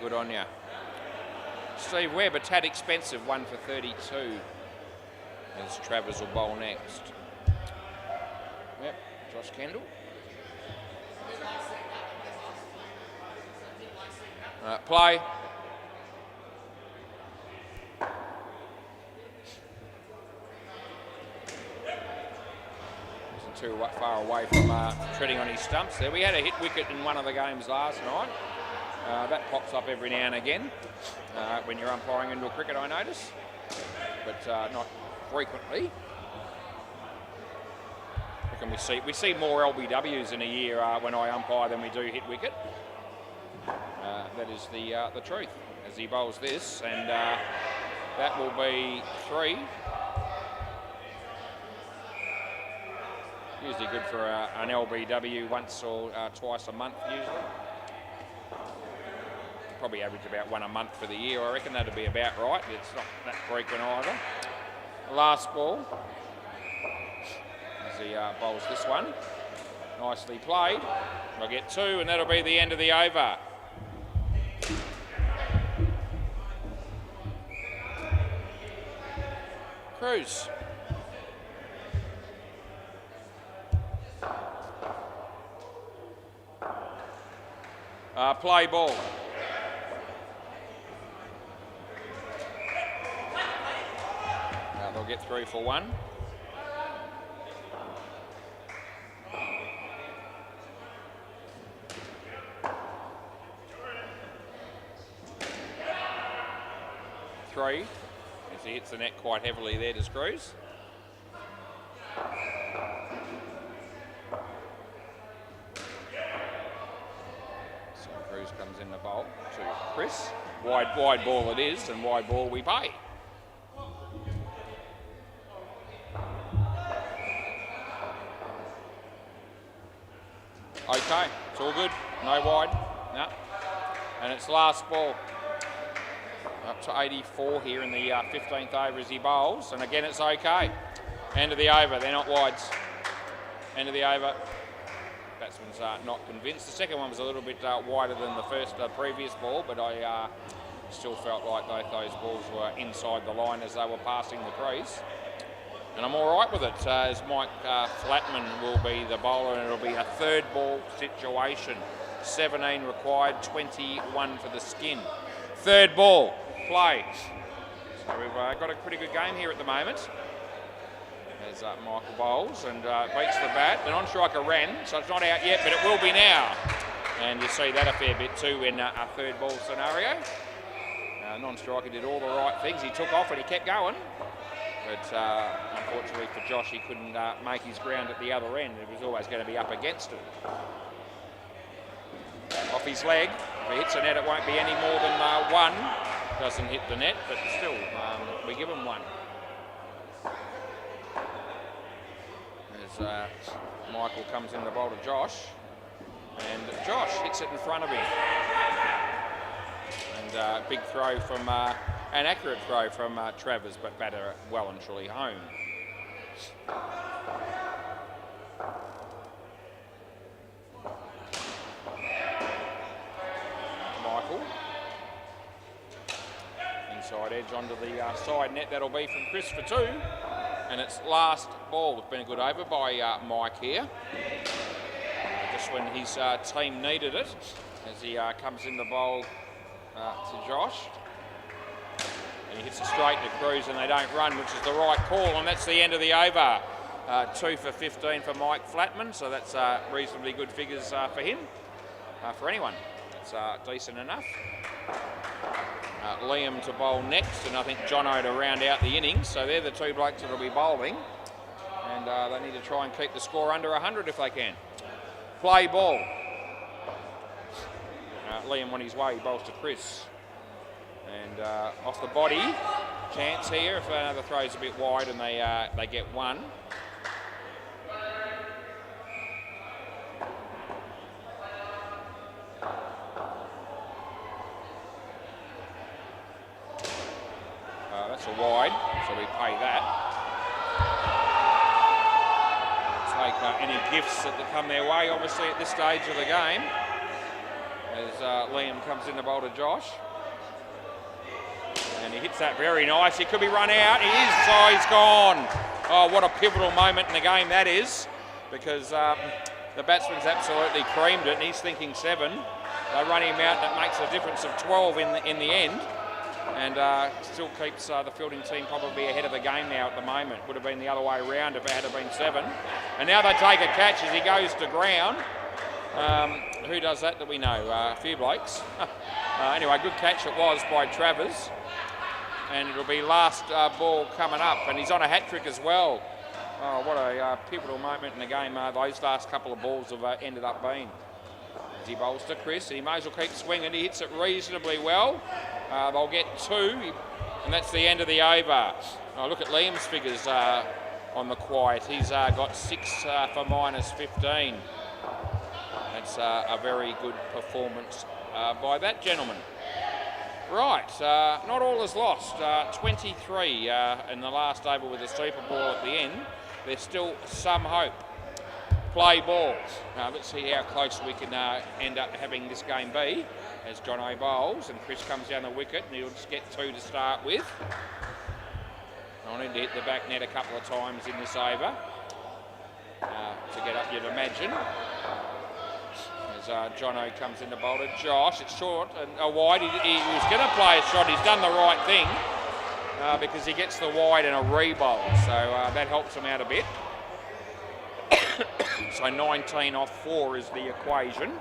Good on you. Steve Webb, a tad expensive, 1 for 32. As Travers will bowl next. Yep, Josh Kendall. Play. Isn't too far away from treading on his stumps there. We had a hit wicket in one of the games last night. That pops up every now and again when you're umpiring indoor cricket, I notice, but not frequently. I reckon we see more LBWs in a year when I umpire than we do hit wicket. That is the truth as he bowls this, and that will be 3. Usually good for an LBW once or twice a month usually. Probably average about 1 a month for the year. I reckon that'd be about right. It's not that frequent either. Last ball as he bowls this one. Nicely played. I'll get 2 and that'll be the end of the over. Cruz. Play ball. They'll get 3 for 1. Three, as he hits the net quite heavily there to Cruz. So Cruz comes in the bowl to Chris. Wide ball it is, and wide ball we pay. Okay, it's all good. No wide. No. And it's last ball. Up to 84 here in the 15th over as he bowls. And again, it's okay. End of the over. They're not wides. End of the over. Batsman's not convinced. The second one was a little bit wider than the first previous ball, but I still felt like those balls were inside the line as they were passing the crease. And I'm all right with it, as Mike Flatman will be the bowler, and it'll be a 3rd ball situation. 17 required, 21 for the skin. 3rd ball, play. So we've got a pretty good game here at the moment. As Michael bowls and beats the bat. The non-striker ran, so it's not out yet, but it will be now. And you see that a fair bit too in a 3rd ball scenario. Non-striker did all the right things. He took off and he kept going. But unfortunately for Josh, he couldn't make his ground at the other end. It was always going to be up against it. Off his leg. If he hits the net, it won't be any more than 1. Doesn't hit the net, but still, we give him 1. As Michael comes in the bowl to Josh, and Josh hits it in front of him. And big throw from, an accurate throw from Travers, but batter well and truly home. Michael. Inside edge onto the side net. That'll be from Chris for 2. And it's last ball. It's been a good over by Mike here. Just when his team needed it, as he comes in the bowl to Josh. And he hits it straight to Cruz and they don't run, which is the right call. And that's the end of the over. 2 for 15 for Mike Flatman. So that's reasonably good figures for him. For anyone, it's decent enough. Liam to bowl next, and I think Jono to round out the innings. So they're the 2 blokes that will be bowling. And they need to try and keep the score under 100 if they can. Play ball. Liam on his way, he bowls to Chris. And off the body, chance here if another throw's a bit wide and they get one. That's a wide, so we pay that. Take any gifts that come their way, obviously, at this stage of the game. As Liam comes in to bowl to Josh. And he hits that very nice. He could be run out. He is, so he's gone. Oh, what a pivotal moment in the game that is. Because the batsman's absolutely creamed it, and he's thinking 7. They run him out, and it makes a difference of 12 in the end. And still keeps the fielding team probably ahead of the game now at the moment. Would have been the other way around if it had been 7. And now they take a catch as he goes to ground. Who does that we know? A few blokes. Anyway, good catch it was by Travers. And it'll be last ball coming up. And he's on a hat-trick as well. Oh, what a pivotal moment in the game those last couple of balls have ended up being. As he bowls to Chris, and he may as well keep swinging. He hits it reasonably well. They'll get 2, and that's the end of the over. Oh, look at Liam's figures on the quiet. He's got 6 for -15. That's a very good performance by that gentleman. Right, not all is lost. 23 in the last over with the Super Ball at the end. There's still some hope. Play ball. Let's see how close we can end up having this game be. As Jono bowls and Chris comes down the wicket and he'll just get 2 to start with. I need to hit the back net a couple of times in this over to get up, you'd imagine. As Jono comes in to bowl to Josh, it's short and a wide. He was going to play a shot. He's done the right thing because he gets the wide and a re-bowl, so that helps him out a bit. So 19 off 4 is the equation.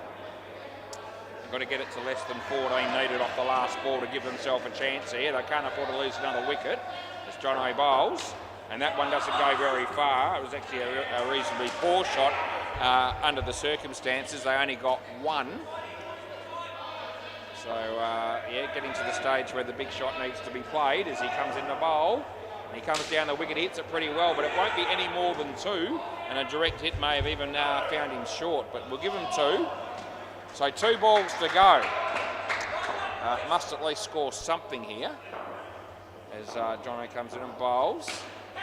Got to get it to less than 14 needed off the last ball to give themselves a chance here. They can't afford to lose another wicket as Jono bowls, and that one doesn't go very far. It was actually a reasonably poor shot under the circumstances. They only got 1. So, yeah, getting to the stage where the big shot needs to be played as he comes in the bowl. And he comes down the wicket, hits it pretty well, but it won't be any more than 2, and a direct hit may have even found him short, but we'll give him 2. So 2 balls to go. Must at least score something here as Jono comes in and bowls.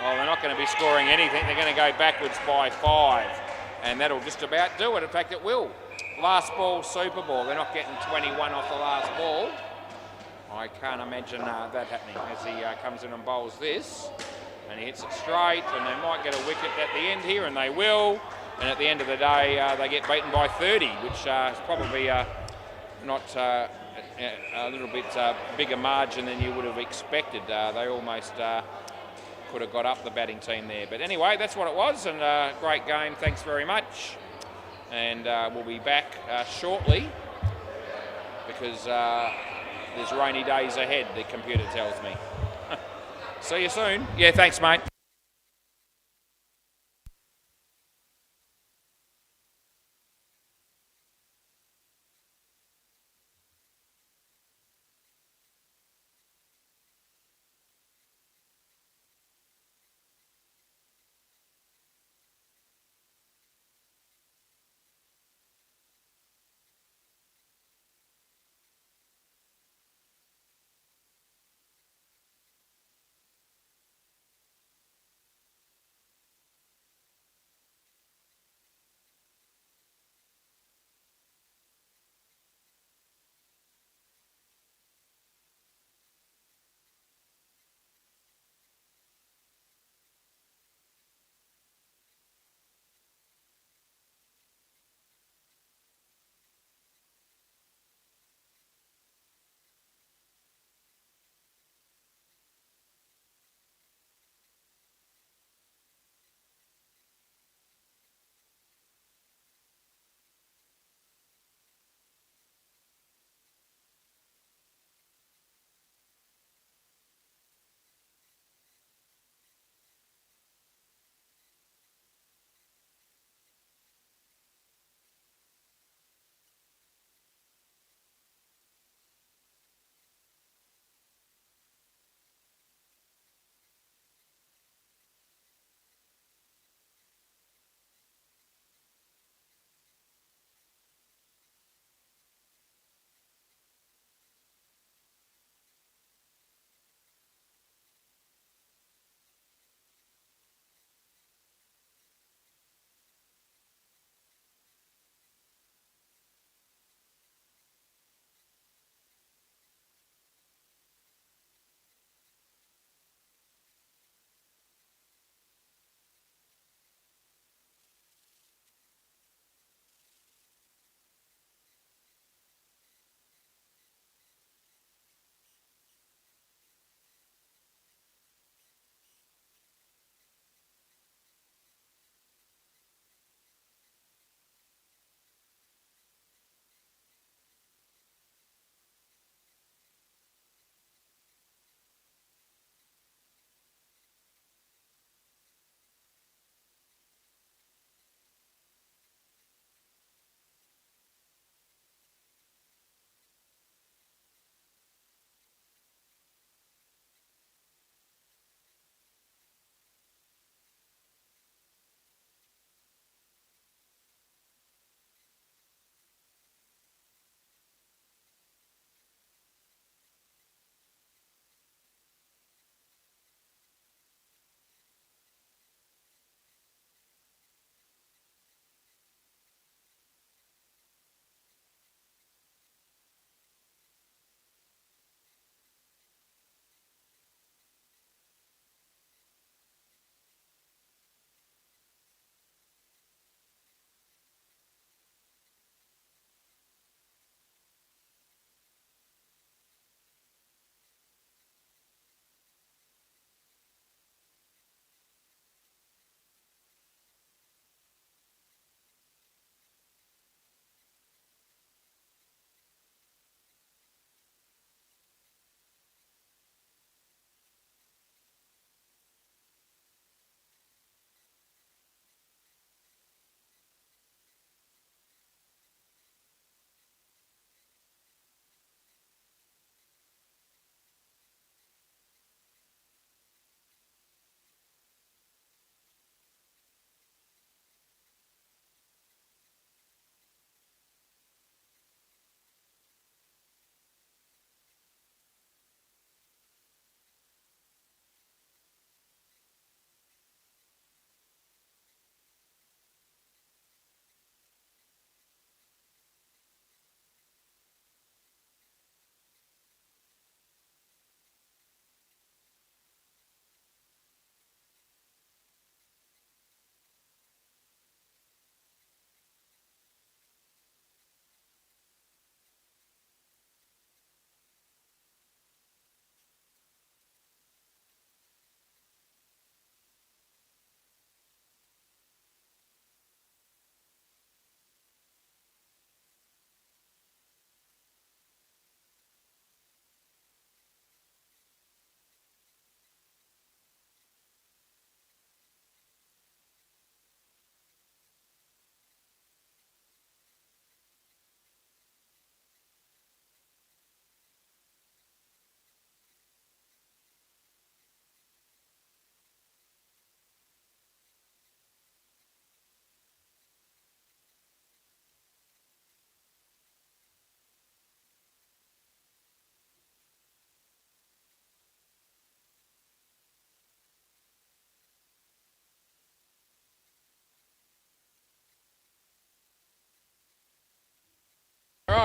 Oh, they're not going to be scoring anything. They're going to go backwards by 5. And that'll just about do it. In fact, it will. Last ball, Super Ball. They're not getting 21 off the last ball. I can't imagine that happening as he comes in and bowls this. And he hits it straight, and they might get a wicket at the end here, and they will. And at the end of the day, they get beaten by 30, which is probably not a little bit bigger margin than you would have expected. They almost could have got up the batting team there. But anyway, that's what it was, and great game. Thanks very much. And we'll be back shortly because there's rainy days ahead, the computer tells me. See you soon. Yeah, thanks, mate.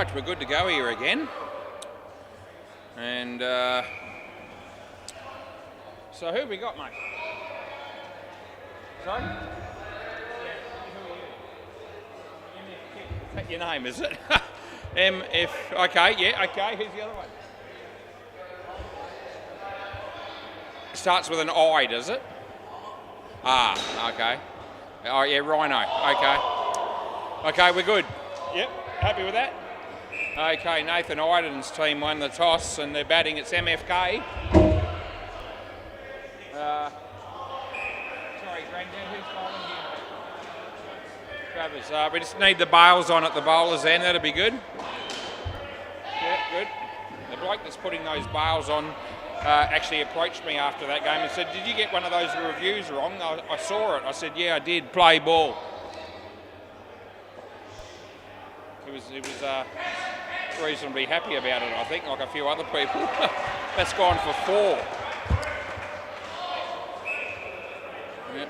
Right, we're good to go here again. And so who have we got, mate? Sorry? Is that your name, is it? MF, okay, yeah, okay, who's the other one? Starts with an I, does it? Ah, okay. Oh yeah, Rhino, okay. Okay, we're good. Yep, happy with that? Okay, Nathan Iden's team won the toss and they're batting. It's MFK. Sorry, Granddad, who's bowling here? Travis. We just need the bails on at the bowler's end. That'll be good. Yeah, good. The bloke that's putting those bails on actually approached me after that game and said, "Did you get one of those reviews wrong?" I saw it. I said, "Yeah, I did. Play ball." He was reasonably happy about it, I think, like a few other people. That's gone for 4. Yep.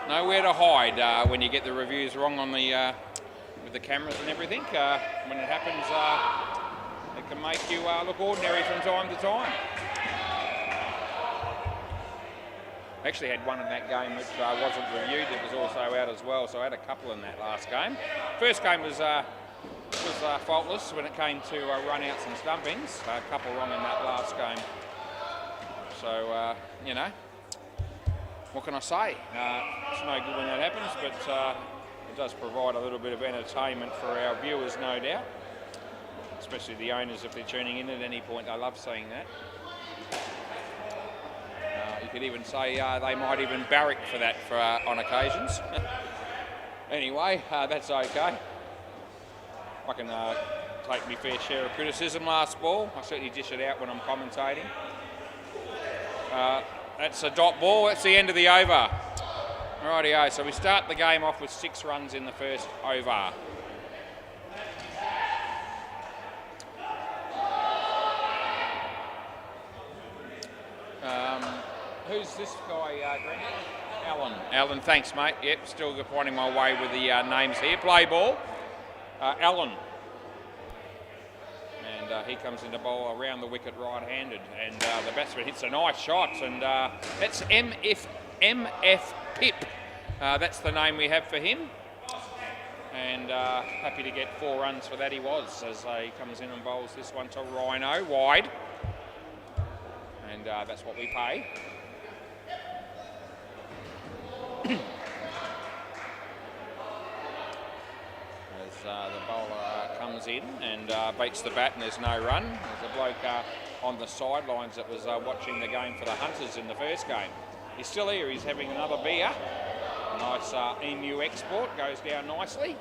Nowhere to hide when you get the reviews wrong on the with the cameras and everything. When it happens, it can make you look ordinary from time to time. I actually had one in that game which wasn't reviewed. It was also out as well, so I had a couple in that last game. First game was faultless when it came to run-outs and stumpings. A couple wrong in that last game. So, you know, what can I say? It's no good when that happens, but it does provide a little bit of entertainment for our viewers, no doubt. Especially the owners, if they're tuning in at any point. I love seeing that. You could even say they might even barrack for that on occasions. Anyway, that's okay. I can take my fair share of criticism last ball. I certainly dish it out when I'm commentating. That's a dot ball. That's the end of the over. Rightio, so we start the game off with 6 runs in the first over. Who's this guy, Brendan? Alan, thanks, mate. Yep, still finding my way with the names here. Play ball. Alan. And he comes into bowl around the wicket right-handed. And the batsman hits a nice shot. And that's MF Pip. That's the name we have for him. And happy to get 4 runs for that he was, as he comes in and bowls this one to Rhino, wide. And that's what we pay. As the bowler comes in and beats the bat and there's no run. There's a bloke on the sidelines that was watching the game for the Hunters in the first game. He's still here, he's having another beer. Nice emu export, goes down nicely.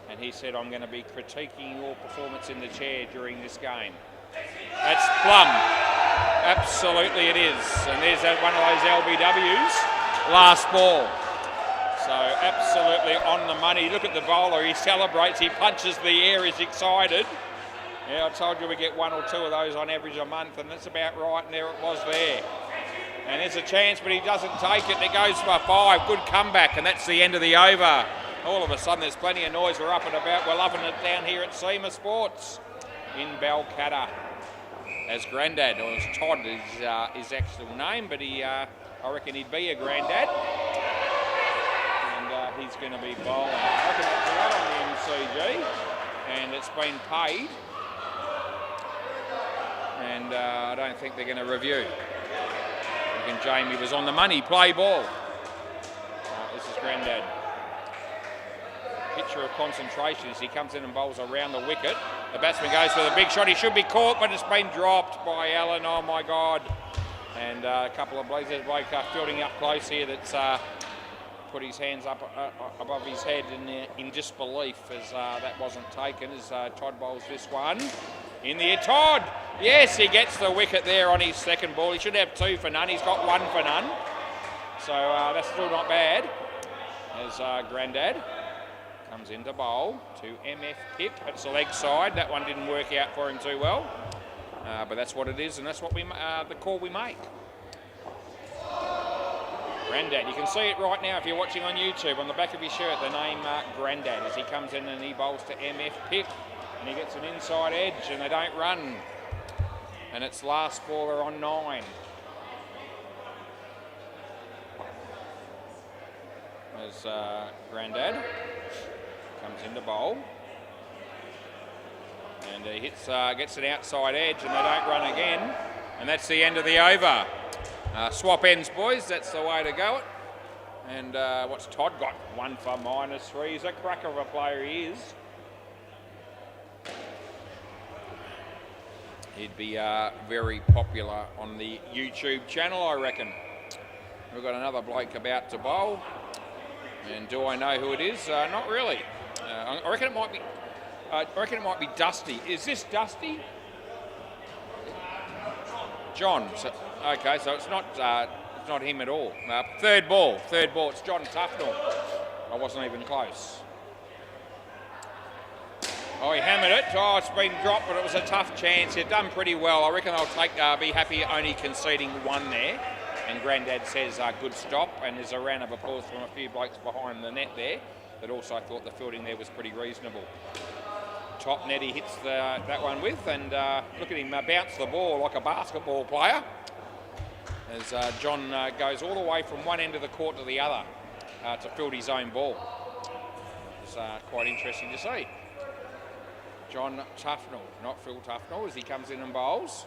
And he said, "I'm going to be critiquing your performance in the chair during this game." That's plum. Absolutely it is. And there's one of those LBWs. Last ball. So absolutely on the money. Look at the bowler. He celebrates. He punches the air. He's excited. Yeah, I told you we get 1 or 2 of those on average a month, and that's about right. And there it was there. And there's a chance, but he doesn't take it. And it goes for 5. Good comeback, and that's the end of the over. All of a sudden, there's plenty of noise. We're up and about. We're loving it down here at SEMA Sports in Balcatta. As Grandad, or as Todd is his actual name, but I reckon he'd be a Grandad. And he's going to be bowling. I reckon that's right on the MCG, and it's been paid. And I don't think they're going to review. I reckon Jamie was on the money. Play ball. This is Grandad. Picture of concentration as he comes in and bowls around the wicket. The batsman goes for the big shot. He should be caught, but it's been dropped by Allen. Oh my God. And a couple of blokes, there's a bloke fielding up close here that's put his hands up above his head in disbelief as that wasn't taken, as Todd bowls this one. In the air, Todd! Yes, he gets the wicket there on his second ball. He should have 2 for none. He's got 1 for none. So that's still not bad. As Grandad comes into bowl to MF Pip. It's the leg side. That one didn't work out for him too well. But that's what it is, and that's what we the call we make. Grandad, you can see it right now if you're watching on YouTube, on the back of his shirt, the name Grandad, as he comes in and he bowls to MF Pip. And he gets an inside edge and they don't run. And it's last ball, they're on 9. As Grandad comes into bowl. And he hits, gets an outside edge and they don't run again. And that's the end of the over. Swap ends, boys. That's the way to go it. And what's Todd got? 1 for -3. He's a cracker of a player, he is. He'd be very popular on the YouTube channel, I reckon. We've got another bloke about to bowl. And do I know who it is? Not really. I reckon it might be. I reckon it might be Dusty. Is this Dusty? John. So, okay, so it's not him at all. Third ball. It's John Tufnell. I wasn't even close. Oh, he hammered it. Oh, it's been dropped, but it was a tough chance. He'd done pretty well. I reckon they'll be happy only conceding 1 there. And Grandad says good stop, and there's a round of applause from a few blokes behind the net there that also thought the fielding there was pretty reasonable. Top net he hits that one with, and look at him bounce the ball like a basketball player as John goes all the way from one end of the court to the other to field his own ball. It's quite interesting to see. John Tufnell, not Phil Tufnell, as he comes in and bowls.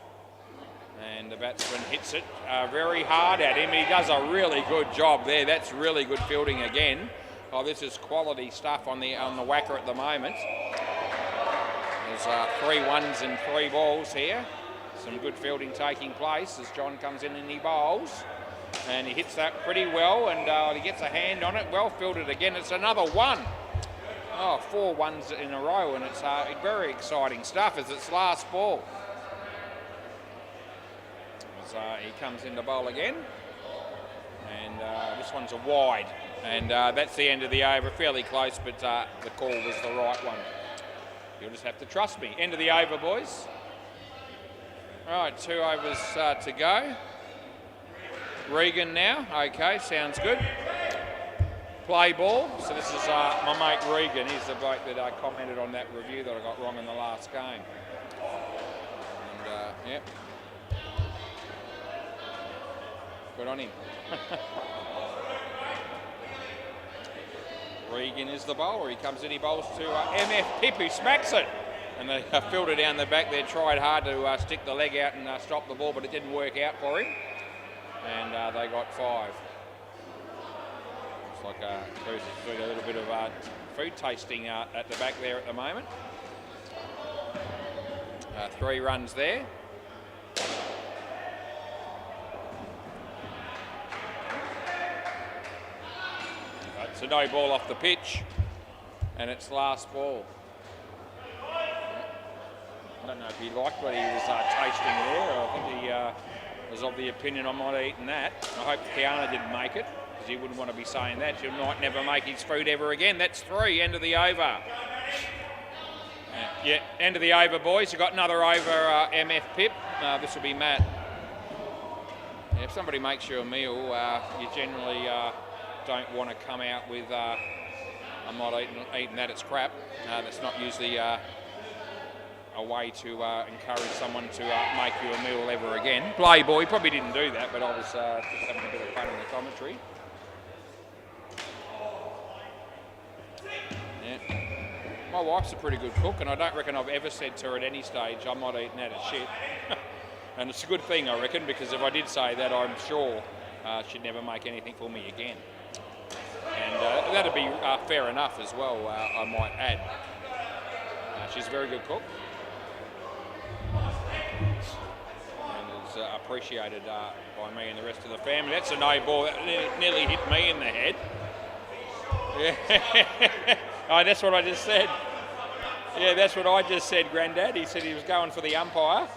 And the batsman hits it very hard at him. He does a really good job there. That's really good fielding again. Oh, this is quality stuff on the WACA at the moment. There's 3 ones and 3 balls here. Some good fielding taking place as John comes in and he bowls. And he hits that pretty well, and he gets a hand on it. Well fielded again. It's another 1. Oh, 4 ones in a row, and it's very exciting stuff as it's last ball. He comes in to bowl again, and this one's a wide, and that's the end of the over. Fairly close, but the call was the right one. You'll just have to trust me. End of the over, boys. Right, 2 overs to go. Regan now. Okay, sounds good. Play ball. So this is my mate Regan. He's the bloke that commented on that review that I got wrong in the last game. And yep. Good on him. Regan is the bowler. He comes in, he bowls to MF Pip, who smacks it. And they filtered down the back there, tried hard to stick the leg out and stop the ball, but it didn't work out for him. And they got 5. Looks like Bruce is doing a little bit of food tasting at the back there at the moment. 3 runs there. It's a no ball off the pitch, and it's last ball. I don't know if he liked what he was tasting there. I think he was of the opinion I might have eaten that. I hope Kiana didn't make it, because he wouldn't want to be saying that. She might never make his food ever again. That's 3, end of the over. Yeah, end of the over, boys. You've got another over, MF Pip. This will be Matt. Yeah, if somebody makes you a meal, you generally don't want to come out with, I'm not eating that, it's crap. That's not usually a way to encourage someone to make you a meal ever again. Playboy probably didn't do that, but I was just having a bit of fun in the commentary. Yeah. My wife's a pretty good cook, and I don't reckon I've ever said to her at any stage, I'm not eating that as shit. And it's a good thing, I reckon, because if I did say that, I'm sure she'd never make anything for me again. And that'd be fair enough as well, I might add. She's a very good cook. And is appreciated by me and the rest of the family. That's a no ball. That nearly hit me in the head. Yeah. Oh, that's what I just said. Yeah, that's what I just said, Grandad. He said he was going for the umpire.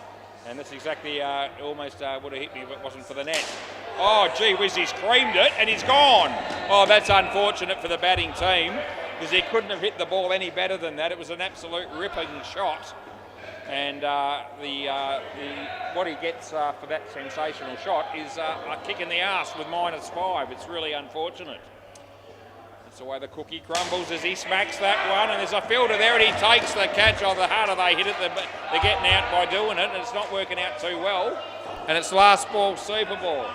And that's exactly, almost would have hit me if it wasn't for the net. Oh, gee whiz, he's creamed it and he's gone. Oh, that's unfortunate for the batting team because he couldn't have hit the ball any better than that. It was an absolute ripping shot. And what he gets for that sensational shot is a kick in the arse with -5. It's really unfortunate. That's the way the cookie crumbles as he smacks that one, and there's a fielder there and he takes the catch. Oh, the harder they hit it, they're getting out by doing it, and it's not working out too well. And it's last ball, Super Ball.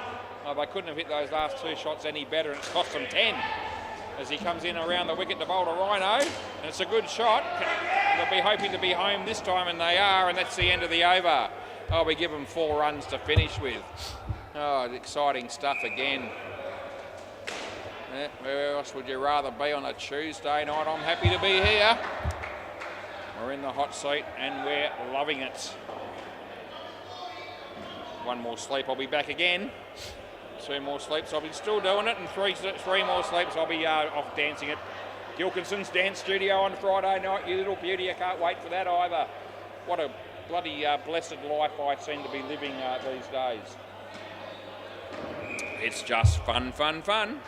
Oh, they couldn't have hit those last 2 shots any better, and it's cost them 10 as he comes in around the wicket to bowl to Rhino, and it's a good shot. They'll be hoping to be home this time, and they are, and that's the end of the over. Oh, we give them 4 runs to finish with. Oh, exciting stuff again. Where else would you rather be on a Tuesday night? I'm happy to be here. We're in the hot seat and we're loving it. 1 more sleep, I'll be back again. 2 more sleeps, I'll be still doing it, and 3 more sleeps, I'll be off dancing at Gilkinson's Dance Studio on Friday night. You little beauty, I can't wait for that either. What a bloody blessed life I seem to be living these days. It's just fun, fun, fun.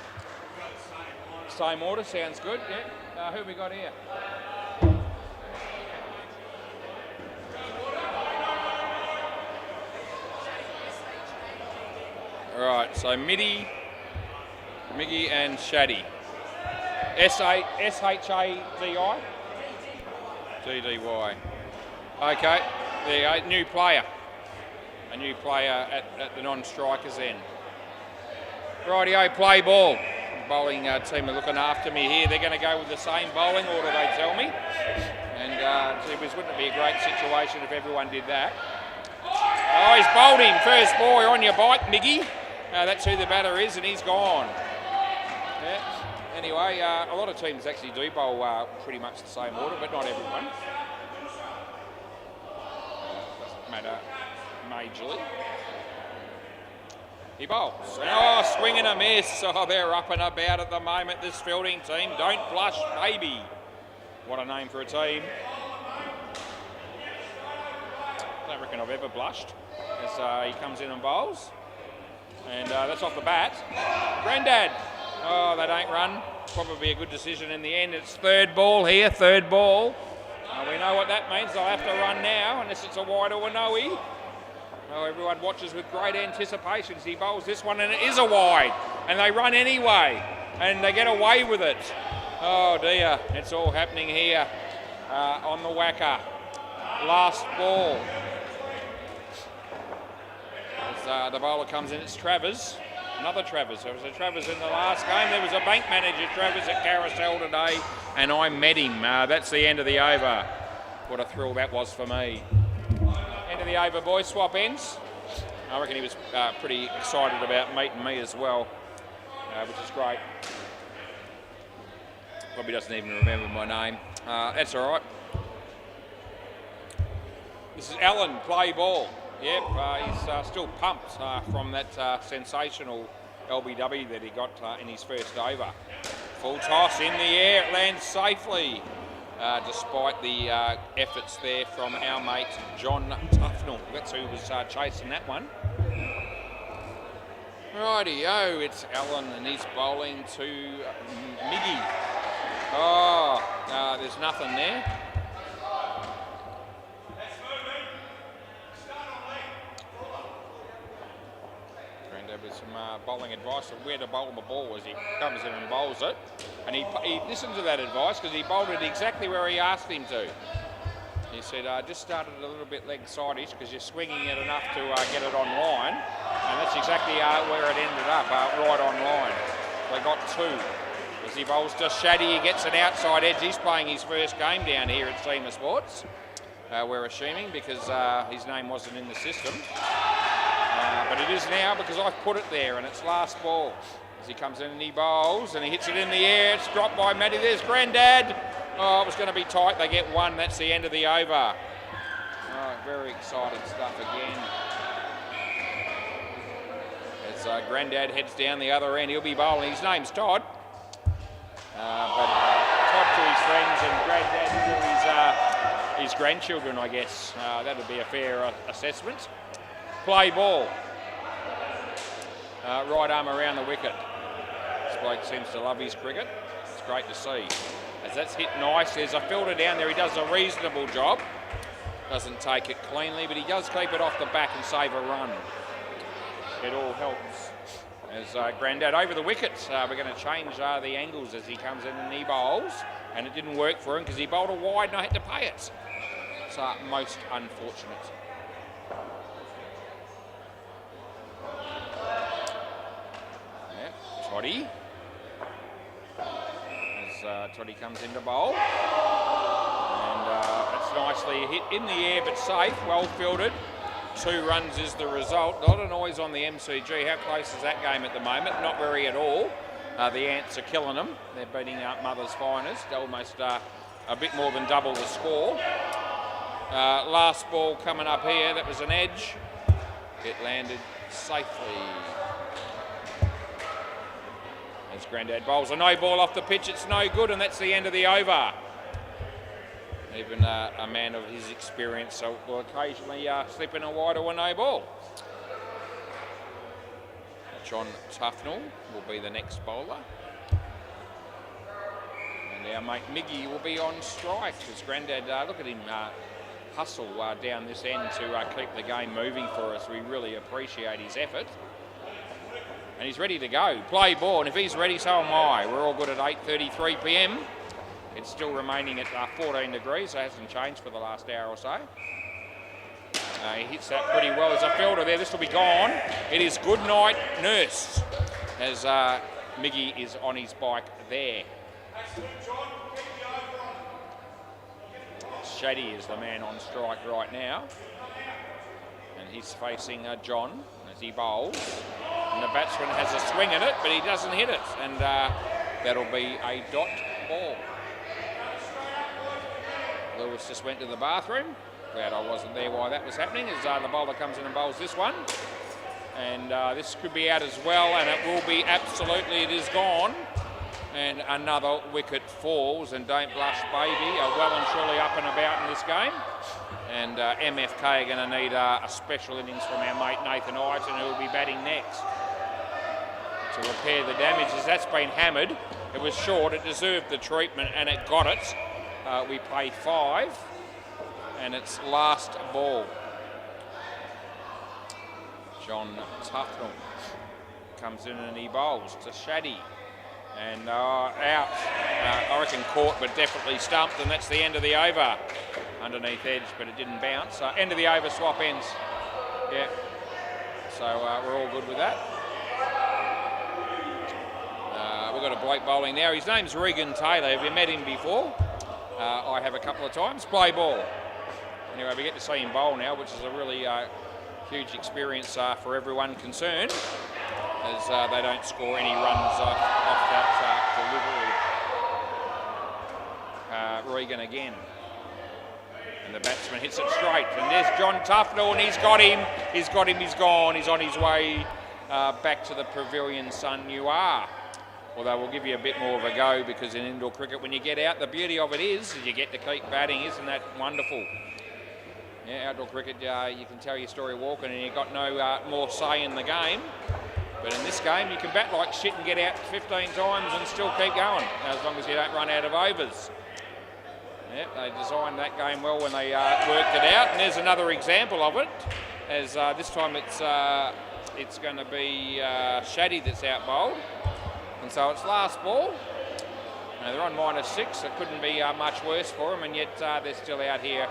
Same order, sounds good, yeah. Who have we got here? Right, so Miggy and Shaddy. S-H-A-D-I? D-D-Y. Okay, there you go, new player. A new player at the non-strikers end. Rightio, play ball. Bowling team are looking after me here. They're going to go with the same bowling order, they tell me. And wouldn't it be a great situation if everyone did that? Oh, he's bowled him. First ball, you're on your bike, Miggy. That's who the batter is, and he's gone. Yeah. Anyway, a lot of teams actually do bowl pretty much the same order, but not everyone. Doesn't matter majorly. He bowls. Oh, swing and a miss. Oh, they're up and about at the moment, this fielding team. Don't blush, baby. What a name for a team. I don't reckon I've ever blushed as he comes in and bowls. And that's off the bat. Grandad. Oh, they don't run. Probably a good decision in the end. It's 3rd ball here, 3rd ball. We know what that means. They'll have to run now, unless it's a wide or a no-e. Oh, everyone watches with great anticipation as he bowls this one, and it is a wide. And they run anyway, and they get away with it. Oh dear, it's all happening here on the WACA. Last ball. As the bowler comes in, it's Travers. Another Travers. There was a Travers in the last game. There was a bank manager Travers at Carousel today, and I met him. That's the end of the over. What a thrill that was for me. End of the over, boys. Swap ends. I reckon he was pretty excited about meeting me as well, which is great. Probably doesn't even remember my name. That's all right. This is Alan, play ball. Yep, he's still pumped from that sensational LBW that he got in his first over. Full toss in the air, it lands safely. Despite the efforts there from our mate John Tufnell. That's who was chasing that one. Rightio, it's Alan and he's bowling to Miggy. Oh, there's nothing there. With some bowling advice of where to bowl the ball as he comes in and bowls it. And he listened to that advice because he bowled it exactly where he asked him to. He said, just started a little bit leg side-ish because you're swinging it enough to get it on line. And that's exactly where it ended up, right on line. They got 2. As he bowls to Shaddy, he gets an outside edge. He's playing his first game down here at SEMA Sports. We're assuming because his name wasn't in the system. But it is now because I've put it there, and it's last ball. As he comes in and he bowls and he hits it in the air. It's dropped by Matty. There's Grandad. Oh, it was going to be tight. They get 1. That's the end of the over. Oh, very exciting stuff again. As Grandad heads down the other end, he'll be bowling. His name's Todd. But Todd to his friends and Grandad to his grandchildren, I guess. That would be a fair assessment. Play ball. Right arm around the wicket. This bloke seems to love his cricket. It's great to see. As that's hit nice, there's a fielder down there. He does a reasonable job. Doesn't take it cleanly, but he does keep it off the back and save a run. It all helps As Grandad over the wickets. We're going to change the angles as he comes in and he bowls. And it didn't work for him because he bowled a wide and I had to pay it. It's most unfortunate. Yeah, Toddy. As Toddy comes into bowl. And it's nicely hit in the air but safe, well fielded. 2 runs is the result. A lot of noise on the MCG. How close is that game at the moment? Not very at all. The Ants are killing them. They're beating up Mother's Finest. Almost a bit more than double the score. Last ball coming up here. That was an edge. It landed safely. As Grandad bowls a no ball off the pitch. It's no good, and that's the end of the over. Even a man of his experience so will occasionally slip in a wide or a no ball. John Tufnell will be the next bowler. And our mate Miggy will be on strike as Grandad, look at him hustle down this end to keep the game moving for us. We really appreciate his effort. And he's ready to go. Play ball, and if he's ready, so am I. We're all good at 8:33 p.m. It's still remaining at 14 degrees, so it hasn't changed for the last hour or so. He hits that pretty well as a fielder there. This will be gone. It is good night, nurse, as Miggy is on his bike there. Shady is the man on strike right now. And he's facing John as he bowls. And the batsman has a swing at it, but he doesn't hit it. And that'll be a dot ball. Lewis just went to the bathroom. Glad I wasn't there while that was happening as the bowler comes in and bowls this one. And this could be out as well, and it will be absolutely, it is gone. And another wicket falls, and don't blush baby are well and truly up and about in this game. And MFK are going to need a special innings from our mate Nathan Iton, who will be batting next to repair the damages. That's been hammered. It was short, it deserved the treatment, and it got it. We play 5, and it's last ball. John Tufnell comes in and he bowls to Shaddy. And out. I reckon caught, but definitely stumped, and that's the end of the over. Underneath edge, but it didn't bounce. End of the over, swap ends. Yeah. So we're all good with that. We've got a bloke bowling now. His name's Regan Taylor. Have you met him before? I have a couple of times. Play ball. Anyway, we get to see him bowl now, which is a really huge experience for everyone concerned, as they don't score any runs off that delivery. Regan again. And the batsman hits it straight. And there's John Tufnell, and he's got him. He's got him, he's gone. He's on his way back to the pavilion, son, you are. Although we'll give you a bit more of a go, because in indoor cricket, when you get out, the beauty of it is you get to keep batting. Isn't that wonderful? Yeah, outdoor cricket, you can tell your story walking and you've got no more say in the game. But in this game, you can bat like shit and get out 15 times and still keep going, as long as you don't run out of overs. Yeah, they designed that game well when they worked it out. And there's another example of it, as this time it's going to be Shaddy that's out bowled. And so it's last ball. Now they're on -6. It couldn't be much worse for them, and yet they're still out here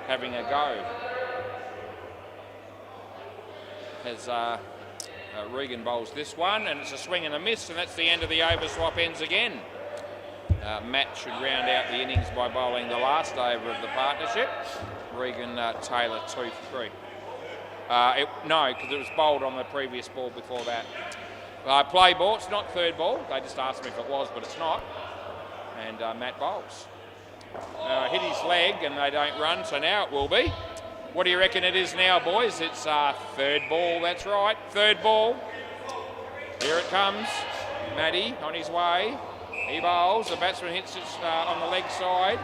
having a go. As Regan bowls this one, and it's a swing and a miss, and that's the end of the over. Swap ends again. Matt should round out the innings by bowling the last over of the partnership. Regan Taylor 2 for 3. No, because it was bowled on the previous ball before that. Play ball, it's not third ball. They just asked me if it was, but it's not. And Matt bowls. Hit his leg and they don't run, so now it will be. What do you reckon it is now, boys? It's third ball, that's right. Third ball. Here it comes. Matty on his way. He bowls. The batsman hits it on the leg side.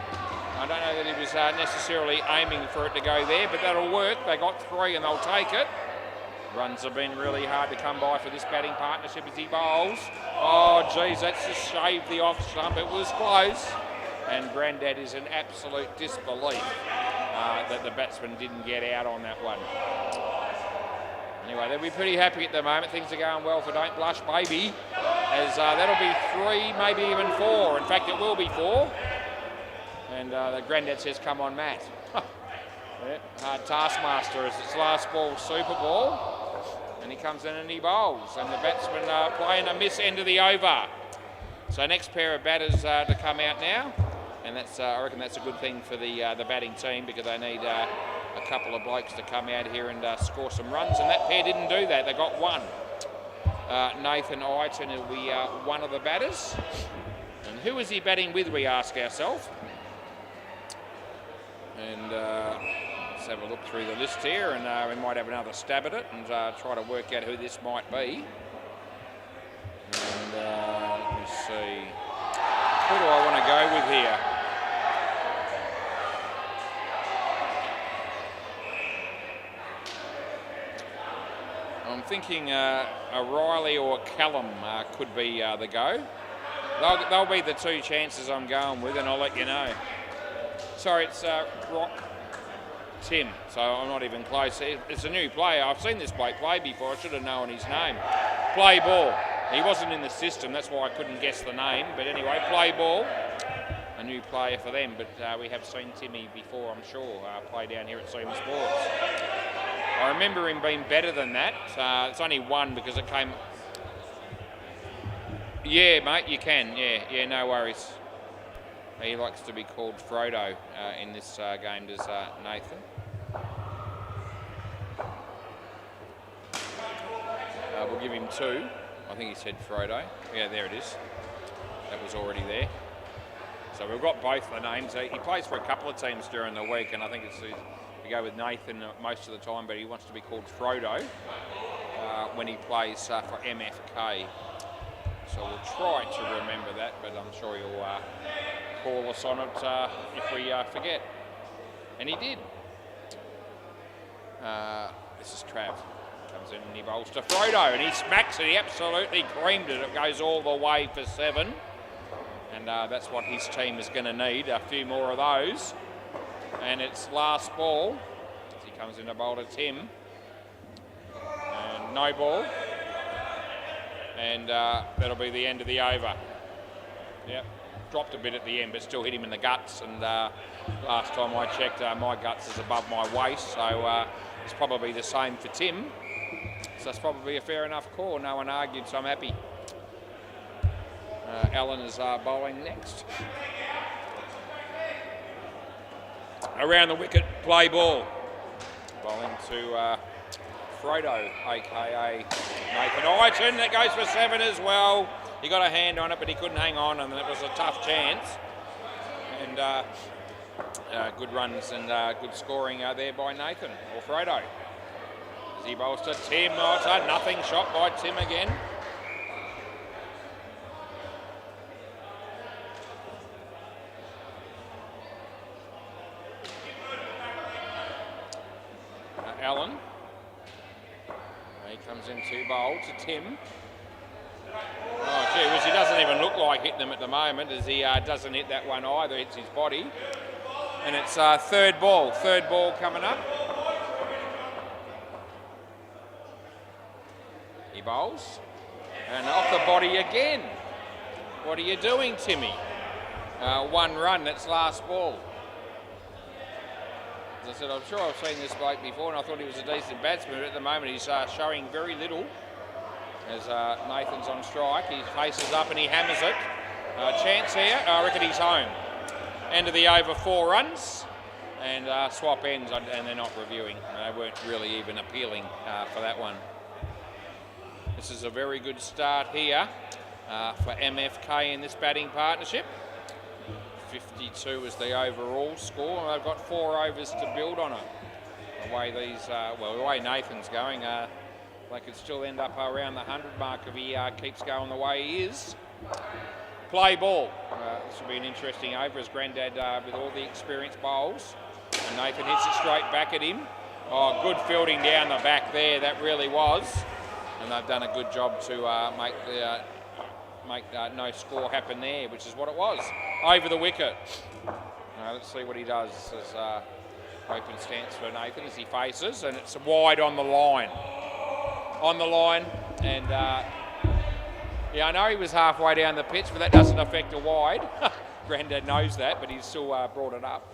I don't know that he was necessarily aiming for it to go there, but that'll work. They got 3 and they'll take it. Runs have been really hard to come by for this batting partnership as he bowls. Oh, geez, that's just shaved the off stump. It was close. And Grandad is in absolute disbelief that the batsman didn't get out on that one. Anyway, they'll be pretty happy at the moment. Things are going well for Don't Blush Baby, as that'll be 3, maybe even 4. In fact, it will be 4. And the granddad says, come on, Matt. Yeah, hard taskmaster as its last ball, Super Ball. And he comes in and he bowls. And the batsman playing a miss end of the over. So next pair of batters to come out now. And that's I reckon that's a good thing for the batting team, because they need a couple of blokes to come out here and score some runs. And that pair didn't do that. They got one. Nathan Iton will be one of the batters. And who is he batting with, we ask ourselves. And let's have a look through the list here, and we might have another stab at it and try to work out who this might be. And let me see. Who do I want to go with here? I'm thinking a Riley or a Callum could be the go. They'll be the 2 chances I'm going with, and I'll let you know. Sorry, it's Rock Tim, so I'm not even close. It's a new player. I've seen this bloke play before. I should have known his name. Play ball. He wasn't in the system, that's why I couldn't guess the name. But anyway, play ball. A new player for them, but we have seen Timmy before, I'm sure, play down here at Seaman Sports. I remember him being better than that. It's only one because it came... Yeah, mate, you can. Yeah, no worries. He likes to be called Frodo in this game, does Nathan. We'll give him 2. I think he said Frodo. Yeah, there it is. That was already there. So we've got both the names. He plays for a couple of teams during the week, and I think it's we go with Nathan most of the time, but he wants to be called Frodo when he plays for MFK. So we'll try to remember that, but I'm sure he'll call us on it if we forget. And he did. This is Trav. Comes in and he bowls to Frodo, and he smacks it. He absolutely creamed it. It goes all the way for 7. And that's what his team is going to need, a few more of those. And it's last ball, as he comes in to bowl to Tim. And no ball. And that'll be the end of the over. Yep, dropped a bit at the end, but still hit him in the guts. And last time I checked, my guts is above my waist, so it's probably the same for Tim. So that's probably a fair enough call. No one argued, so I'm happy. Alan is bowling next. Around the wicket, play ball. Bowling to Frodo, a.k.a. Nathan Iton. That goes for 7 as well. He got a hand on it, but he couldn't hang on, and it was a tough chance. And good runs and good scoring there by Nathan, or Frodo. As he bowls to Tim. Oh, it's a nothing shot by Tim again. Allen. He comes in to bowl to Tim. Oh, gee whiz, he doesn't even look like hitting them at the moment, as he doesn't hit that one either, hits his body. And it's third ball coming up. He bowls. And off the body again. What are you doing, Timmy? 1 run, that's last ball. As I said, I'm sure I've seen this bloke before, and I thought he was a decent batsman, but at the moment he's showing very little. As Nathan's on strike, he faces up and he hammers it. Chance here, I reckon he's home. End of the over, 4 runs, and swap ends, and they're not reviewing. They weren't really even appealing for that one. This is a very good start here for MFK in this batting partnership. 52 is the overall score, and they've got 4 overs to build on it. The way the way Nathan's going, they could still end up around the 100 mark if he keeps going the way he is. Play ball. This will be an interesting over as Grandad with all the experienced bowls. And Nathan hits it straight back at him. Oh, good fielding down the back there, that really was. And they've done a good job to make no score happen there, which is what it was. Over the wicket. Let's see what he does as open stance for Nathan as he faces, and it's wide on the line. on the line. And yeah, I know he was halfway down the pitch, but that doesn't affect a wide. Grandad knows that, but he's still brought it up.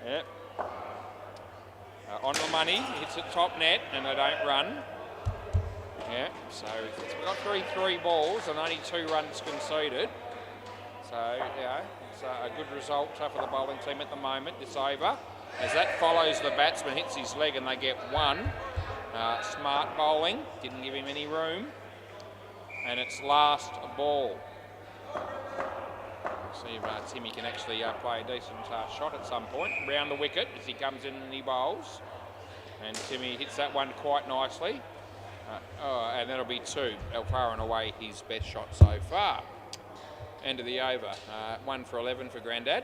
Yep. On the money, hits it top net, and they don't run. Yeah, so we've got 3 balls and only 2 runs conceded. So, yeah, it's a good result for the bowling team at the moment, this over. As that follows, the batsman hits his leg and they get 1. Smart bowling, didn't give him any room. And it's last ball. See if Timmy can actually play a decent shot at some point. Round the wicket as he comes in and he bowls. And Timmy hits that one quite nicely. And that'll be 2. Far and away his best shot so far. End of the over. 1 for 11 for Grandad.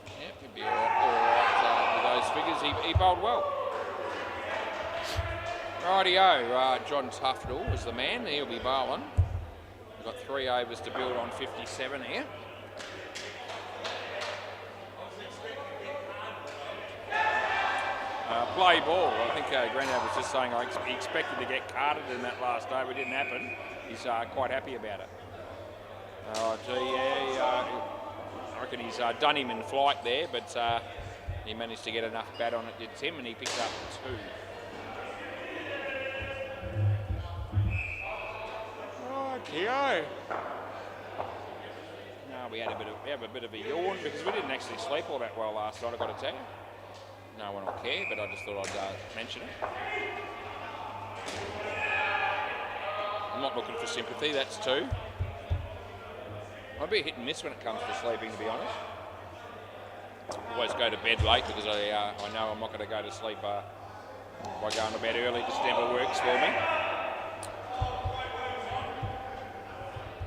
Yep, he'd be all right with those figures. He bowled well. Rightio, John Tufnell was the man. He'll be bowling. We've got 3 overs to build on 57 here. Play ball. I think Grandad was just saying he expected to get carded in that last over. It didn't happen. He's quite happy about it. Oh, gee, yeah, I reckon he's done him in flight there, but he managed to get enough bat on it, did Tim, and he picked up 2. Rightio. No, we had a bit of a yawn because we didn't actually sleep all that well last night, I've got to tell you. No one will care, but I just thought I'd mention it. I'm not looking for sympathy, that's 2. I'd be a hit and miss when it comes to sleeping, to be honest. I always go to bed late because I know I'm not going to go to sleep by going to bed early. It just never works for me.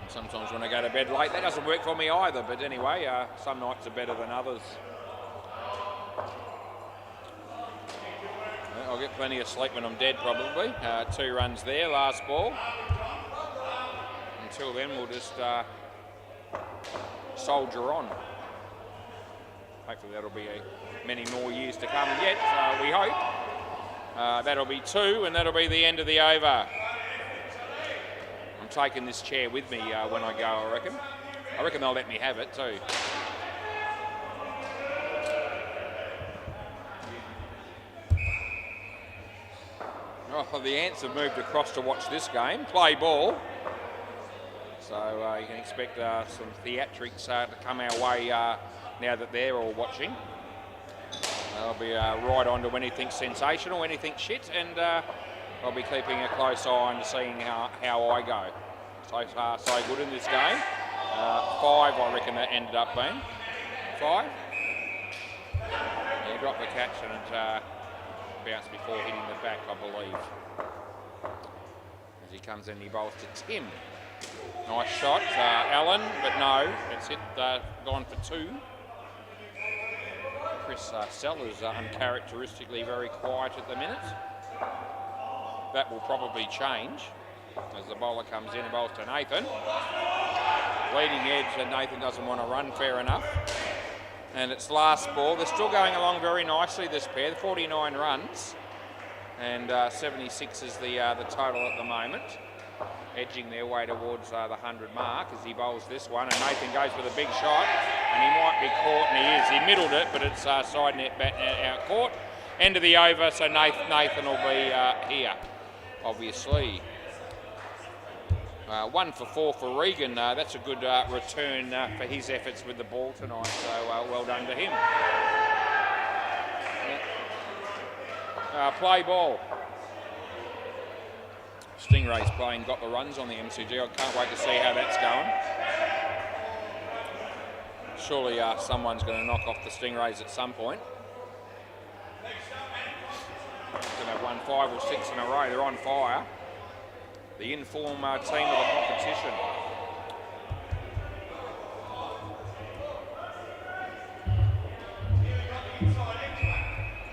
Sometimes when I go to bed late, that doesn't work for me either. But anyway, some nights are better than others. I'll get plenty of sleep when I'm dead, probably. 2 runs there, last ball. Until then, we'll just soldier on. Hopefully that'll be many more years to come yet, we hope. That'll be 2, and that'll be the end of the over. I'm taking this chair with me when I go, I reckon. I reckon they'll let me have it too. Oh, the Ants have moved across to watch this game. Play ball. So you can expect some theatrics to come our way now that they're all watching. I'll be right on to anything sensational, anything shit, and I'll be keeping a close eye on seeing how I go. So far, so good in this game. 5, I reckon that ended up being. 5. He dropped the catch and it bounced before hitting the back, I believe. As he comes in, he bowls to Tim. Nice shot, Allen, but no, it's hit, gone for 2. Chris Sellers uncharacteristically very quiet at the minute. That will probably change as the bowler comes in and bowls to Nathan. Leading edge, and Nathan doesn't want to run, fair enough. And it's last ball. They're still going along very nicely, this pair, 49 runs. And 76 is the total at the moment. Edging their way towards the 100 mark as he bowls this one, and Nathan goes with a big shot, and he might be caught, and he is. He middled it, but it's side net, bat net out caught. End of the over, so Nathan will be here, obviously. 1 for 4 for Regan. That's a good return for his efforts with the ball tonight, so well done to him. Play ball. Stingrays playing got the runs on the MCG. I can't wait to see how that's going. Surely someone's going to knock off the Stingrays at some point. Going to have won 5 or 6 in a row. They're on fire. The in-form team of the competition.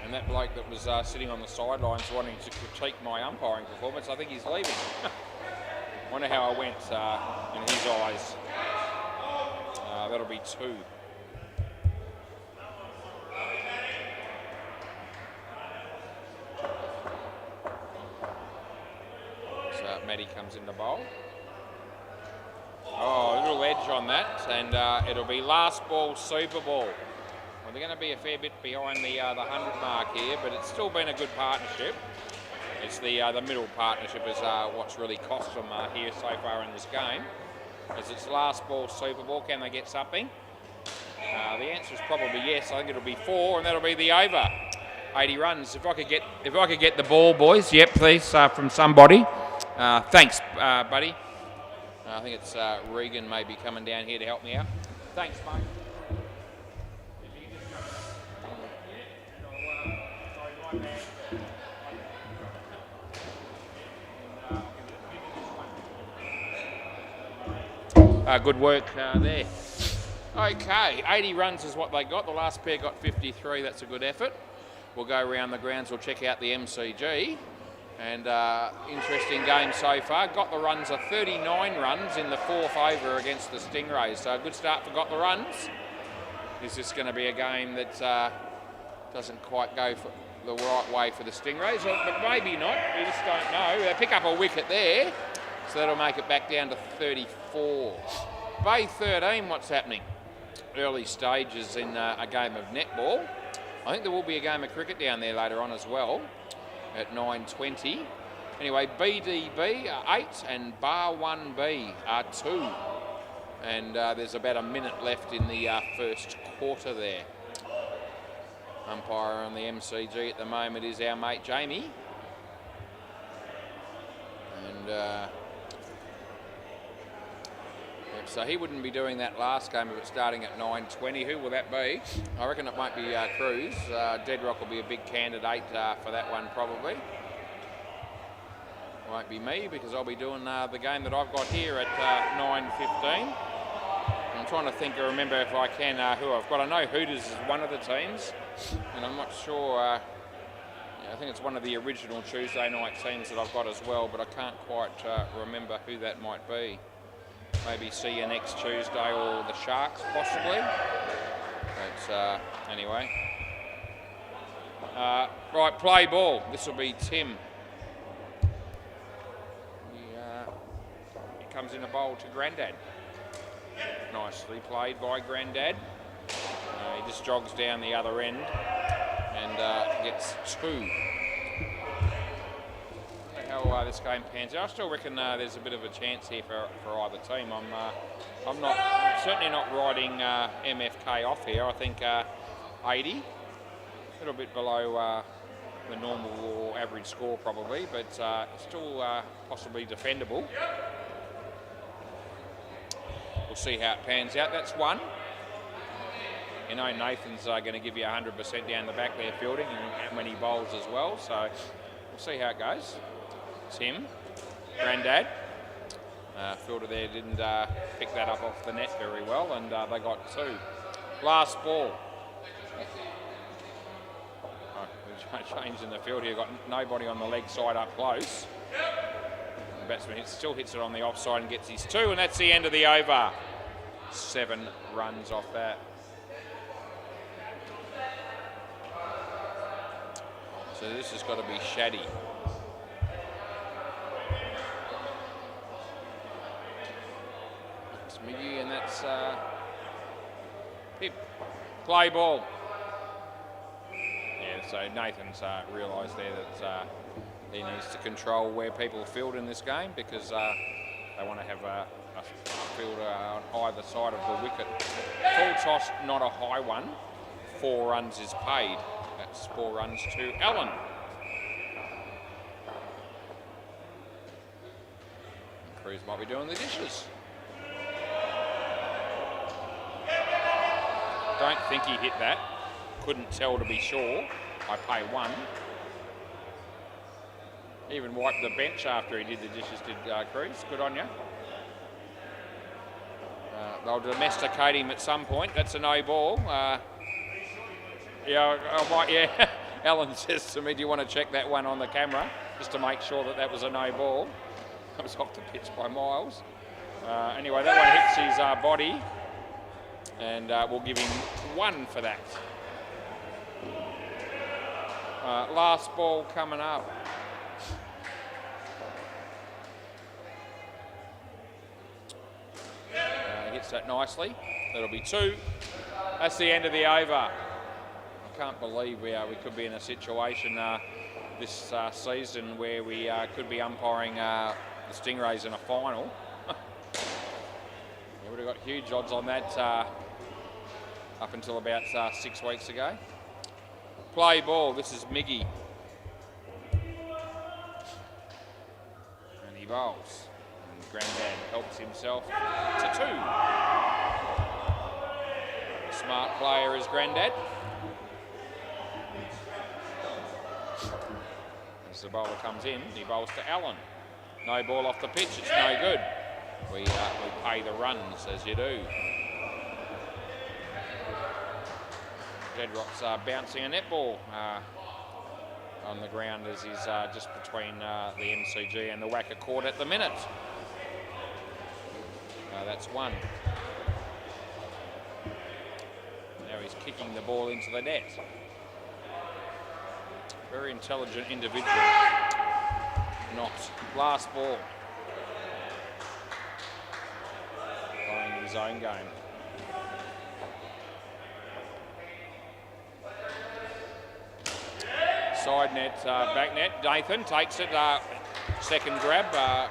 And that bloke that was sitting on the sidelines wanting to critique my umpiring performance, I think he's leaving. Wonder how I went in his eyes. That'll be 2. Addy comes in the bowl. Oh, a little edge on that, and it'll be last ball Super Ball. Well, they're going to be a fair bit behind the 100 mark here, but it's still been a good partnership. It's the middle partnership is what's really cost them here so far in this game. As it's last ball Super Ball, can they get something? The answer is probably yes. I think it'll be 4, and that'll be the over. 80 runs. If I could get the ball, boys. Yep, please, from somebody. Thanks, buddy. I think it's Regan maybe coming down here to help me out. Thanks, mate. Good work there. Okay, 80 runs is what they got. The last pair got 53. That's a good effort. We'll go around the grounds. We'll check out the MCG. And interesting game so far. Got the runs are 39 runs in the 4th over against the Stingrays. So a good start for Got the Runs. Is this going to be a game that doesn't quite go for the right way for the Stingrays? But maybe not. We just don't know. They pick up a wicket there. So that'll make it back down to 34. Bay 13, what's happening? Early stages in a game of netball. I think there will be a game of cricket down there later on as well at 9:20. Anyway, BDB are 8 and Bar 1B are 2. And there's about a minute left in the first quarter there. Umpire on the MCG at the moment is our mate Jamie. And so he wouldn't be doing that last game if it's starting at 9:20. Who will that be? I reckon it might be Cruz. Deadrock will be a big candidate for that one probably. Won't be me because I'll be doing the game that I've got here at 9:15. I'm trying to think or remember if I can who I've got. I know Hooters is one of the teams, and I'm not sure. I think it's one of the original Tuesday night teams that I've got as well, but I can't quite remember who that might be. Maybe see you next Tuesday or the Sharks possibly. But anyway. Right, play ball. This will be Tim. He comes in a bowl to Grandad. Nicely played by Grandad. He just jogs down the other end and gets 2. How this game pans out. I still reckon there's a bit of a chance here for either team. I'm certainly not riding MFK off here. I think 80, a little bit below the normal or average score probably, but still possibly defendable. We'll see how it pans out. That's 1. You know Nathan's going to give you 100% down the back there fielding and when he bowls as well, so we'll see how it goes. Tim, Grandad. Fielder there didn't pick that up off the net very well, and they got 2. Last ball. Change in the field here. Got nobody on the leg side up close. The batsman still hits it on the offside and gets his 2, and that's the end of the over. 7 runs off that. So this has got to be Shaddy. McGee, and that's Pip. Play ball. Yeah, so Nathan's realised there that he needs to control where people field in this game because they want to have a fielder on either side of the wicket. Full toss, not a high one. 4 runs is paid. That's 4 runs to Allen. Cruz might be doing the dishes. Don't think he hit that. Couldn't tell to be sure. I pay 1. Even wiped the bench after he did the dishes, did Cruz. Good on you. They'll domesticate him at some point. That's a no ball. Yeah, I might, yeah. Alan says to me, do you want to check that one on the camera? Just to make sure that that was a no ball. That was off the pitch by miles. Anyway, that one hits his body. And we'll give him 1 for that. Last ball coming up. hits that nicely. That'll be 2. That's the end of the over. I can't believe we could be in a situation this season where we could be umpiring the Stingrays in a final. We would have got huge odds on that up until about 6 weeks ago. Play ball. This is Miggy. And he bowls. And Grandad helps himself to 2. Smart player is Grandad. As the bowler comes in, he bowls to Allen. No ball off the pitch, it's no good. We pay the runs, as you do. Deadrock's bouncing a netball on the ground as he's just between the MCG and the WACA Court at the minute. That's 1. Now he's kicking the ball into the net. Very intelligent individual. Not. Last ball. Playing his own game. Side net, back net. Nathan takes it. Second grab,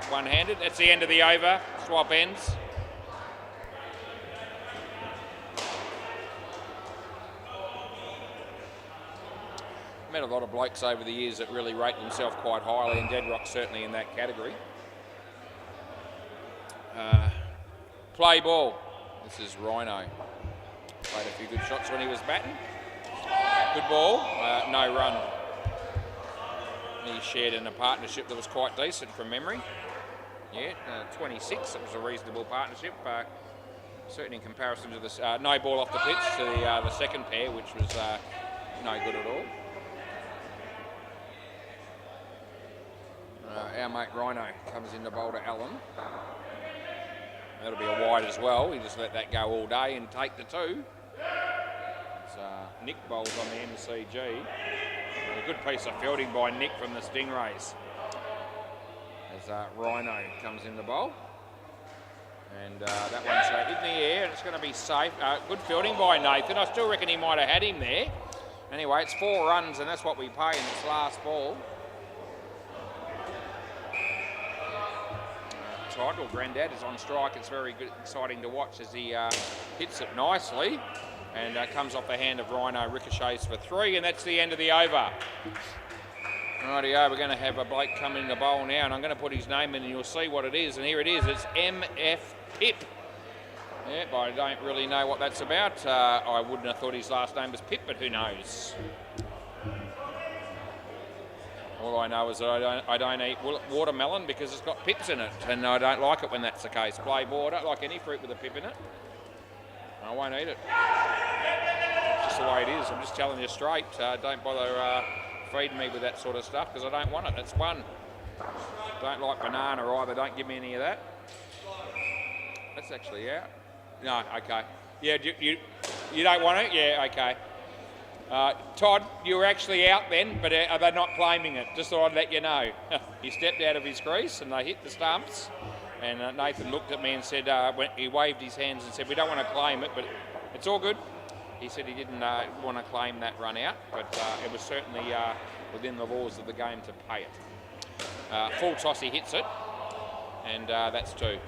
one-handed. That's the end of the over. Swap ends. Met a lot of blokes over the years that really rate themselves quite highly, and Deadrock's certainly in that category. Play ball. This is Rhino. Played a few good shots when he was batting. Good ball, no run. He shared in a partnership that was quite decent from memory. Yeah, 26, it was a reasonable partnership. Certainly in comparison to this, no ball off the pitch to the second pair, which was no good at all. Our mate Rhino comes in to bowl to Allen. That'll be a wide as well. He just let that go all day and take the 2. Nick bowls on the MCG. A good piece of fielding by Nick from the Stingrays. As Rhino comes in the bowl. And that one's in the air and it's going to be safe. Good fielding by Nathan. I still reckon he might have had him there. Anyway, it's 4 runs and that's what we pay in this last ball. Title Grandad is on strike. It's very good, exciting to watch as he hits it nicely and comes off the hand of Rhino, ricochets for 3, and that's the end of the over. Rightio, we're going to have a bloke come in the bowl now, and I'm going to put his name in and you'll see what it is, and here it is. It's MF Pip. Yep, I don't really know what that's about. I wouldn't have thought his last name was Pip, but who knows? All I know is that I don't eat watermelon because it's got pips in it, and I don't like it when that's the case. Play ball, I don't like any fruit with a pip in it. I won't eat it. It's just the way it is. I'm just telling you straight. Don't bother feeding me with that sort of stuff because I don't want it. That's 1. Don't like banana either. Don't give me any of that. That's actually out. No, okay. Yeah, you don't want it? Yeah, okay. Todd, you were actually out then, but they're not claiming it. Just thought I'd let you know. He stepped out of his crease and they hit the stumps. And Nathan looked at me and said, he waved his hands and said, we don't want to claim it, but it's all good. He said he didn't want to claim that run out, but it was certainly within the laws of the game to pay it. Full toss, he hits it, and that's 2.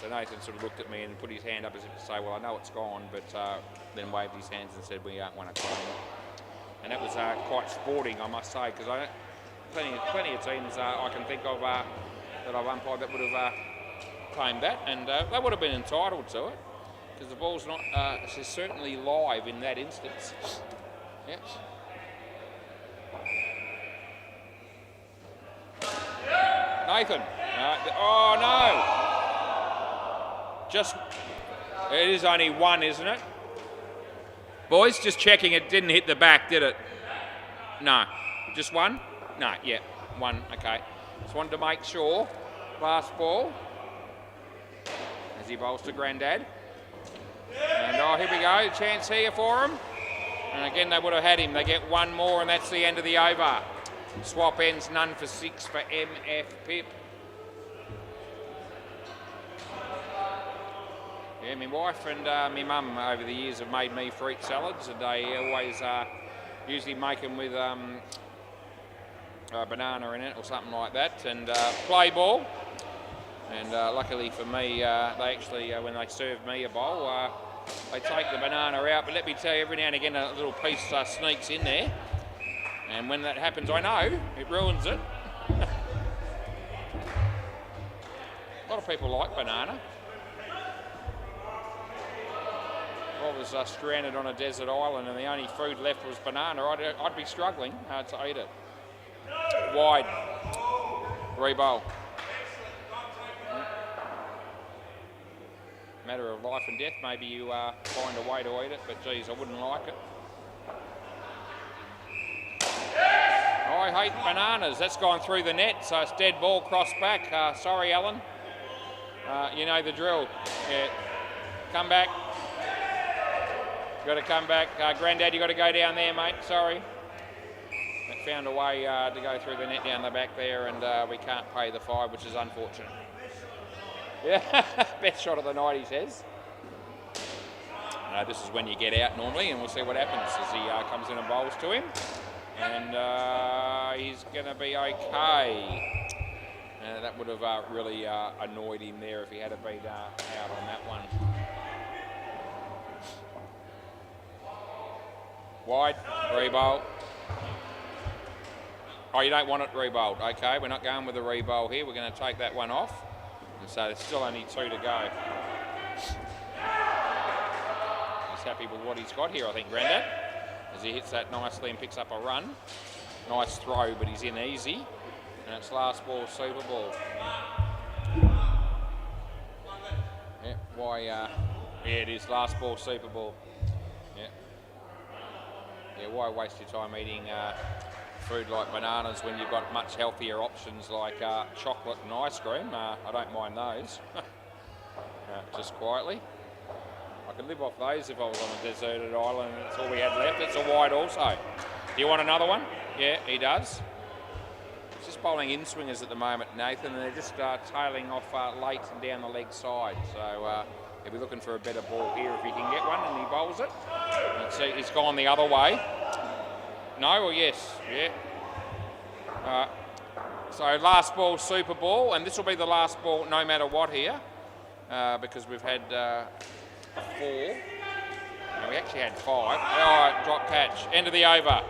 So Nathan sort of looked at me and put his hand up as if to say, well, I know it's gone, but then waved his hands and said, we don't want to claim it. And that was quite sporting, I must say, because plenty of teams I can think of that I've umpired that would have claimed that, and they would have been entitled to it, because the ball's not certainly live in that instance. Yep. Nathan. Oh, no. Just, it is only 1, isn't it? Boys, just checking it didn't hit the back, did it? No. Just 1? No, yeah, 1, okay. Just wanted to make sure. Last ball. As he bowls to Grandad. And here we go, chance here for him. And again, they would have had him. They get 1 more, and that's the end of the over. Swap ends, none for 6 for MF Pip. Yeah, my wife and my mum over the years have made me fruit salads, and they always usually make them with a banana in it or something like that, and play ball. And luckily for me, they actually, when they serve me a bowl, they take the banana out. But let me tell you, every now and again, a little piece sneaks in there. And when that happens, I know, it ruins it. A lot of people like banana. If I was stranded on a desert island and the only food left was banana, I'd be struggling to eat it. Wide. Rebowl. Matter of life and death. Maybe you find a way to eat it, but geez, I wouldn't like it. I hate bananas. That's gone through the net, so it's dead ball, cross back. Sorry, Alan. You know the drill. Yeah. Come back. Got to come back. Grandad, you got to go down there, mate. Sorry. They found a way to go through the net down the back there, and we can't pay the $5, which is unfortunate. Yeah, best shot of the night, he says. This is when you get out normally, and we'll see what happens as he comes in and bowls to him. And he's going to be okay. That would have really annoyed him there if he had been out on that one. Wide, rebowl. Oh, you don't want it rebowled. Okay, we're not going with a rebowl here. We're going to take that one off. And so there's still only 2 to go. He's happy with what he's got here, I think, Grandad. As he hits that nicely and picks up a run. Nice throw, but he's in easy. And it's last ball, super ball. Yeah, yeah, it is last ball, super ball. Yeah, why waste your time eating food like bananas when you've got much healthier options like chocolate and ice cream? I don't mind those. Just quietly. I could live off those if I was on a deserted island and that's all we had left. It's a wide also. Do you want another one? Yeah, he does. He's just bowling in-swingers at the moment, Nathan, and they're just tailing off late and down the leg side. So he'll be looking for a better ball here if he can get one, and he bowls it. Let's see, he's gone the other way. No or yes? Yeah. So last ball, super ball, and this will be the last ball no matter what here, because we've had 4. No, we actually had 5. Oh, drop catch. End of the over.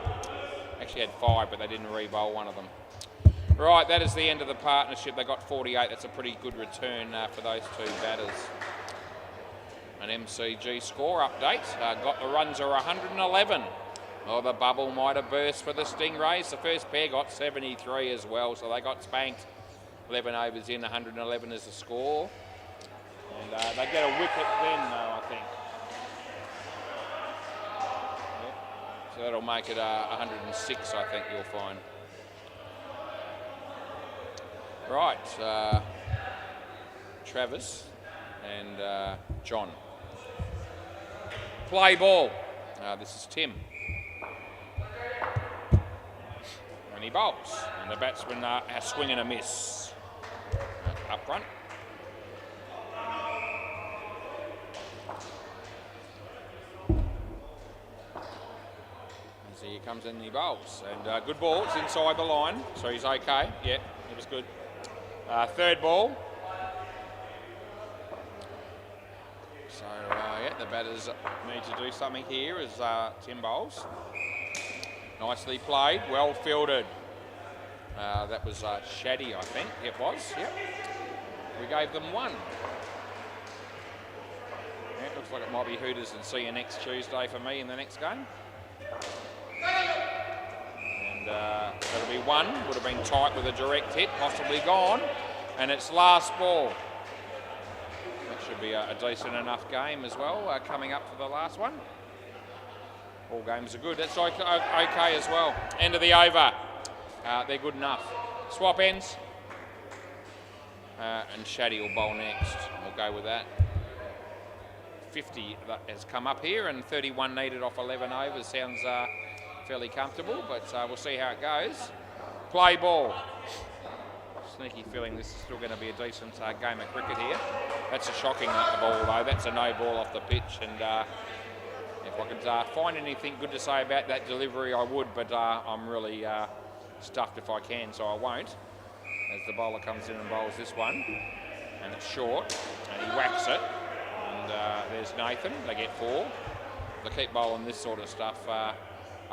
Actually had 5, but they didn't re-bowl one of them. Right, that is the end of the partnership. They got 48. That's a pretty good return for those 2 batters. An MCG score update. Got the runs are 111. Oh, the bubble might have burst for the Stingrays. The first pair got 73 as well, so they got spanked. 11 overs in, 111 is the score. And they get a wicket then, though, I think. Yep. So that'll make it 106, I think you'll find. Right, Travis and John. Play ball. This is Tim. And he bowls. And the batsman has swing and a miss. Up front. And so he comes in and he bowls. And good ball. It's inside the line. So he's okay. Yeah, it was good. Third ball. So, yeah, the batters need to do something here as Tim bowls. Nicely played, well fielded. That was Shaddy, I think it was. Yep. We gave them 1. Yeah, it looks like it might be Hooters and see you next Tuesday for me in the next game. And that'll be 1. Would have been tight with a direct hit, possibly gone. And it's last ball. Should be a decent enough game as well, coming up for the last one. All games are good. That's okay as well. End of the over. They're good enough. Swap ends. And Shaddy will bowl next. We'll go with that. 50 has come up here and 31 needed off 11 overs. Sounds fairly comfortable, but we'll see how it goes. Play ball. sneaky feeling this is still going to be a decent game of cricket here. That's a shocking ball though. That's a no ball off the pitch, and if I could find anything good to say about that delivery, I would, but I'm really stuffed if I can, so I won't. As the bowler comes in and bowls this one, and it's short, and he whacks it, and there's Nathan. They get 4. They keep bowling this sort of stuff.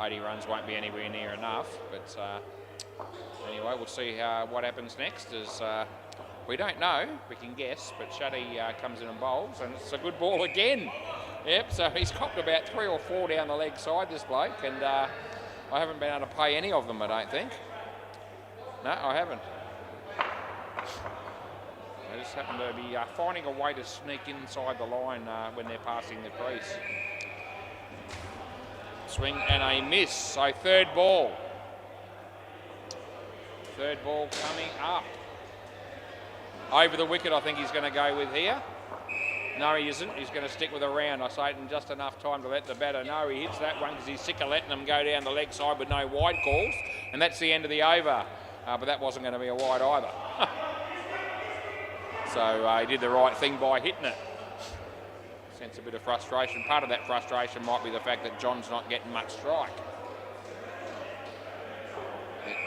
80 runs won't be anywhere near enough, but anyway, we'll see what happens next. As we don't know, we can guess, but Shuddy comes in and bowls, and it's a good ball again. Yep, so he's copped about 3 or 4 down the leg side, this bloke, and I haven't been able to pay any of them, I don't think. No, I haven't. They just happen to be finding a way to sneak inside the line when they're passing the crease. Swing and a miss, so third ball. Third ball coming up. Over the wicket, I think he's going to go with here. No, he isn't. He's going to stick with a round. I say it in just enough time to let the batter know he hits that one because he's sick of letting them go down the leg side with no wide calls. And that's the end of the over. But that wasn't going to be a wide either. So he did the right thing by hitting it. Sense a bit of frustration. Part of that frustration might be the fact that John's not getting much strike.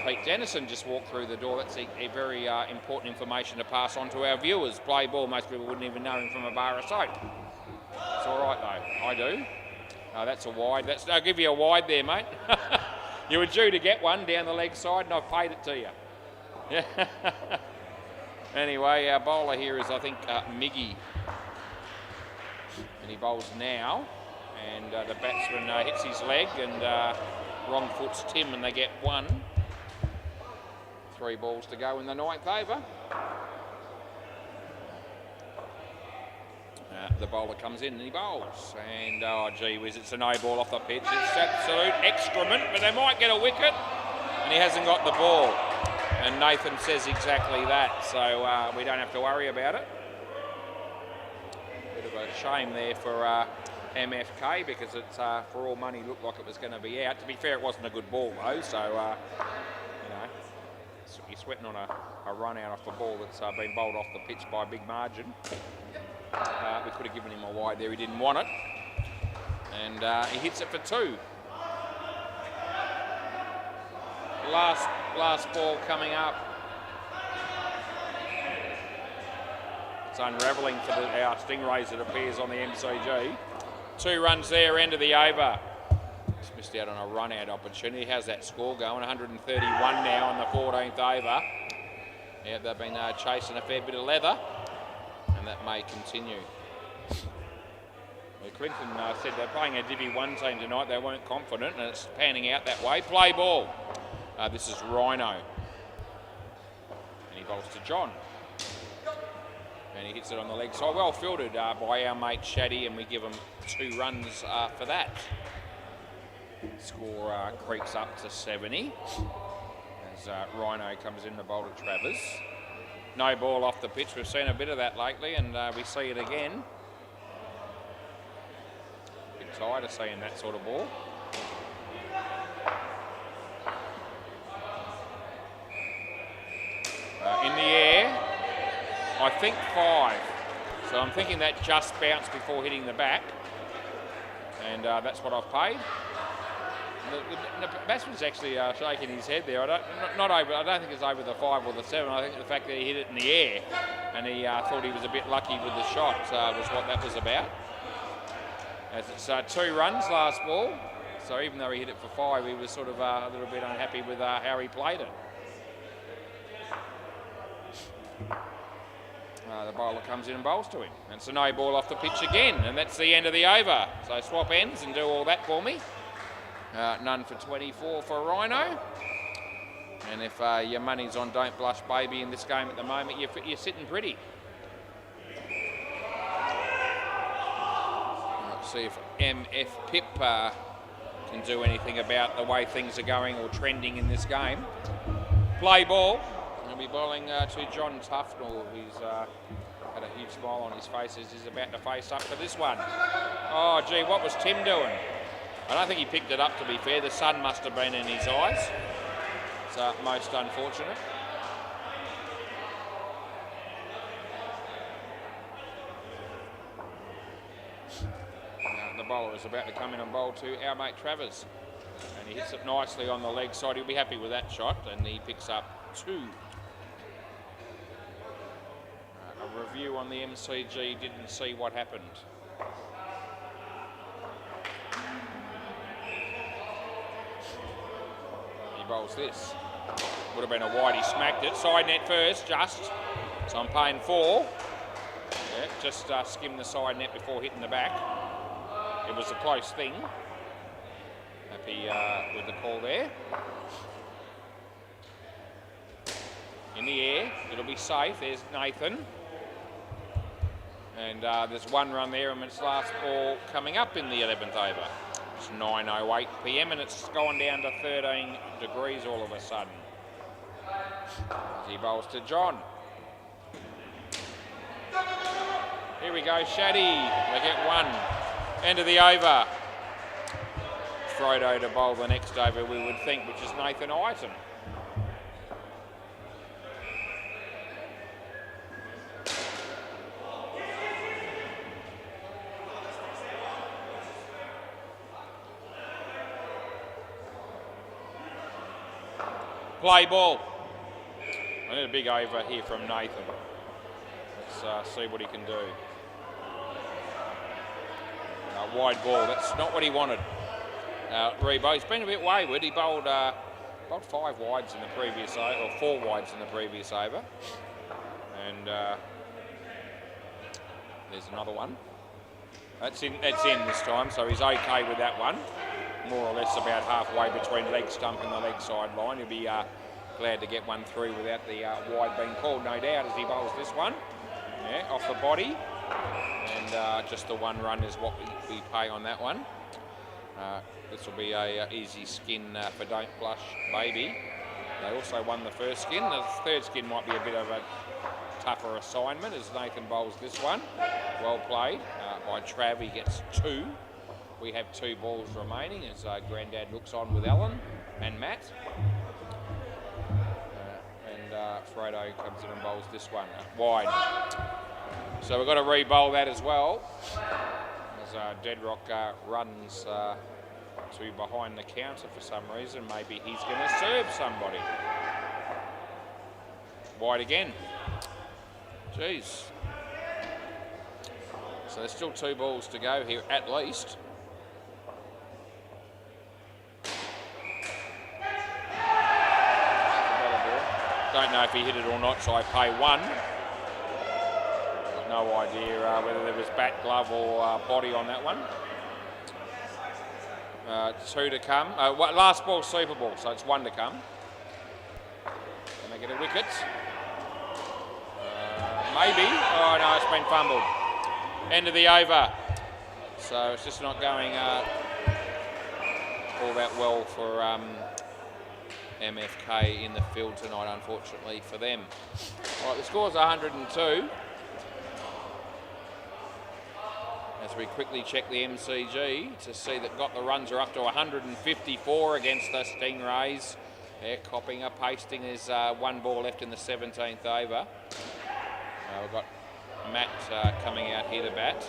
Pete Dennison just walked through the door. That's a very important information to pass on to our viewers. Play ball, most people wouldn't even know him from a bar of soap. It's all right though, I do. That's a wide. I'll give you a wide there, mate. You were due to get one down the leg side and I've paid it to you. Yeah. Anyway, our bowler here is, I think, Miggy. And he bowls now. And the batsman hits his leg and wrong foot's Tim, and they get 1. 3 balls to go in the 9th over. The bowler comes in and he bowls. And, oh, gee whiz, it's a no ball off the pitch. It's absolute excrement, but they might get a wicket. And he hasn't got the ball. And Nathan says exactly that, so we don't have to worry about it. Bit of a shame there for MFK because it's, for all money, looked like it was going to be out. To be fair, it wasn't a good ball, though, so, you know, he's sweating on a run out off the ball that's been bowled off the pitch by a big margin. We could have given him a wide there. He didn't want it. And he hits it for 2. Last ball coming up. It's unravelling for our Stingrays, it appears, on the MCG. 2 runs there, end of the over. Just missed out on a run-out opportunity. How's that score going? 131 now in the 14th over. Yeah, they've been chasing a fair bit of leather, and that may continue. Well, Clinton said they're playing a Divi 1 team tonight. They weren't confident, and it's panning out that way. Play ball. This is Rhino. And he bowls to John. And he hits it on the leg side. Well fielded by our mate Shaddy, and we give him 2 runs for that. Score creeps up to 70. As Rhino comes in to bowl to Travers. No ball off the pitch. We've seen a bit of that lately, and we see it again. A bit tired of seeing that sort of ball. In the air, I think 5. So I'm thinking that just bounced before hitting the back. And that's what I've paid. The batsman's actually shaking his head there. I don't think it's over the 5 or the 7. I think the fact that he hit it in the air and he thought he was a bit lucky with the shot was what that was about. As it's 2 runs last ball. So even though he hit it for 5, he was sort of a little bit unhappy with how he played it. The bowler comes in and bowls to him. And it's a no ball off the pitch again, and that's the end of the over. So swap ends and do all that for me. None for 24 for Rhino. And if your money's on Don't Blush Baby in this game at the moment, you're sitting pretty. Let's see if MF Pip can do anything about the way things are going or trending in this game. Play ball. He'll be bowling to John Tufnell, who's had a huge smile on his face as he's about to face up for this one. Oh, gee, what was Tim doing? I don't think he picked it up, to be fair. The sun must have been in his eyes. It's most unfortunate. the bowler is about to come in and bowl to our mate Travers. And he hits it nicely on the leg side. He'll be happy with that shot, and he picks up 2. A review on the MCG didn't see what happened. He bowls this. Would have been a wide, he smacked it. Side net first, just. So I'm paying 4. Yeah, just skimmed the side net before hitting the back. It was a close thing. Happy with the call there. In the air, it'll be safe. There's Nathan. And there's 1 run there, and it's last ball coming up in the 11th over. It's 9:08 p.m. and it's gone down to 13 degrees all of a sudden. He bowls to John. Here we go, Shaddy. They get 1. End of the over. Frodo to bowl the next over, we would think, which is Nathan Iton. Play ball. I need a big over here from Nathan. Let's see what he can do. Wide ball, that's not what he wanted. Rebo, he's been a bit wayward. He bowled 5 wides in the previous over, or 4 wides in the previous over. And there's another one. That's in this time, so he's okay with that one. More or less about halfway between leg stump and the leg side line. He'll be glad to get 1 through without the wide being called, no doubt, as he bowls this one. Yeah, off the body. And just the 1 run is what we pay on that one. This will be a easy skin for Don't Blush Baby. They also won the first skin. The third skin might be a bit of a tougher assignment as Nathan bowls this one. Well played by Trav. He gets 2. We have 2 balls remaining as Grandad looks on with Alan and Matt. And Frodo comes in and bowls this one wide. So we've got to re-bowl that as well. As Deadrock runs to behind the counter for some reason. Maybe he's going to serve somebody. Wide again. Jeez. So there's still 2 balls to go here at least. Don't know if he hit it or not, so I pay 1. Got no idea whether there was bat, glove or body on that one. 2 to come. Last ball, super ball, so it's 1 to come. Can they get a wicket? Maybe. Oh no, it's been fumbled. End of the over. So it's just not going all that well for MFK in the field tonight, unfortunately for them. Right, the score's 102. As we quickly check the MCG to see that the runs are up to 154 against the Stingrays. They're copying up, pasting. There's 1 ball left in the 17th over. We've got Matt coming out here to bat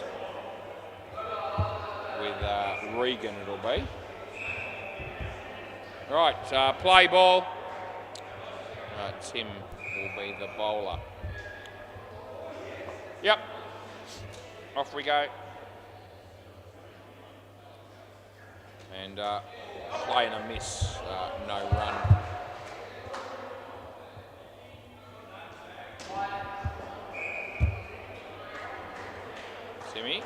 with Regan, it'll be. Right, play ball. Tim will be the bowler. Yep. Off we go. And play and a miss, no run. Timmy.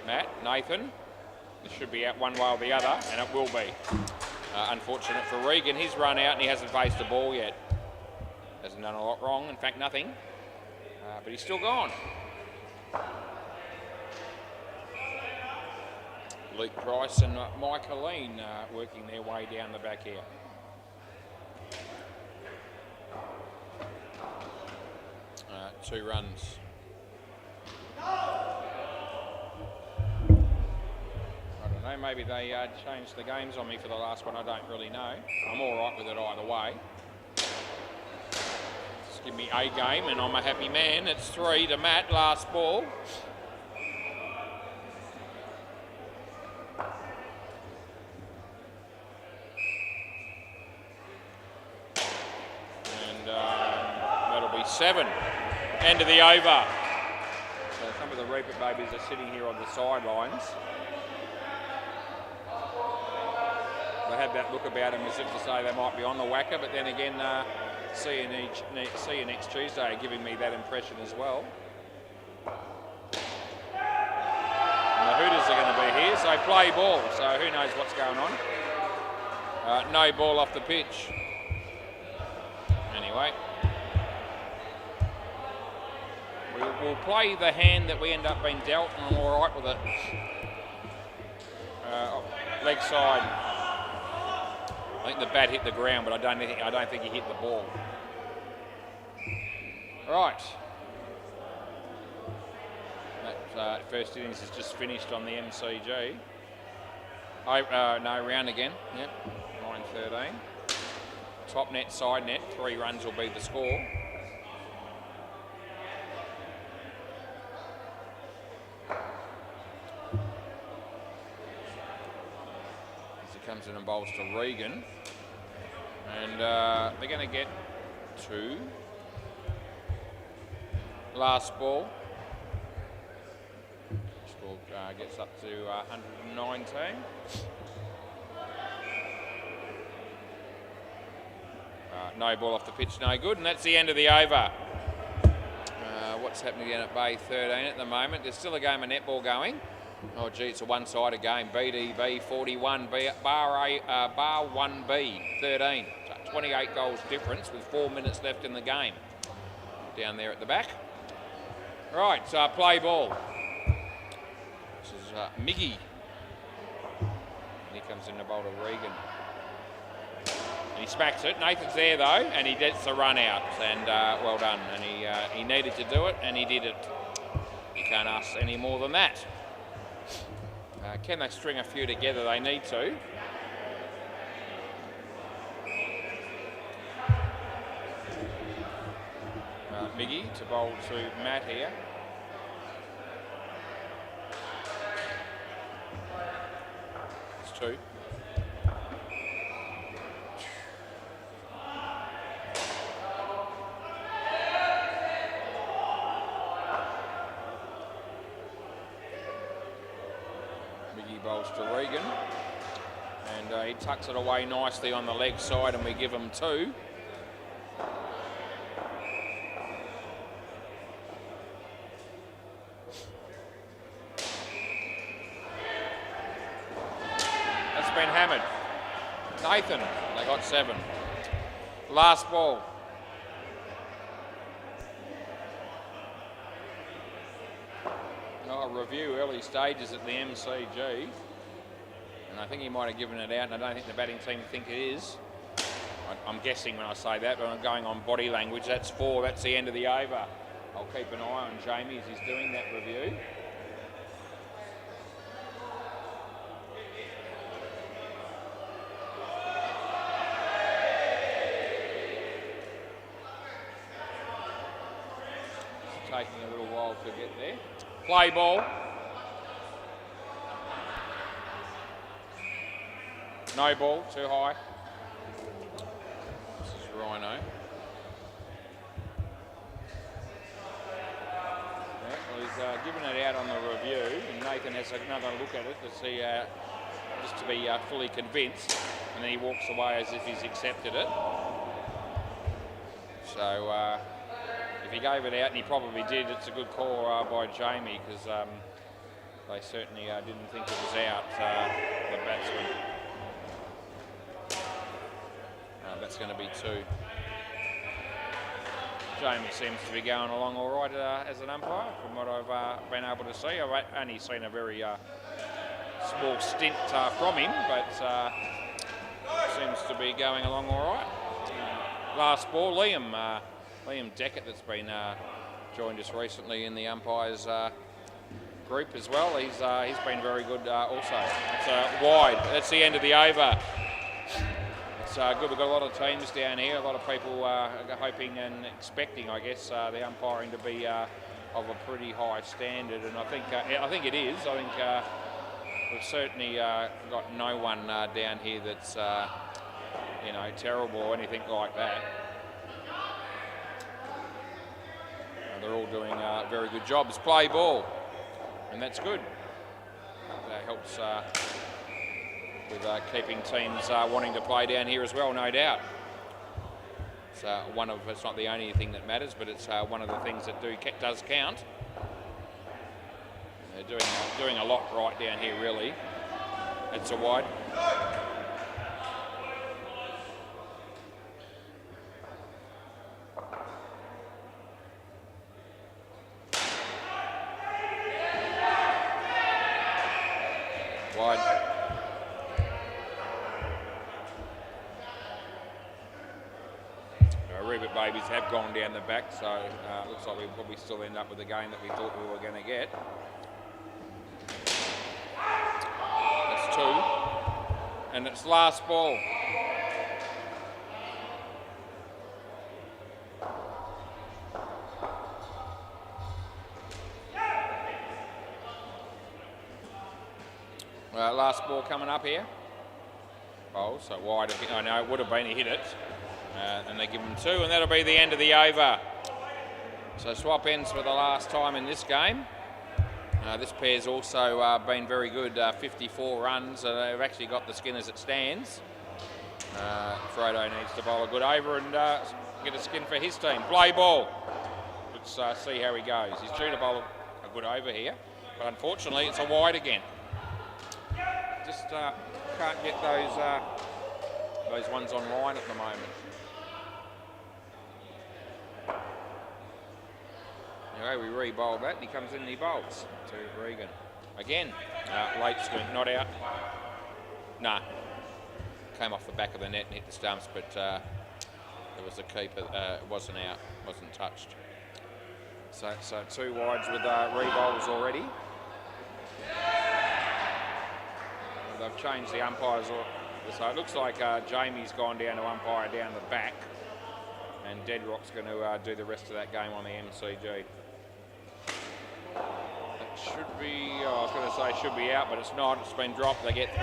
Matt, Nathan. This should be out one way or the other, and it will be. Unfortunate for Regan, he's run out and he hasn't faced the ball yet. Hasn't done a lot wrong, in fact nothing, but he's still gone. Luke Price and Mike Helene working their way down the back here. Two runs. I don't know, maybe they changed the games on me for the last one, I don't really know. I'm all right with it either way. Just give me a game and I'm a happy man. It's 3 to Matt, last ball. got 7. End of the over. So some of the Reaper babies are sitting here on the sidelines. They have that look about them as if to say they might be on the WACA, but then again, see you next Tuesday are giving me that impression as well. And the Hooters are going to be here, so play ball, so who knows what's going on. No ball off the pitch. Anyway. We'll play the hand that we end up being dealt, and I'm all right with it. Leg side. I think the bat hit the ground, but I don't think he hit the ball. Right. That first innings is just finished on the MCG. No, round again. Yep. 9-13. Top net, side net. 3 runs will be the score. Comes in and bowls to Regan, and they're going to get 2. Last ball. Score gets up to 119. No ball off the pitch, no good, and that's the end of the over. What's happening down at Bay 13 at the moment? There's still a game of netball going. Oh gee, it's a one-sided game. BDB 41, bar 1B 13. So 28 goals difference with 4 minutes left in the game. Down there at the back. Right, so play ball. This is Miggy. And he comes in to bowl to Regan. And he smacks it. Nathan's there though, and he gets the run out. And well done. And he needed to do it, and he did it. You can't ask any more than that. Can they string a few together? They need to. Miggy to bowl to Matt here. It's 2. Bowls to Regan, and he tucks it away nicely on the leg side, and we give him 2. That's been hammered. Nathan, they got 7. Last ball. Review early stages at the MCG, and I think he might have given it out, and I don't think the batting team think it is. I'm guessing when I say that, but I'm going on body language. That's 4. That's the end of the over. I'll keep an eye on Jamie as he's doing that review. It's taking a little while to get there. Play ball. No ball, too high. This is Rhino. Yeah, well, he's given it out on the review, and Nathan has another look at it to see, just to be fully convinced, and then he walks away as if he's accepted it. So, if he gave it out, and he probably did, it's a good call by Jamie, because they certainly didn't think it was out, the batsman. That's going to be 2. Jamie seems to be going along all right as an umpire, from what I've been able to see. I've only seen a very small stint from him, but seems to be going along all right. Last ball, Liam Deckett, that's been joined us recently in the umpires group as well. He's been very good also. It's wide. That's the end of the over. It's good. We've got a lot of teams down here. A lot of people hoping and expecting, I guess, the umpiring to be of a pretty high standard, and I think it is. I think we've certainly got no one down here that's terrible or anything like that. they're all doing very good jobs. Play ball, and that's good. That helps with keeping teams wanting to play down here as well, no doubt. It's not the only thing that matters, but it's one of the things that does count. They're doing a lot right down here, really. It's a wide. Wide. Rebit babies have gone down the back, so looks like we'll probably still end up with the game that we thought we were going to get. That's 2, and it's last ball. Last ball coming up here. Oh, so wide. I know it would have been, he hit it. And they give them 2, and that'll be the end of the over. So swap ends for the last time in this game. This pair's also been very good, 54 runs. They've actually got the skin as it stands. Frodo needs to bowl a good over and get a skin for his team. Play ball. Let's see how he goes. He's due to bowl a good over here, but unfortunately it's a wide again. Just can't get those ones online at the moment. Anyway, we re-bowl that, and he comes in and he bowls to Regan. Again, late swing, not out. Nah, came off the back of the net and hit the stumps, but there was a keeper, it wasn't out, wasn't touched. So 2 wides with re-bowls already. They've changed the umpires, so it looks like Jamie's gone down to umpire down the back, and Deadrock's going to do the rest of that game on the MCG. That should be, I was going to say should be out, but it's not. It's been dropped. They get 3.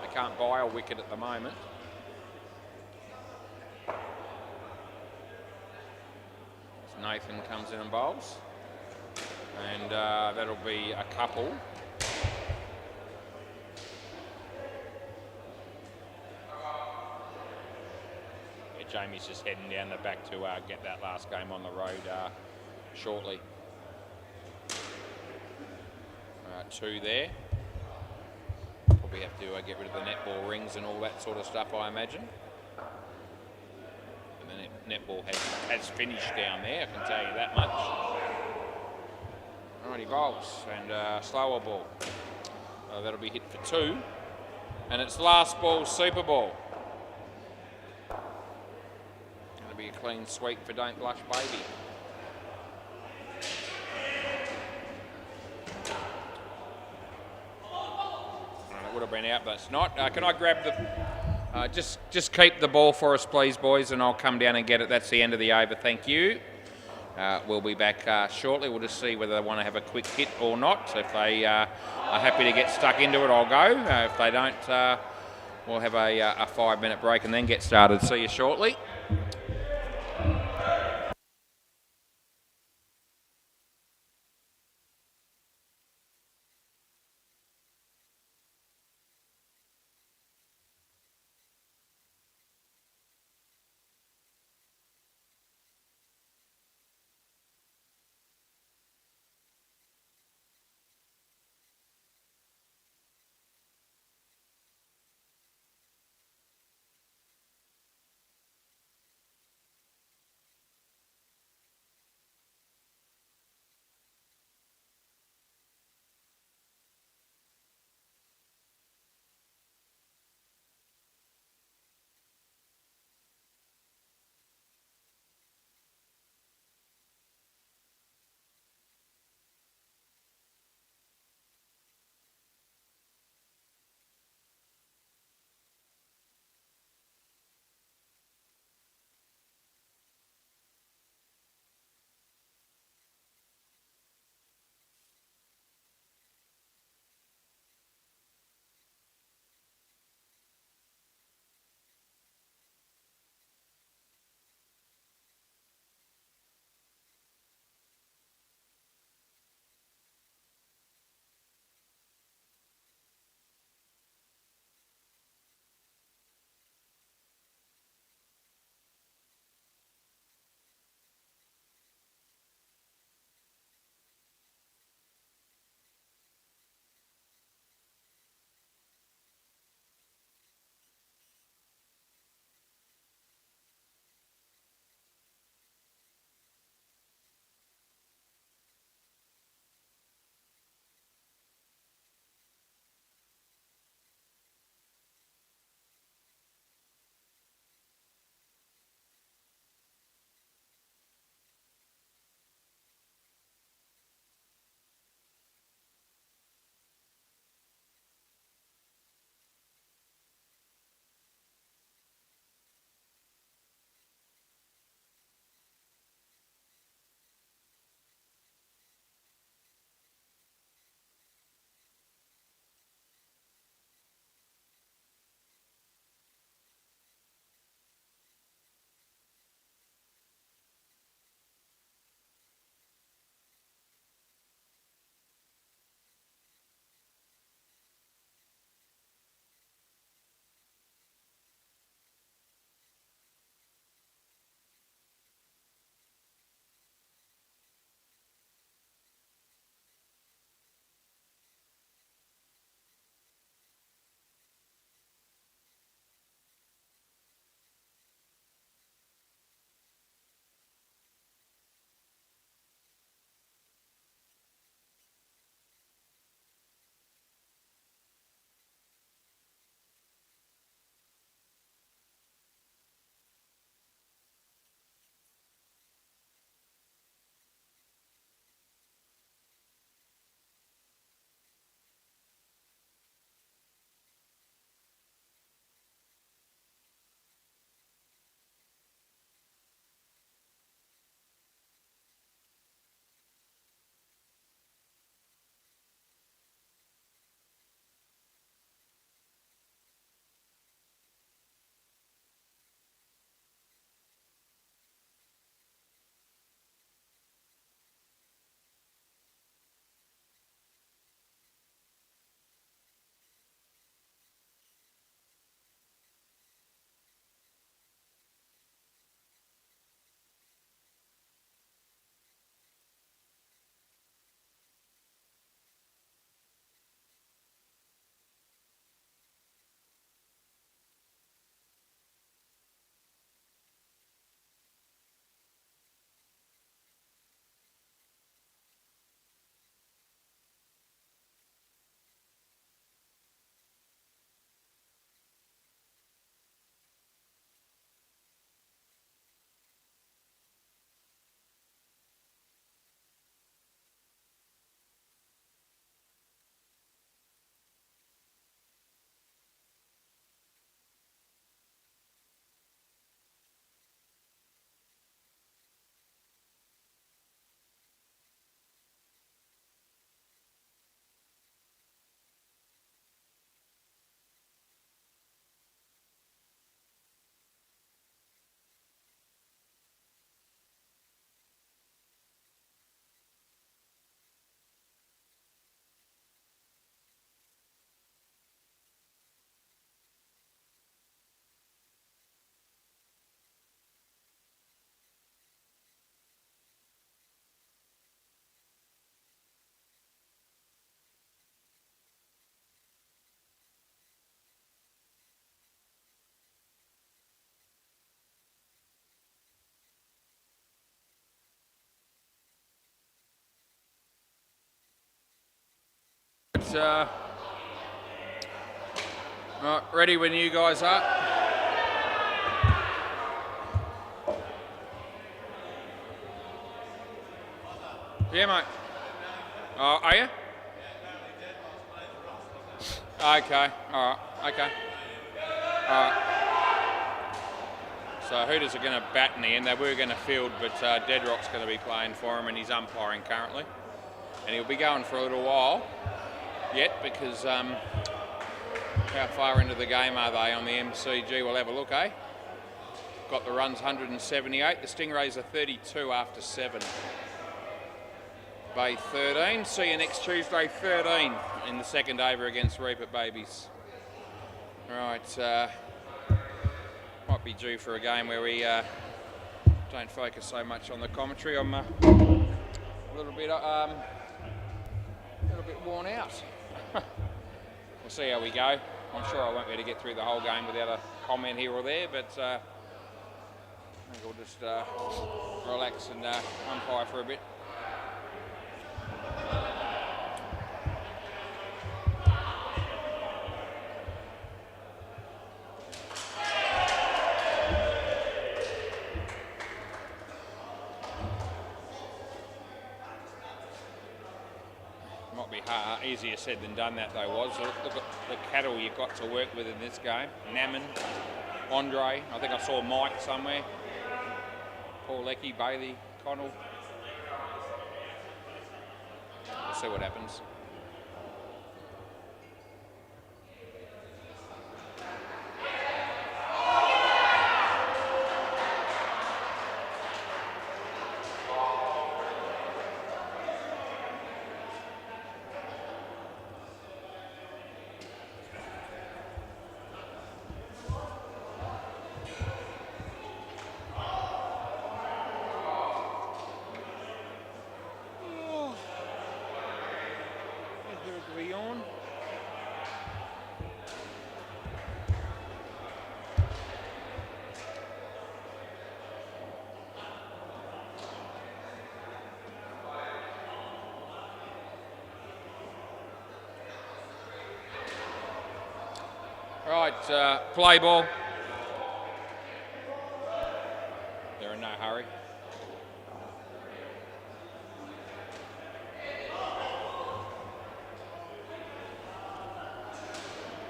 They can't buy a wicket at the moment. Nathan comes in and bowls, and that'll be a couple. Jamie's just heading down the back to get that last game on the road shortly. 2 there. Probably have to get rid of the netball rings and all that sort of stuff, I imagine. And the netball has finished down there, I can tell you that much. Alrighty, bowls and slower ball. That'll be hit for 2, and it's last ball, super ball. Be a clean sweep for Don't Blush Baby. It would have been out, but it's not. Can I grab the... just keep the ball for us, please, boys, and I'll come down and get it. That's the end of the over. Thank you. We'll be back shortly. We'll just see whether they want to have a quick hit or not. So if they are happy to get stuck into it, I'll go. If they don't, we'll have a 5-minute break and then get started. See you shortly. Right, ready when you guys are. Yeah, mate. Oh, are you? Okay, alright, okay. Alright. So Hooters are going to bat in the end. They were going to field, but Deadrock's going to be playing for him, and he's umpiring currently. And he'll be going for a little while yet, because how far into the game are they on the MCG? We'll have a look, eh? Got the runs 178. The Stingrays are 32 after 7. Bay 13. See you next Tuesday, 13 in the second over against Reaper Babies. Right, might be due for a game where we don't focus so much on the commentary. I'm a little bit worn out. We'll see how we go. I'm sure I won't be able to get through the whole game without a comment here or there, but I think we'll just relax and umpire for a bit. Might be hard, easier said than done that though was. Look at the cattle you've got to work with in this game. Naman, Andre, I think I saw Mike somewhere. Paul Leckie, Bailey, Connell. We'll see what happens. Right, play ball. They're in no hurry.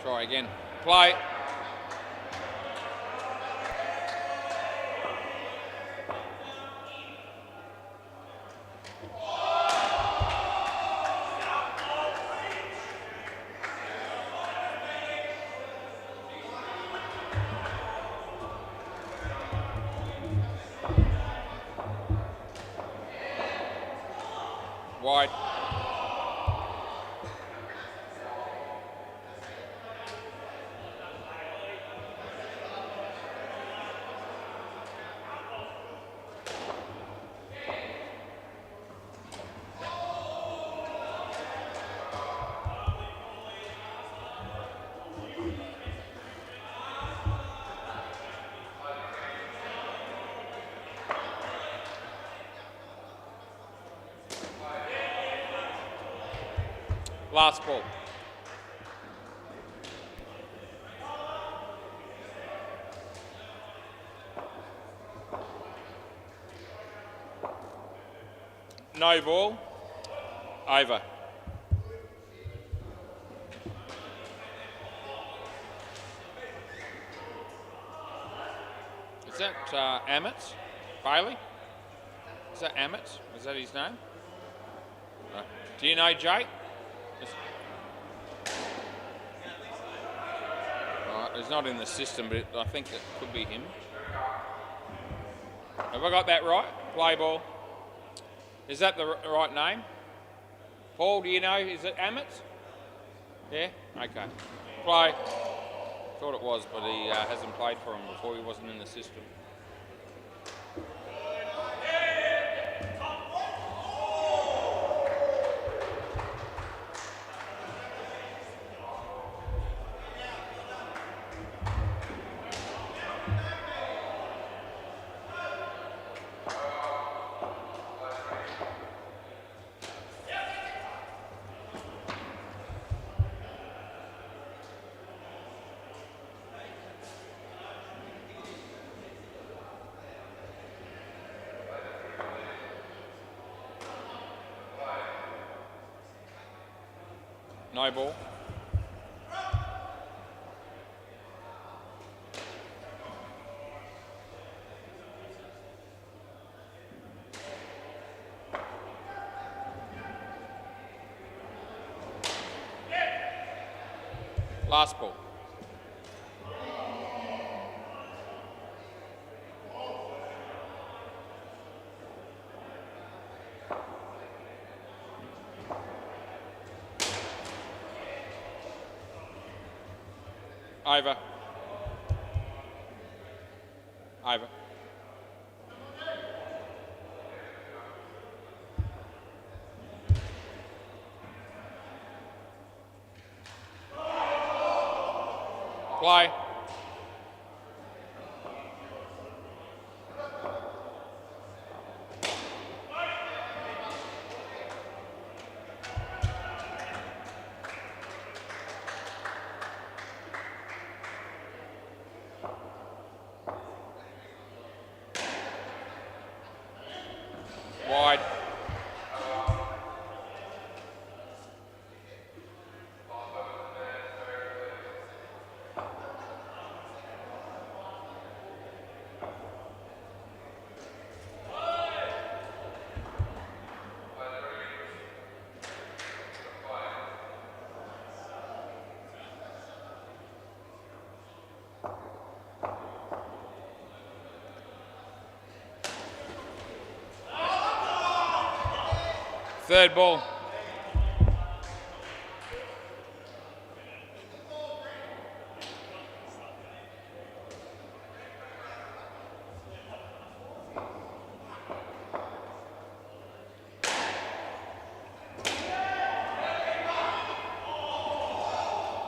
Try again. Play. Wide. Last ball. No ball. Over. Is that Amit? Bailey? Is that Amit? Is that his name? Do you know Jake? He's not in the system, but I think it could be him. Have I got that right? Play ball. Is that the right name? Paul, do you know? Is it Amit? Yeah? Okay. Play. Thought it was, but he hasn't played for him before. He wasn't in the system. No ball. Last ball. Over. Over. Play. Wide. Third ball.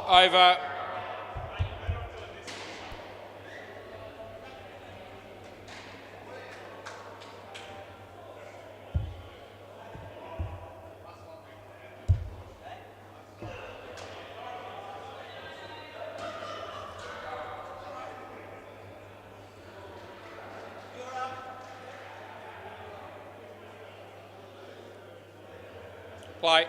Over. Play.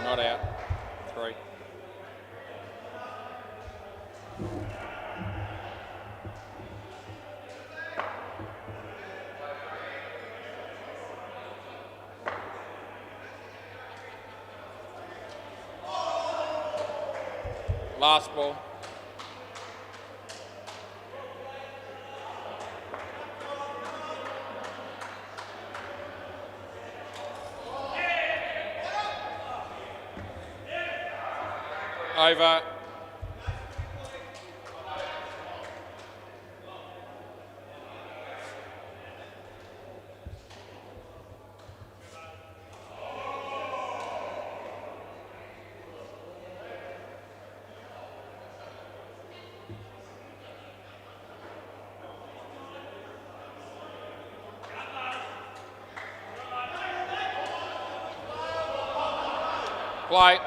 Not out. 3. Last ball. Over. Play.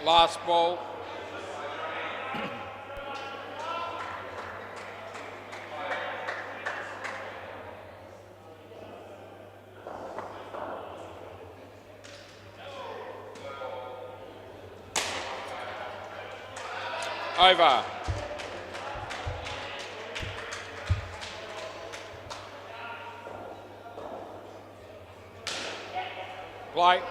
Last ball. Over. Play.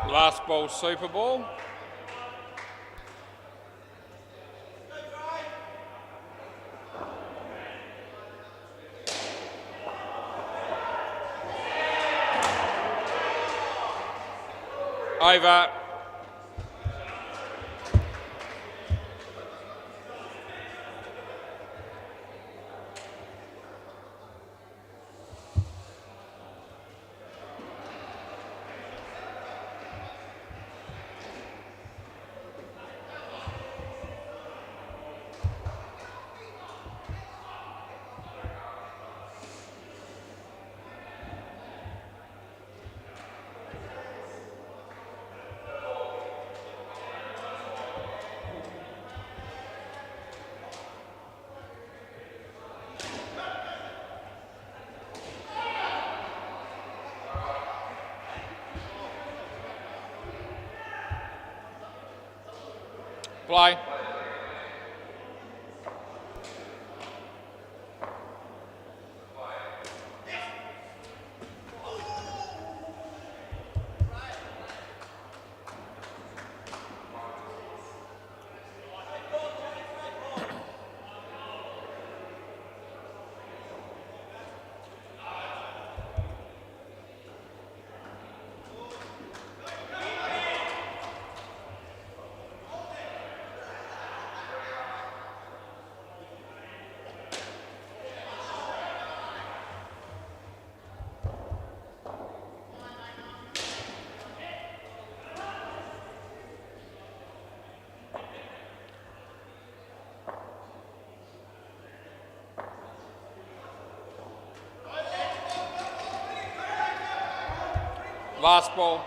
Last ball, Super Ball. Over. Play. Last ball.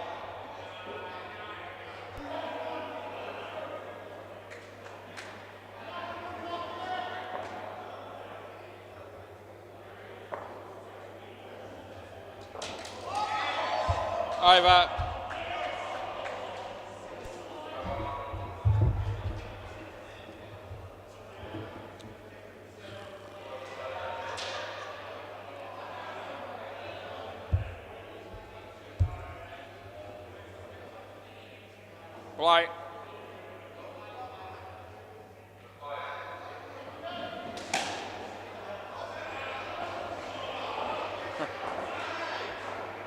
Over. Play.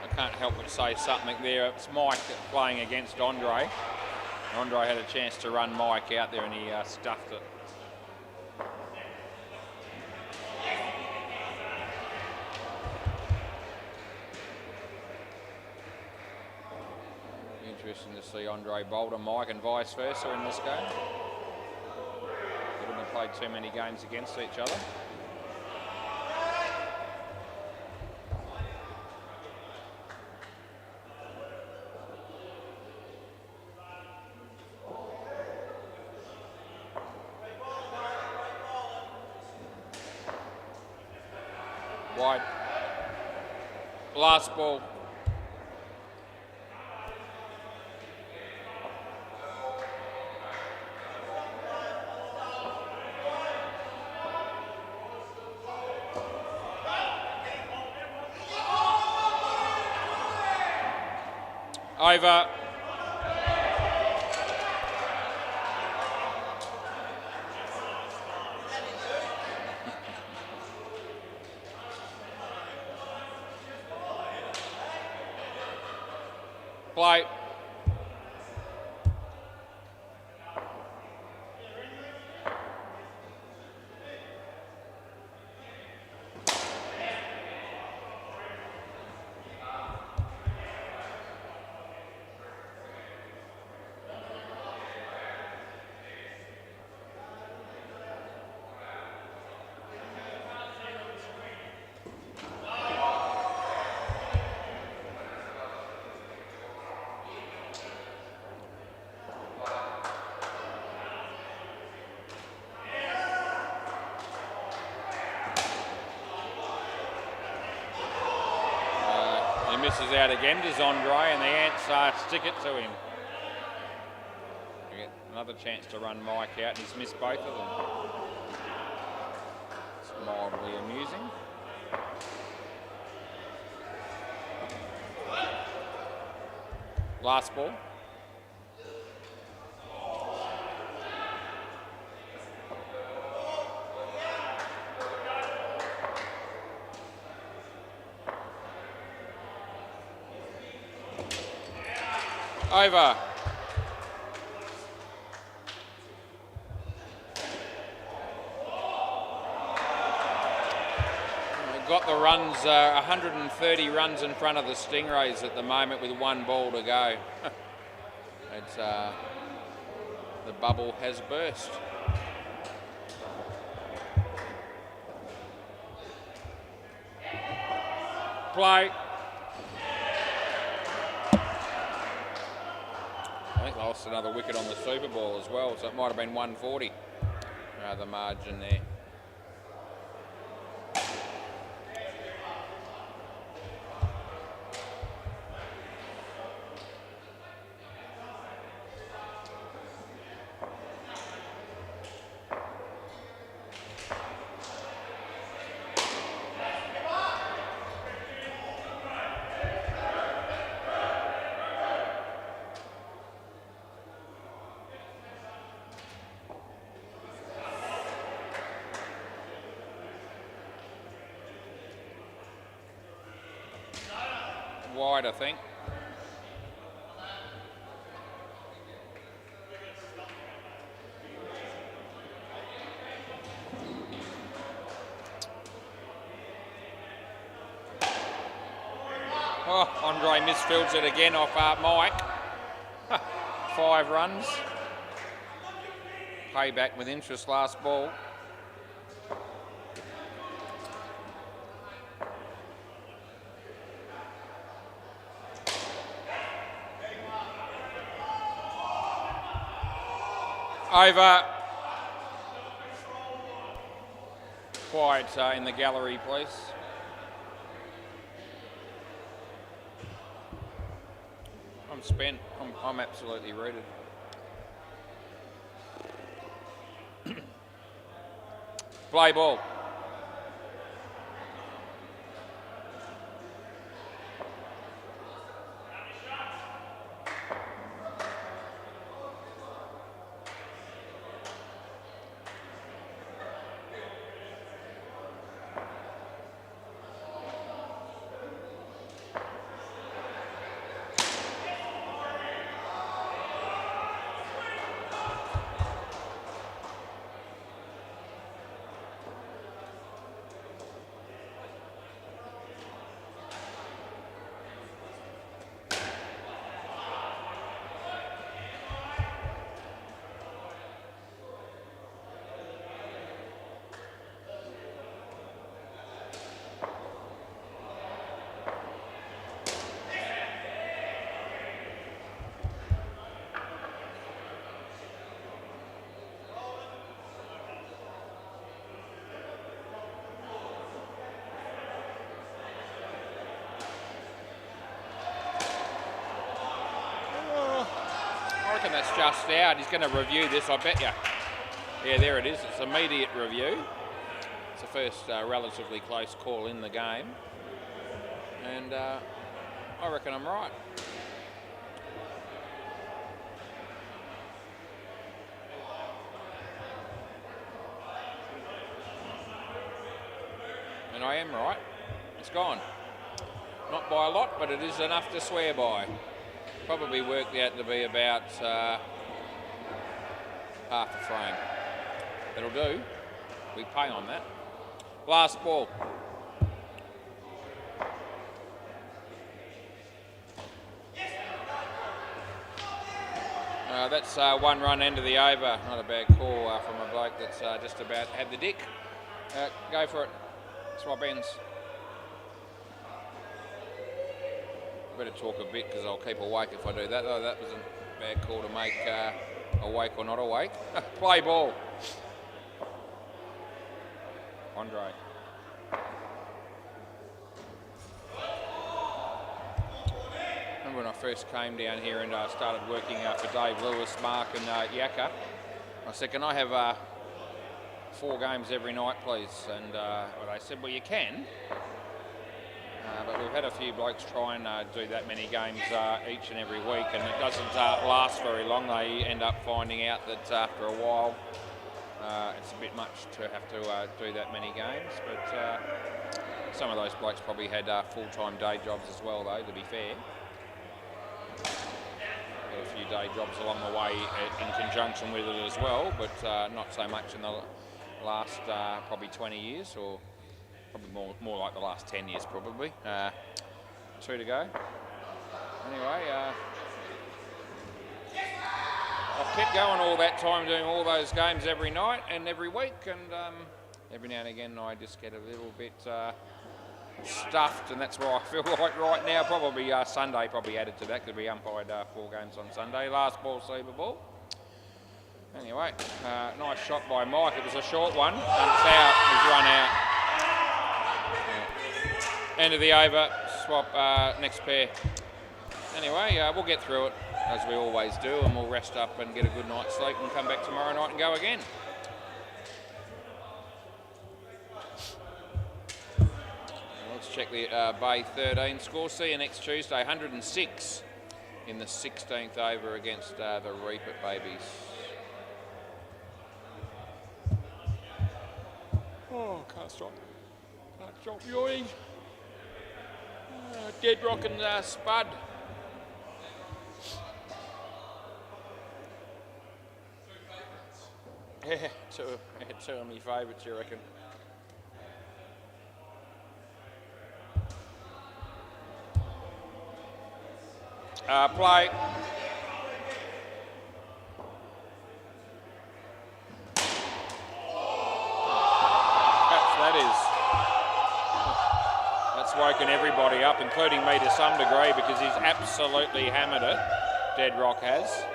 I can't help but say something there. It's Mike playing against Andre. Andre had a chance to run Mike out there and he stuffed it. Interesting to see Andre bowl to Mike and vice versa in this game. They haven't played too many games against each other. Wide. Last ball. Over. Play. He misses out again to Zondre, and the Ants stick it to him. We get another chance to run Mike out, and he's missed both of them. It's mildly amusing. Last ball. Over. We've got the runs, 130 runs in front of the Stingrays at the moment with one ball to go. It's the bubble has burst. Play. I think they lost another wicket on the Super Bowl as well, so it might have been 140, the margin there. Wide, I think. Oh, Andre misfields it again off Mike. 5 runs. Payback with interest last ball. Over. Quiet in the gallery, please. I'm spent. I'm absolutely rooted. Play ball. That's just out. He's going to review this, I bet you. Yeah, there it is. It's immediate review. It's the first relatively close call in the game. And I reckon I'm right. And I am right. It's gone. Not by a lot, but it is enough to swear by. Probably worked out to be about half a frame. That'll do. We pay on that. Last ball. That's 1 run end of the over. Not a bad call from a bloke that's just about had the dick. Go for it. Swap ends. Better talk a bit because I'll keep awake if I do that. Though that was a bad call to make awake or not awake. Play ball. Andre. Remember when I first came down here and started working for Dave Lewis, Mark and WACA, I said, can I have 4 games every night, please? And they said, well, you can. But we've had a few blokes try and do that many games each and every week, and it doesn't last very long. They end up finding out that after a while it's a bit much to have to do that many games. But some of those blokes probably had full-time day jobs as well, though, to be fair. Had a few day jobs along the way in conjunction with it as well, but not so much in the last probably 20 years, or probably more like the last 10 years probably. 2 to go. Anyway, I've kept going all that time doing all those games every night and every week, and every now and again I just get a little bit stuffed, and that's where I feel like right now. Probably Sunday probably added to that because we umpired 4 games on Sunday. Last ball, Seaver ball. Anyway, nice shot by Mike. It was a short one, and it's out. He's run out. End of the over. Swap next pair. Anyway, we'll get through it as we always do, and we'll rest up and get a good night's sleep and come back tomorrow night and go again. Let's check the Bay 13 score. See you next Tuesday. 106 in the 16th over against the Reaper Babies. Oh, can't stop. Can't stop yawning. Dead Rock and Spud. Yeah, two of my favourites, you reckon? Play. That's woken everybody up, including me to some degree, because he's absolutely hammered it. Dead Rock has.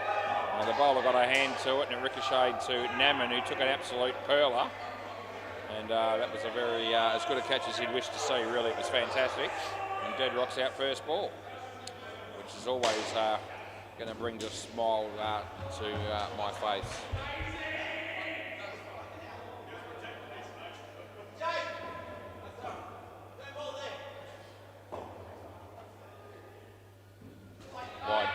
The bowler got a hand to it, and it ricocheted to Naman, who took an absolute perler. And that was a very as good a catch as he'd wish to see, really. It was fantastic. And Dead Rock's out first ball, which is always going to bring a smile to my face. Wide.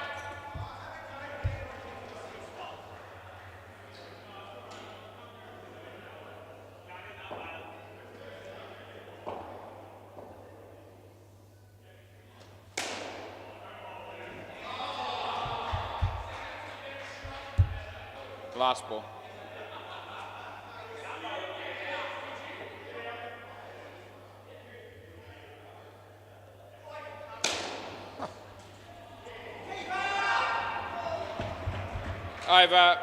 Last ball. Over.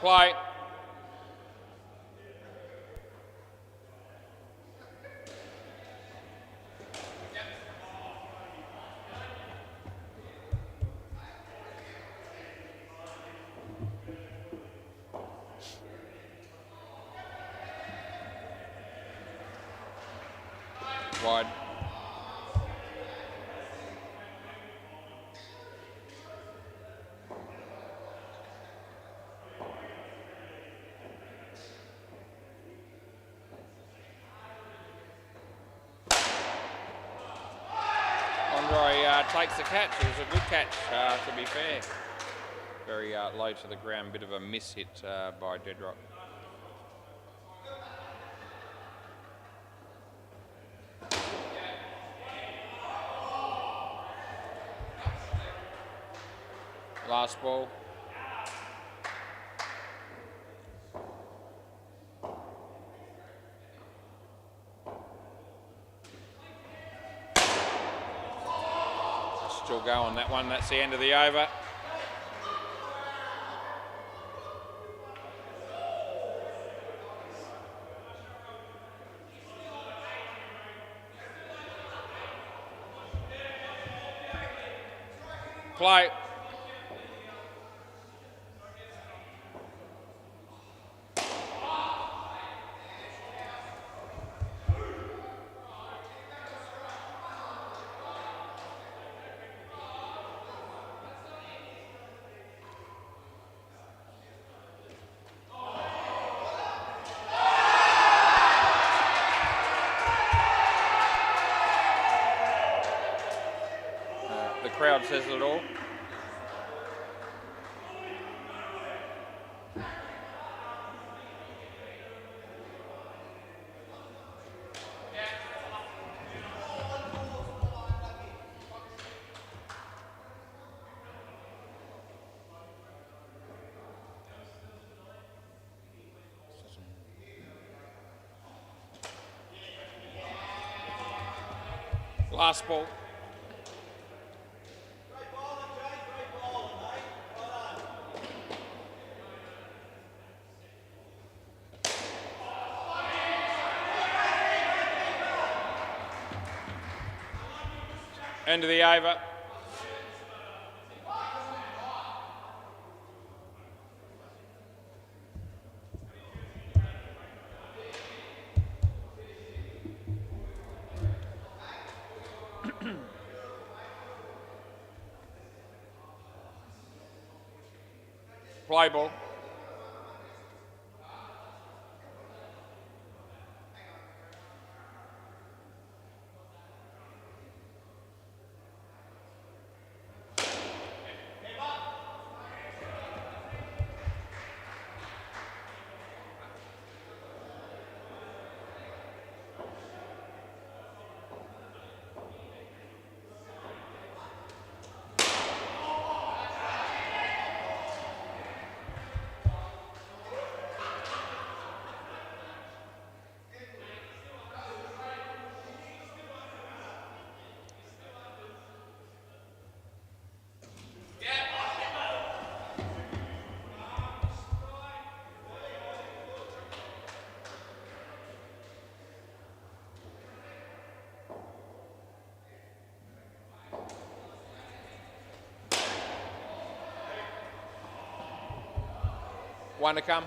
Play. Wide. takes the catch. It was a good catch, to be fair. Very low to the ground, bit of a miss hit by Deadrock. Last ball. Still going that one. That's the end of the over. Play. The crowd says it all. Last ball. End of the over. Play ball. One to come.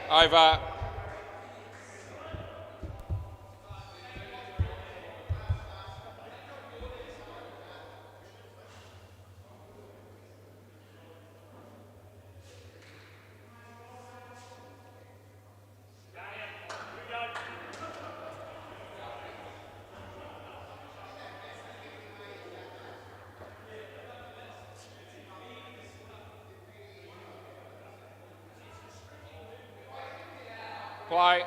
Over. Play.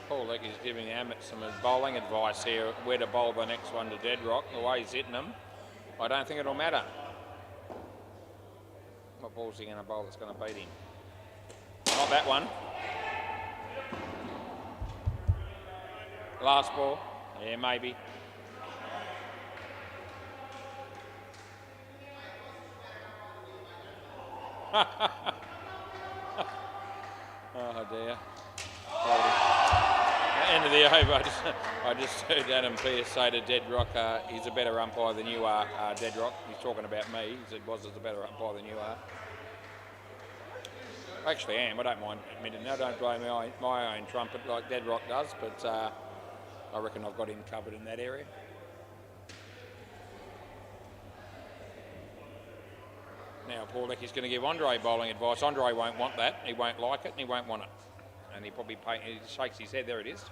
Paul Leck is giving Ammett some bowling advice here, where to bowl the next one to Deadrock, the way he's hitting them. I don't think it'll matter. What ball's he going to bowl that's going to beat him? Not that one. Last ball. Yeah, maybe. Oh dear. End of the over. I just heard Adam Pearce say to Deadrock, he's a better umpire than you are, Deadrock. He's talking about me. He said, "Was a better umpire than you are." I actually am. I don't mind admitting that. I don't blow my own trumpet like Deadrock does, but I reckon I've got him covered in that area. Now Paul Lecky's going to give Andre bowling advice. Andre won't want that. He won't like it and he won't want it. And he probably he shakes his head. There it is.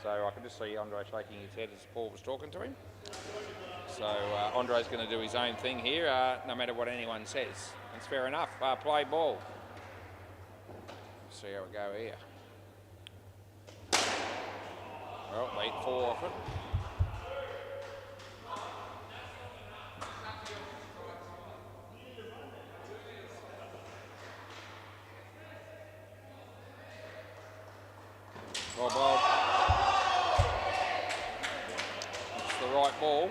So I can just see Andre shaking his head as Paul was talking to him. So Andre's going to do his own thing here, no matter what anyone says. That's fair enough. Play ball. See how we go here. Well, they eat 4 off it. Well bowled. It's the right ball.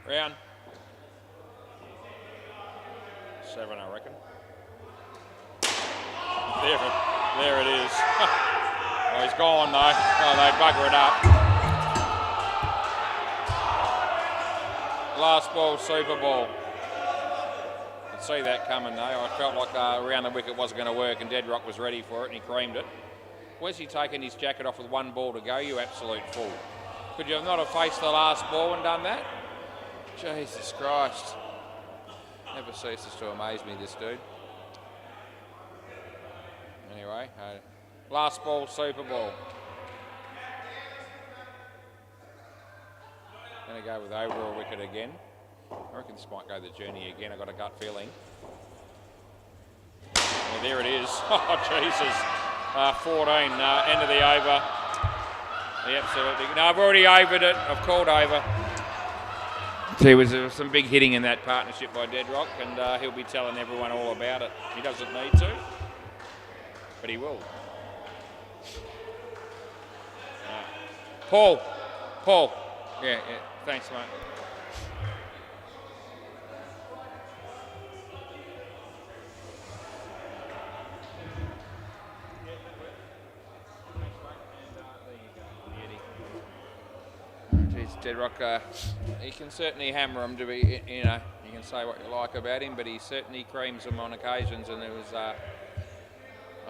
Round 7, I reckon. There it is. Oh, he's gone though. Oh, they bugger it up. Last ball, super ball. Could see that coming though. I felt like around the wicket wasn't going to work and Deadrock was ready for it and he creamed it. Where's he taking his jacket off with 1 ball to go, you absolute fool? Could you have not have faced the last ball and done that? Jesus Christ. Never ceases to amaze me, this dude. Anyway, last ball, super ball. Going to go with over a wicket again. I reckon this might go the journey again. I've got a gut feeling. Yeah, there it is. Oh, Jesus. 14, end of the over. Yeah, absolutely. No, I've already overed it. I've called over. There was some big hitting in that partnership by Deadrock, and he'll be telling everyone all about it. He doesn't need to, but he will. Paul. Yeah, thanks, mate. Deadrock, he can certainly hammer them to be, you know, you can say what you like about him, but he certainly creams them on occasions, and there was a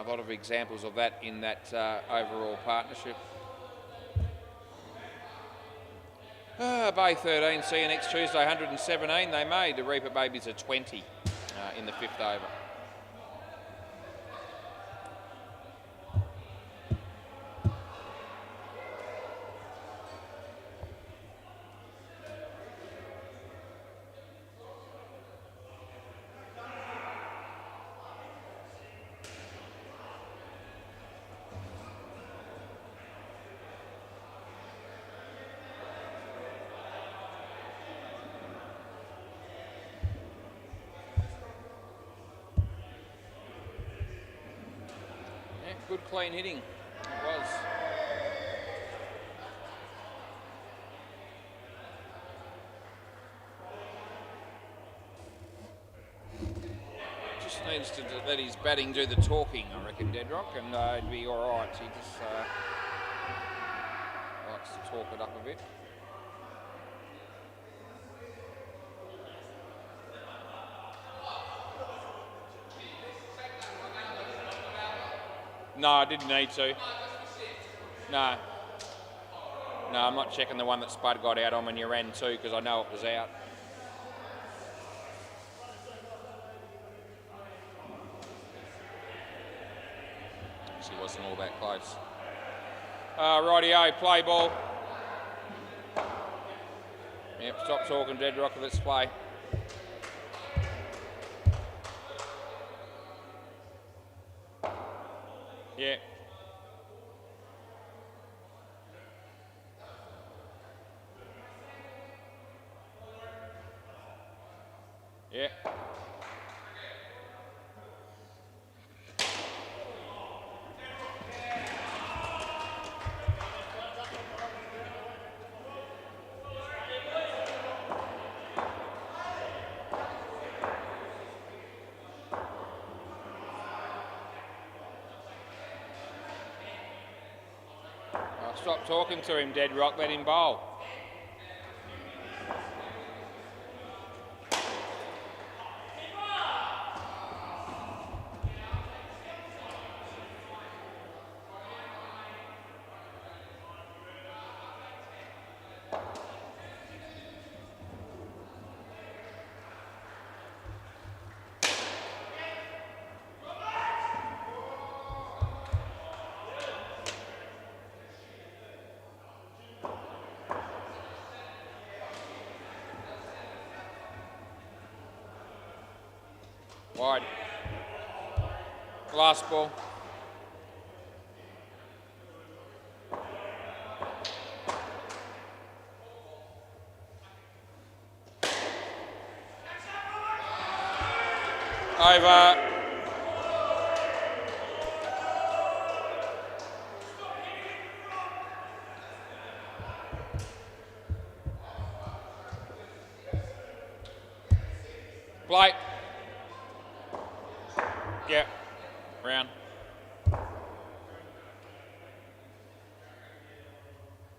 lot of examples of that in that overall partnership. Bay 13, see you next Tuesday, 117 they made. The Reaper Babies are 20 in the 5th over. Good clean hitting, it was. Just needs to let his batting do the talking, I reckon, Deadrock, and it'd be all right. He just likes to talk it up a bit. No, I didn't need to. No, I'm not checking the one that Spud got out on when you ran 2 because I know it was out. wasn't all that close. Rightio, play ball. Yep, stop talking, Dead Rock, let's play. Yeah. Yeah. Stop talking to him, Dead Rock, let him bowl. Wide. Last ball. Over. Play. Yeah, round.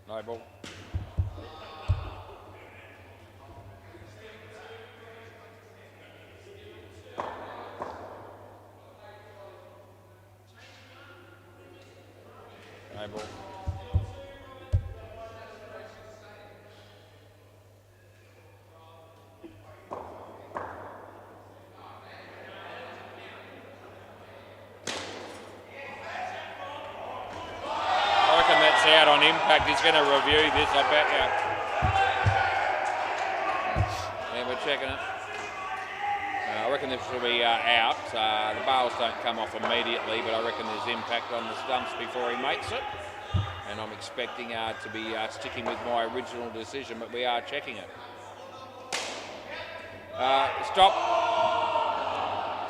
No ball. No ball. Out on impact. He's going to review this, I bet you. Yeah, we're checking it. I reckon this will be out. The bails don't come off immediately, but I reckon there's impact on the stumps before he makes it. And I'm expecting to be sticking with my original decision, but we are checking it.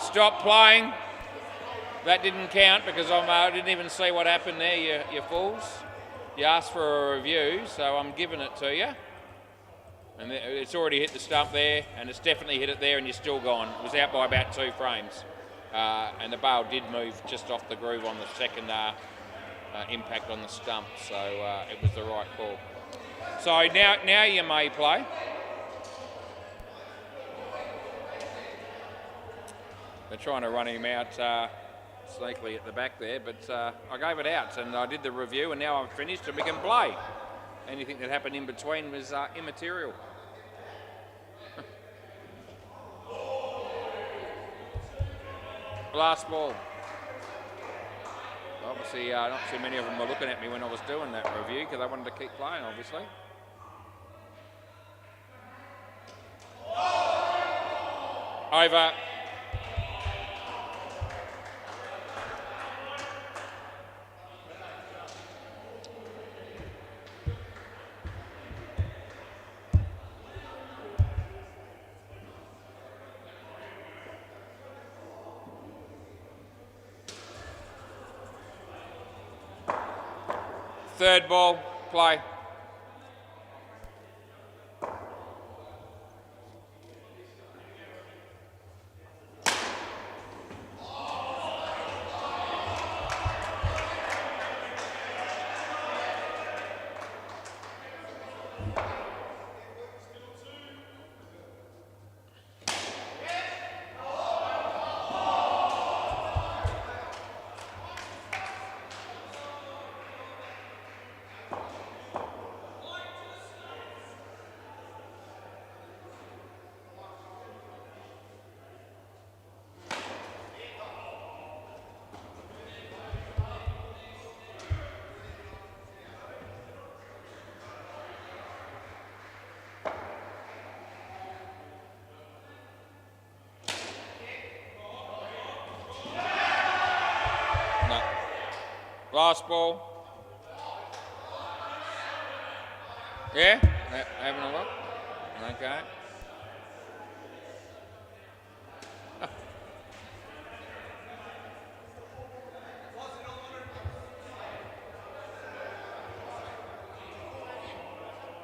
Stop playing. That didn't count because I didn't even see what happened there, you fools. You asked for a review, so I'm giving it to you. And it's already hit the stump there, and it's definitely hit it there, and you're still gone. It was out by about 2 frames. And the bail did move just off the groove on the second impact on the stump, so it was the right call. So now you may play. They're trying to run him out sneakily at the back there, but I gave it out and I did the review and now I'm finished and we can play. Anything that happened in between was immaterial. Last ball. Obviously, not too many of them were looking at me when I was doing that review because I wanted to keep playing, obviously. Over. Third ball, play. Last ball. Yeah, having a look. Okay.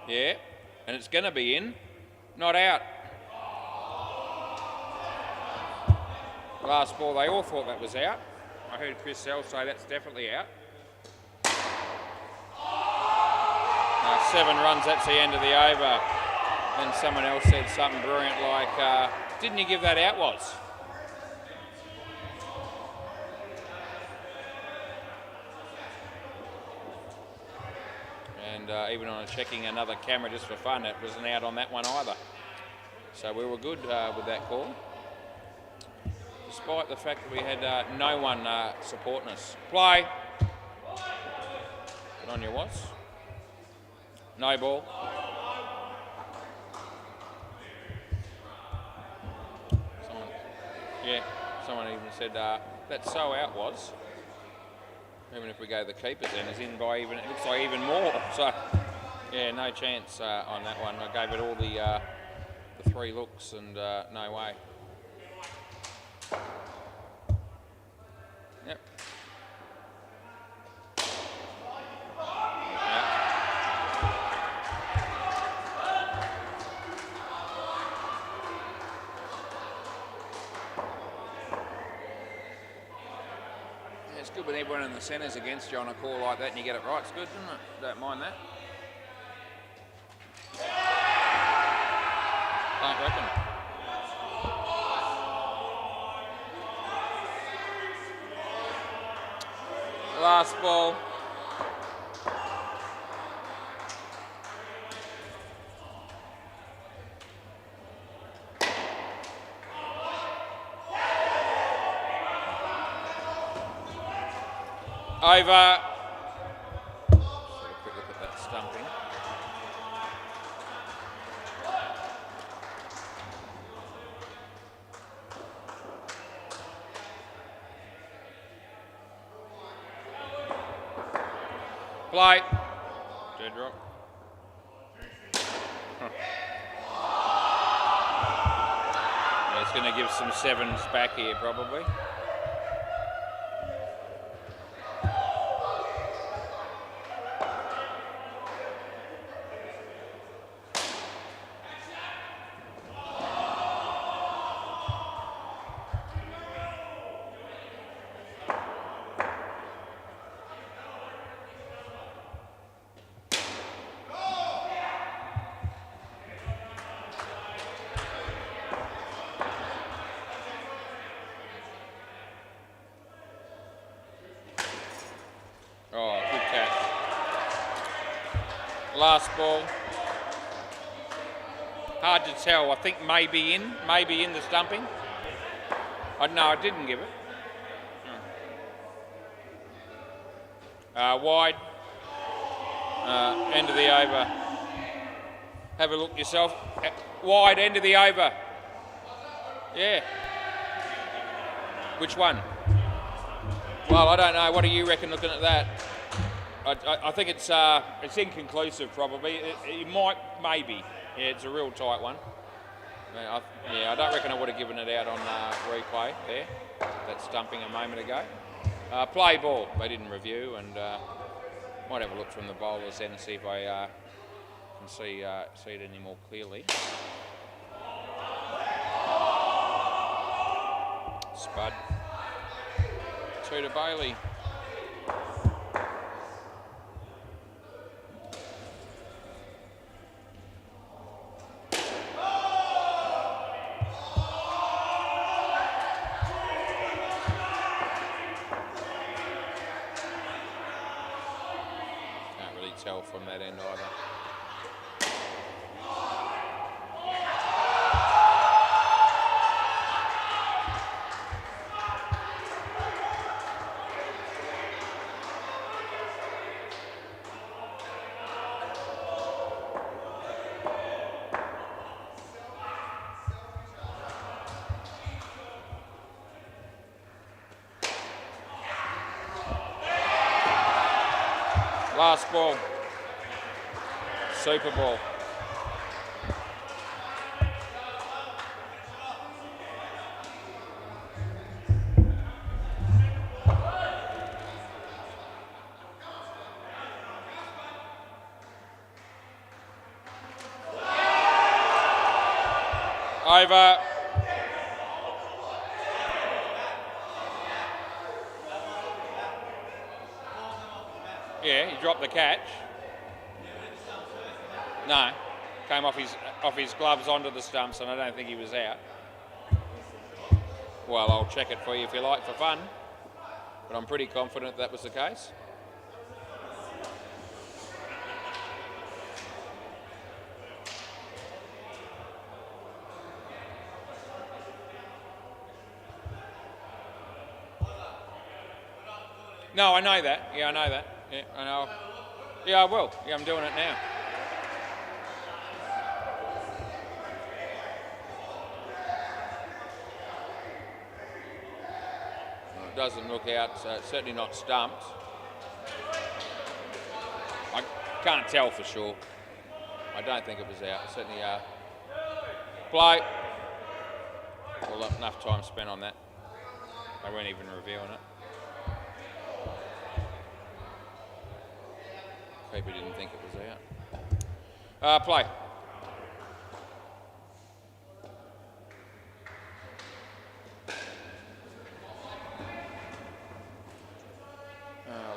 Yeah, and it's going to be in, not out. Last ball, they all thought that was out. I heard Chris Sell say that's definitely out. 7 runs, that's the end of the over. Then someone else said something brilliant like, didn't you give that out, was? And even on checking another camera just for fun, it wasn't out on that one either. So we were good with that call. Despite the fact that we had no one supporting us. Play. Good on you, Watts. No ball. Someone even said that's so out, was. Even if we go the keepers then, it's in by even, it looks like even more. So, yeah, no chance on that one. I gave it all the 3 looks and no way. Yep. It's good when everyone in the centre's against you on a call like that and you get it right. It's good, isn't it? Don't mind that. Don't reckon. Last ball. Over. Just have a quick look at that stumping. Play. Dead rock. Yeah, it's going to give some 7s back here probably. Oh, good catch. Last ball. Hard to tell. I think maybe in the stumping. No, I didn't give it. Wide. End of the over. Have a look yourself. Wide, end of the over. Yeah. Which one? Well, I don't know. What do you reckon looking at that? I think it's inconclusive probably. It might, maybe. Yeah, it's a real tight one. I don't reckon I would have given it out on replay there. That stumping a moment ago. Play ball. They didn't review, and might have a look from the bowlers then and see if I can see it any more clearly. Spud. 2 to Bailey. Can't really tell from that end either. Last ball. Super ball. Over. Yeah, he dropped the catch. No, came off his gloves onto the stumps, and I don't think he was out. Well, I'll check it for you if you like, for fun. But I'm pretty confident that was the case. No, I know that. Yeah, I know that. Yeah, I know. Yeah, I will. Yeah, I'm doing it now. Well, it doesn't look out, so it's certainly not stumped. I can't tell for sure. I don't think it was out. Certainly, play. Well, enough time spent on that. They weren't even reviewing it. Keeper didn't think it was out. Play.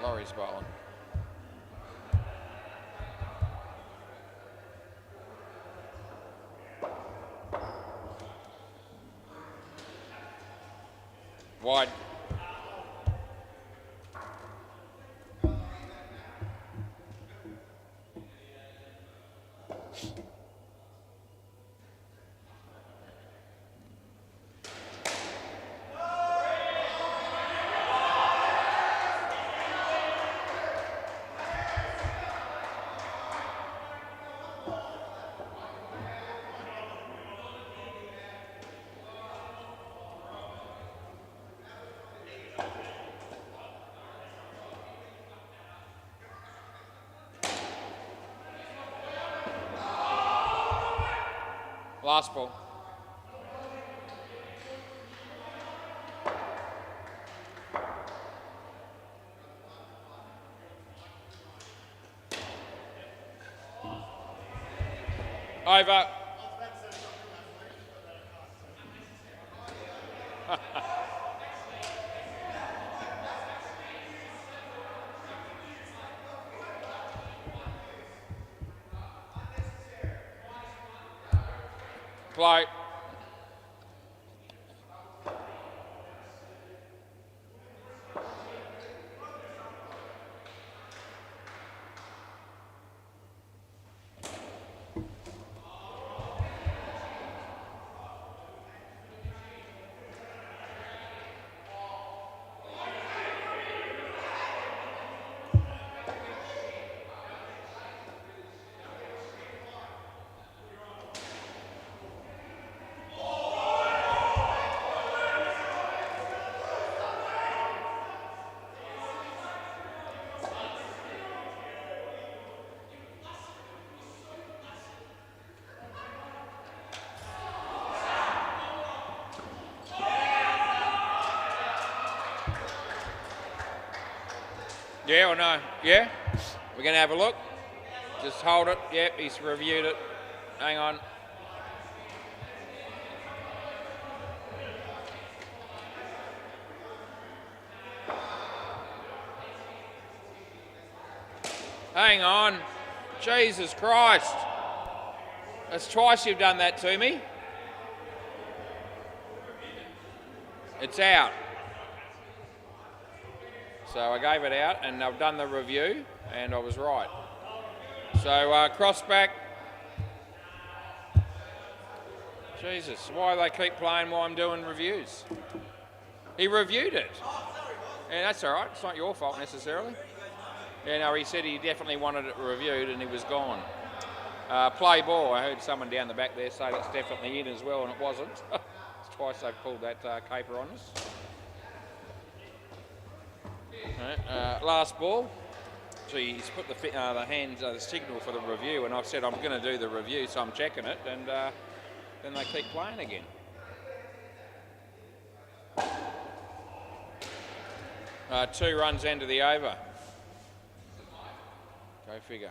Laurie's bowling. Wide. Last ball. Over. Play. Yeah or no? Yeah? We're going to have a look. Just hold it. Yep, he's reviewed it. Hang on. Hang on. Jesus Christ. That's twice you've done that to me. It's out. So I gave it out and I've done the review and I was right. So cross back. Jesus, why they keep playing while I'm doing reviews? He reviewed it. Yeah, that's all right. It's not your fault necessarily. Yeah, no, he said he definitely wanted it reviewed and he was gone. Play ball. I heard someone down the back there say that's definitely in as well and it wasn't. It's twice they've pulled that caper on us. Right, last ball. he's put the signal for the review, and I've said I'm going to do the review, so I'm checking it, and then they keep playing again. Two runs into the over. Go figure.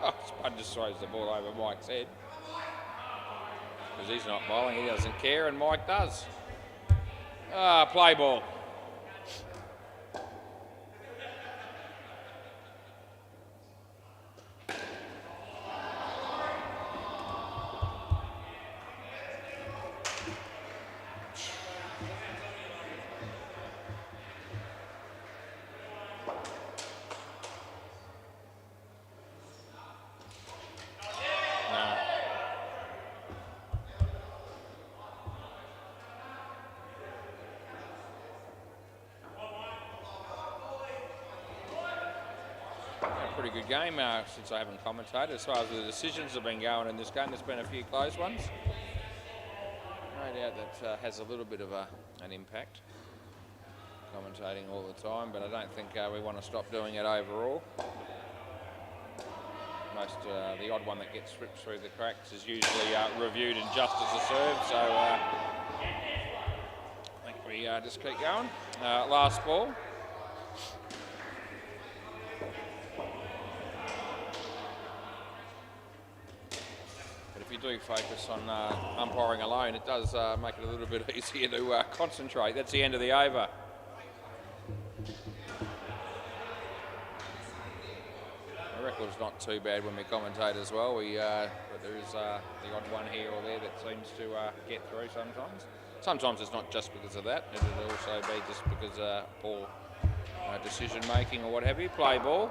Oh, Spud just throws the ball over Mike's head. Because he's not bowling, he doesn't care, and Mike does. Play ball. Pretty good game since I haven't commentated. As far as the decisions have been going in this game, there's been a few close ones. No doubt that has a little bit of an impact, commentating all the time, but I don't think we want to stop doing it overall. The odd one that gets slipped through the cracks is usually reviewed and just as a serve, so I think we just keep going. Last ball. If you do focus on umpiring alone, it does make it a little bit easier to concentrate. That's the end of the over. The record's not too bad when we commentate as well. But there is the odd one here or there that seems to get through sometimes. Sometimes it's not just because of that. It'll also be just because of poor decision making or what have you. Play ball.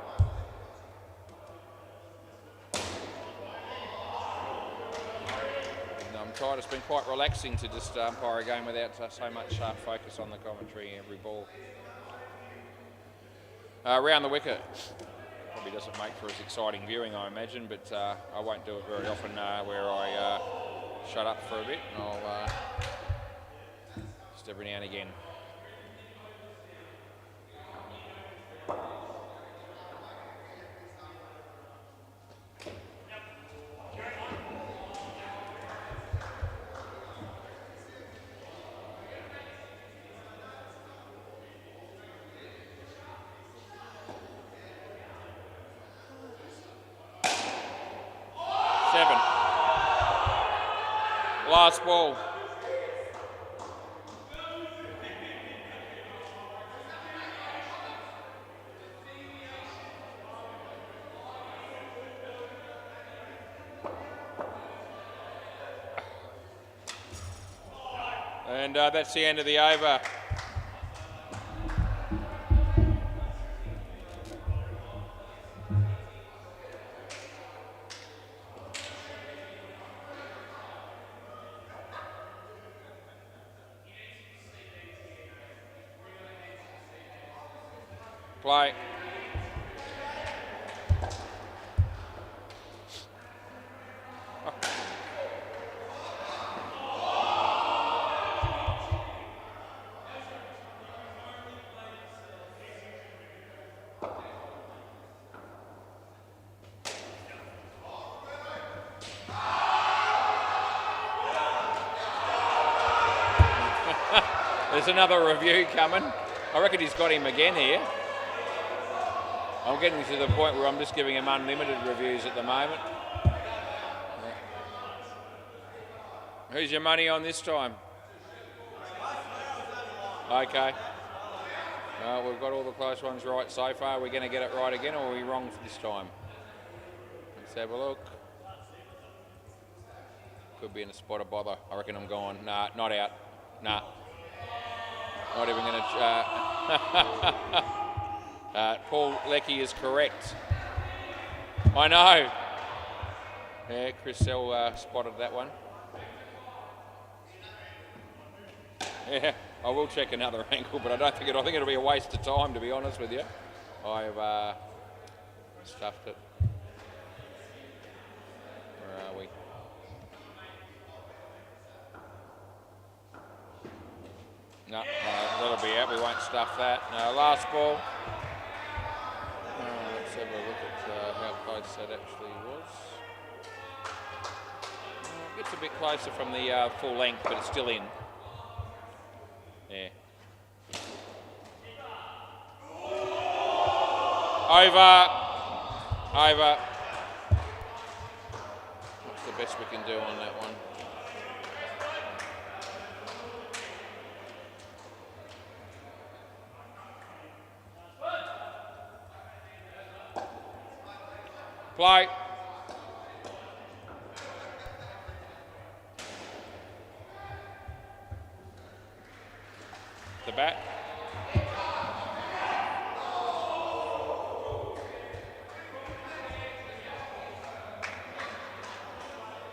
It's been quite relaxing to just umpire a game without so much focus on the commentary every ball. Round the wicket. Probably doesn't make for as exciting viewing, I imagine, but I won't do it very often where I shut up for a bit, and I'll just every now and again. Last ball. And that's the end of the over. Play. There's another review coming. I reckon he's got him again here. I'm getting to the point where I'm just giving him unlimited reviews at the moment. Who's your money on this time? Okay. We've got all the close ones right so far. Are we going to get it right again, or are we wrong for this time? Let's have a look. Could be in a spot of bother. I reckon I'm gone. Nah, not out. Nah. Not even going to... Paul Leckie is correct. I know. Yeah, Chris Sell spotted that one. Yeah, I will check another angle, but I think it'll be a waste of time, to be honest with you. I've stuffed it. No, that'll be out. We won't stuff that. Last ball. Let's have a look at how close that actually was. Gets a bit closer from the full length, but it's still in. Yeah. Over. What's the best we can do on that one? Play. The bat.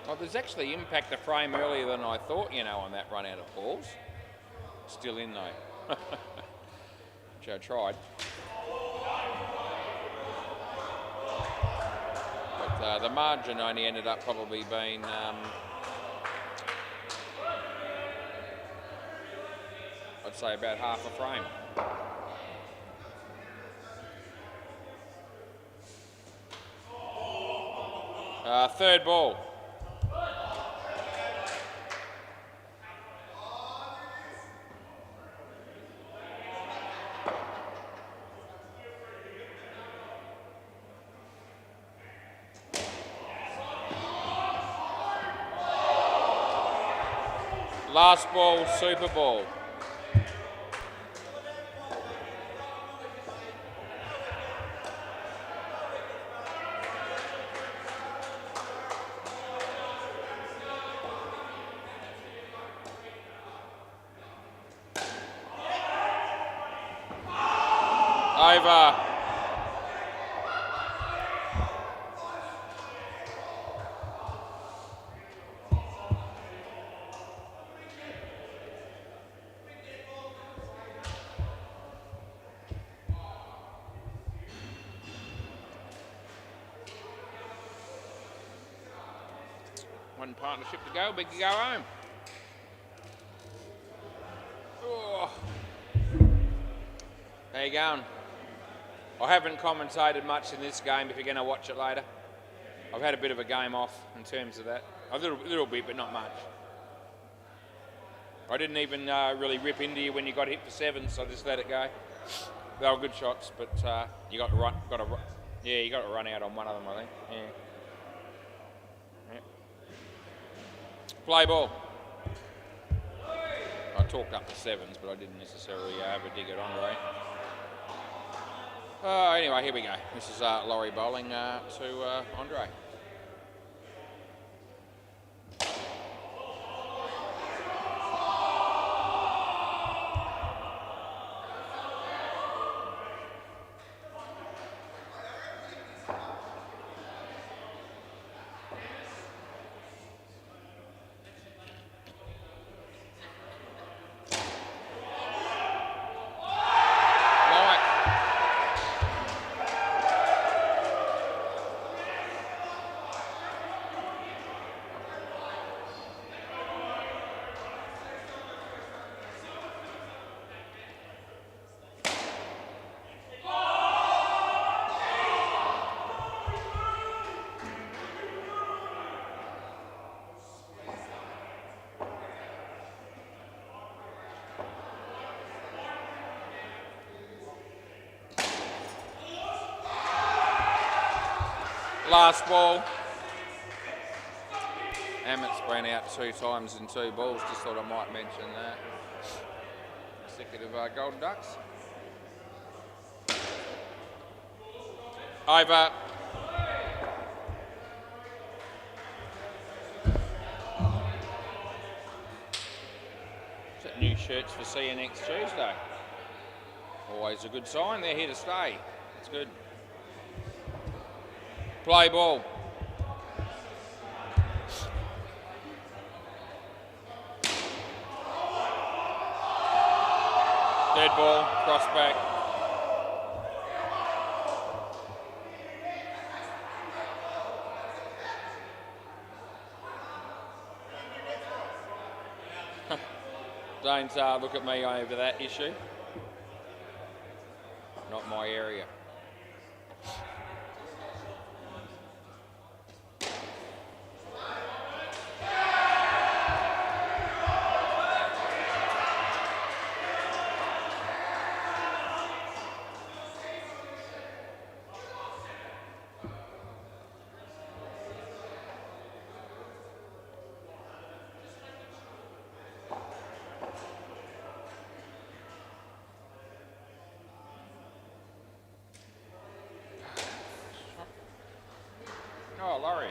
Oh, there's actually impact the frame earlier than I thought, on that run out of balls. Still in though. Which I tried. But the margin only ended up probably being I'd say about half a frame. Third ball. Last ball, Super Ball. Over. One partnership to go, big to go home. Oh. How you going? I haven't commentated much in this game if you're going to watch it later. I've had a bit of a game off in terms of that. A little bit, but not much. I didn't even really rip into you when you got hit for 7, so I just let it go. They were good shots, but you got to run. You got to run out on one of them, I think. Yeah. Play ball. I talked up to 7s, but I didn't necessarily have a dig at Andre. Anyway, here we go. This is Laurie bowling to Andre. Last ball. Emmett's been out 2 times in 2 balls. Just thought I might mention that. Consecutive Golden Ducks. Over. Is that new shirts for see you next Tuesday? Always a good sign. They're here to stay. It's good. Play ball. Dead ball, cross back. Don't look at me over that issue. Not my area. Oh, Laurie.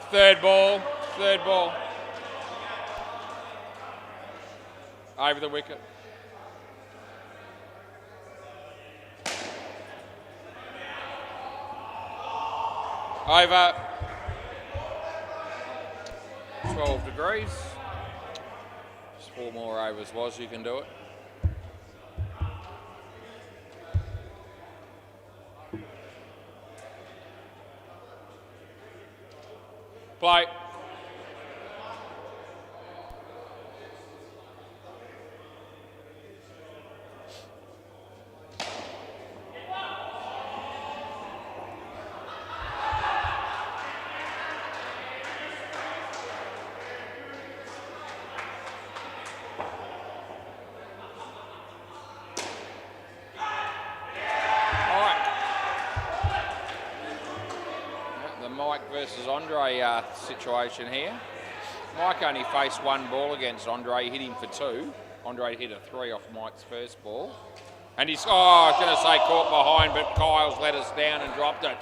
Third ball. Over the wicket. Over. 12 degrees. Just 4 more overs was, you can do it. Play. Mike versus Andre situation here. Mike only faced 1 ball against Andre, hit him for 2. Andre hit a 3 off Mike's first ball. And he's, I was going to say caught behind, but Kyle's let us down and dropped it.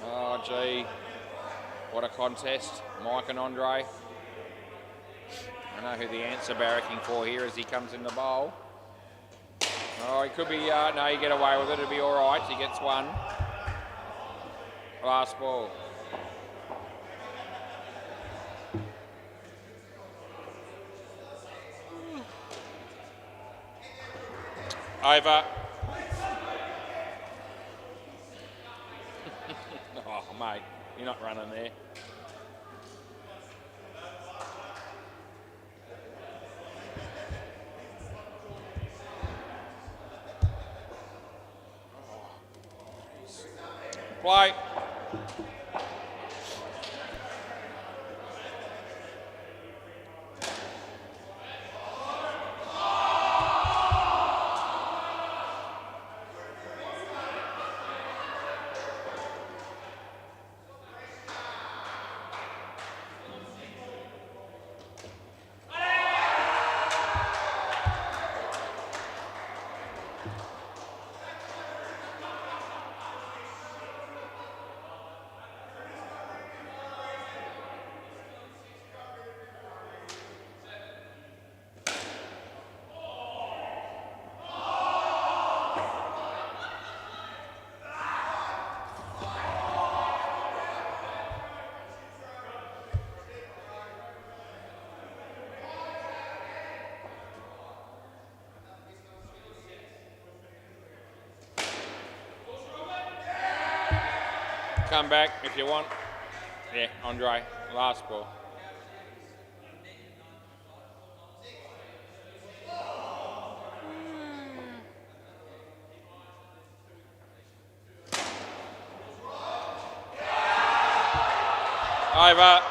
Oh, gee. What a contest. Mike and Andre. I know who the ants are barracking for here as he comes in the bowl. Oh, he could be, no, you get away with it. It'll be all right. He gets 1. Last ball. Over. Oh, mate, you're not running there. Play. Come back if you want. Yeah, Andre, last ball. Over.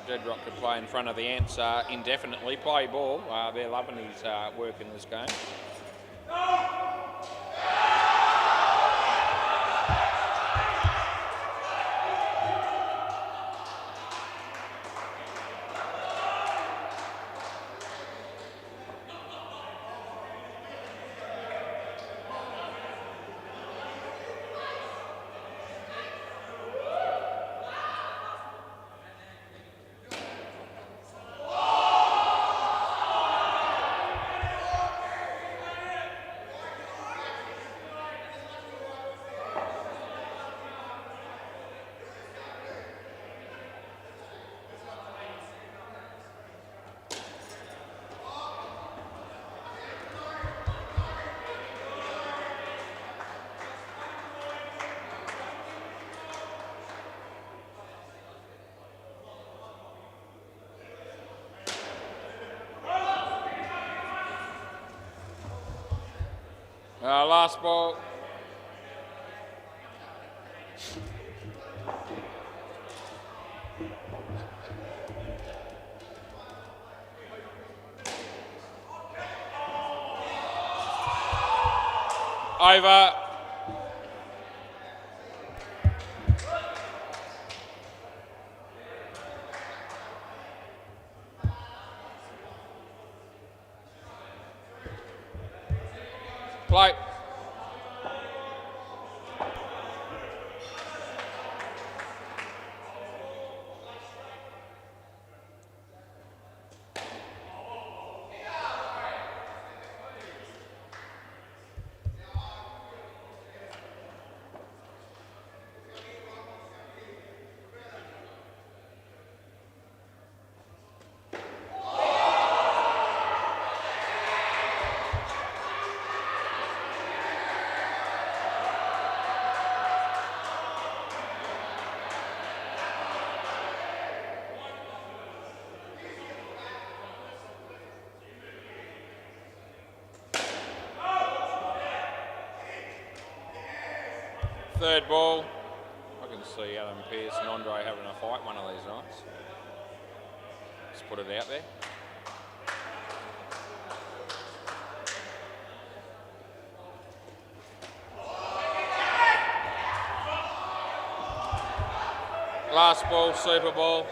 Deadrock could play in front of the Ants indefinitely. Play ball. They're loving his work in this game. Last ball. Over. Play. Third ball. I can see Adam Pearce and Andre having a fight one of these nights. Just put it out there. Last ball, Super Bowl.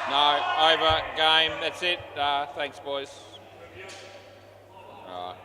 No, over, game, that's it. Thanks, boys. All right.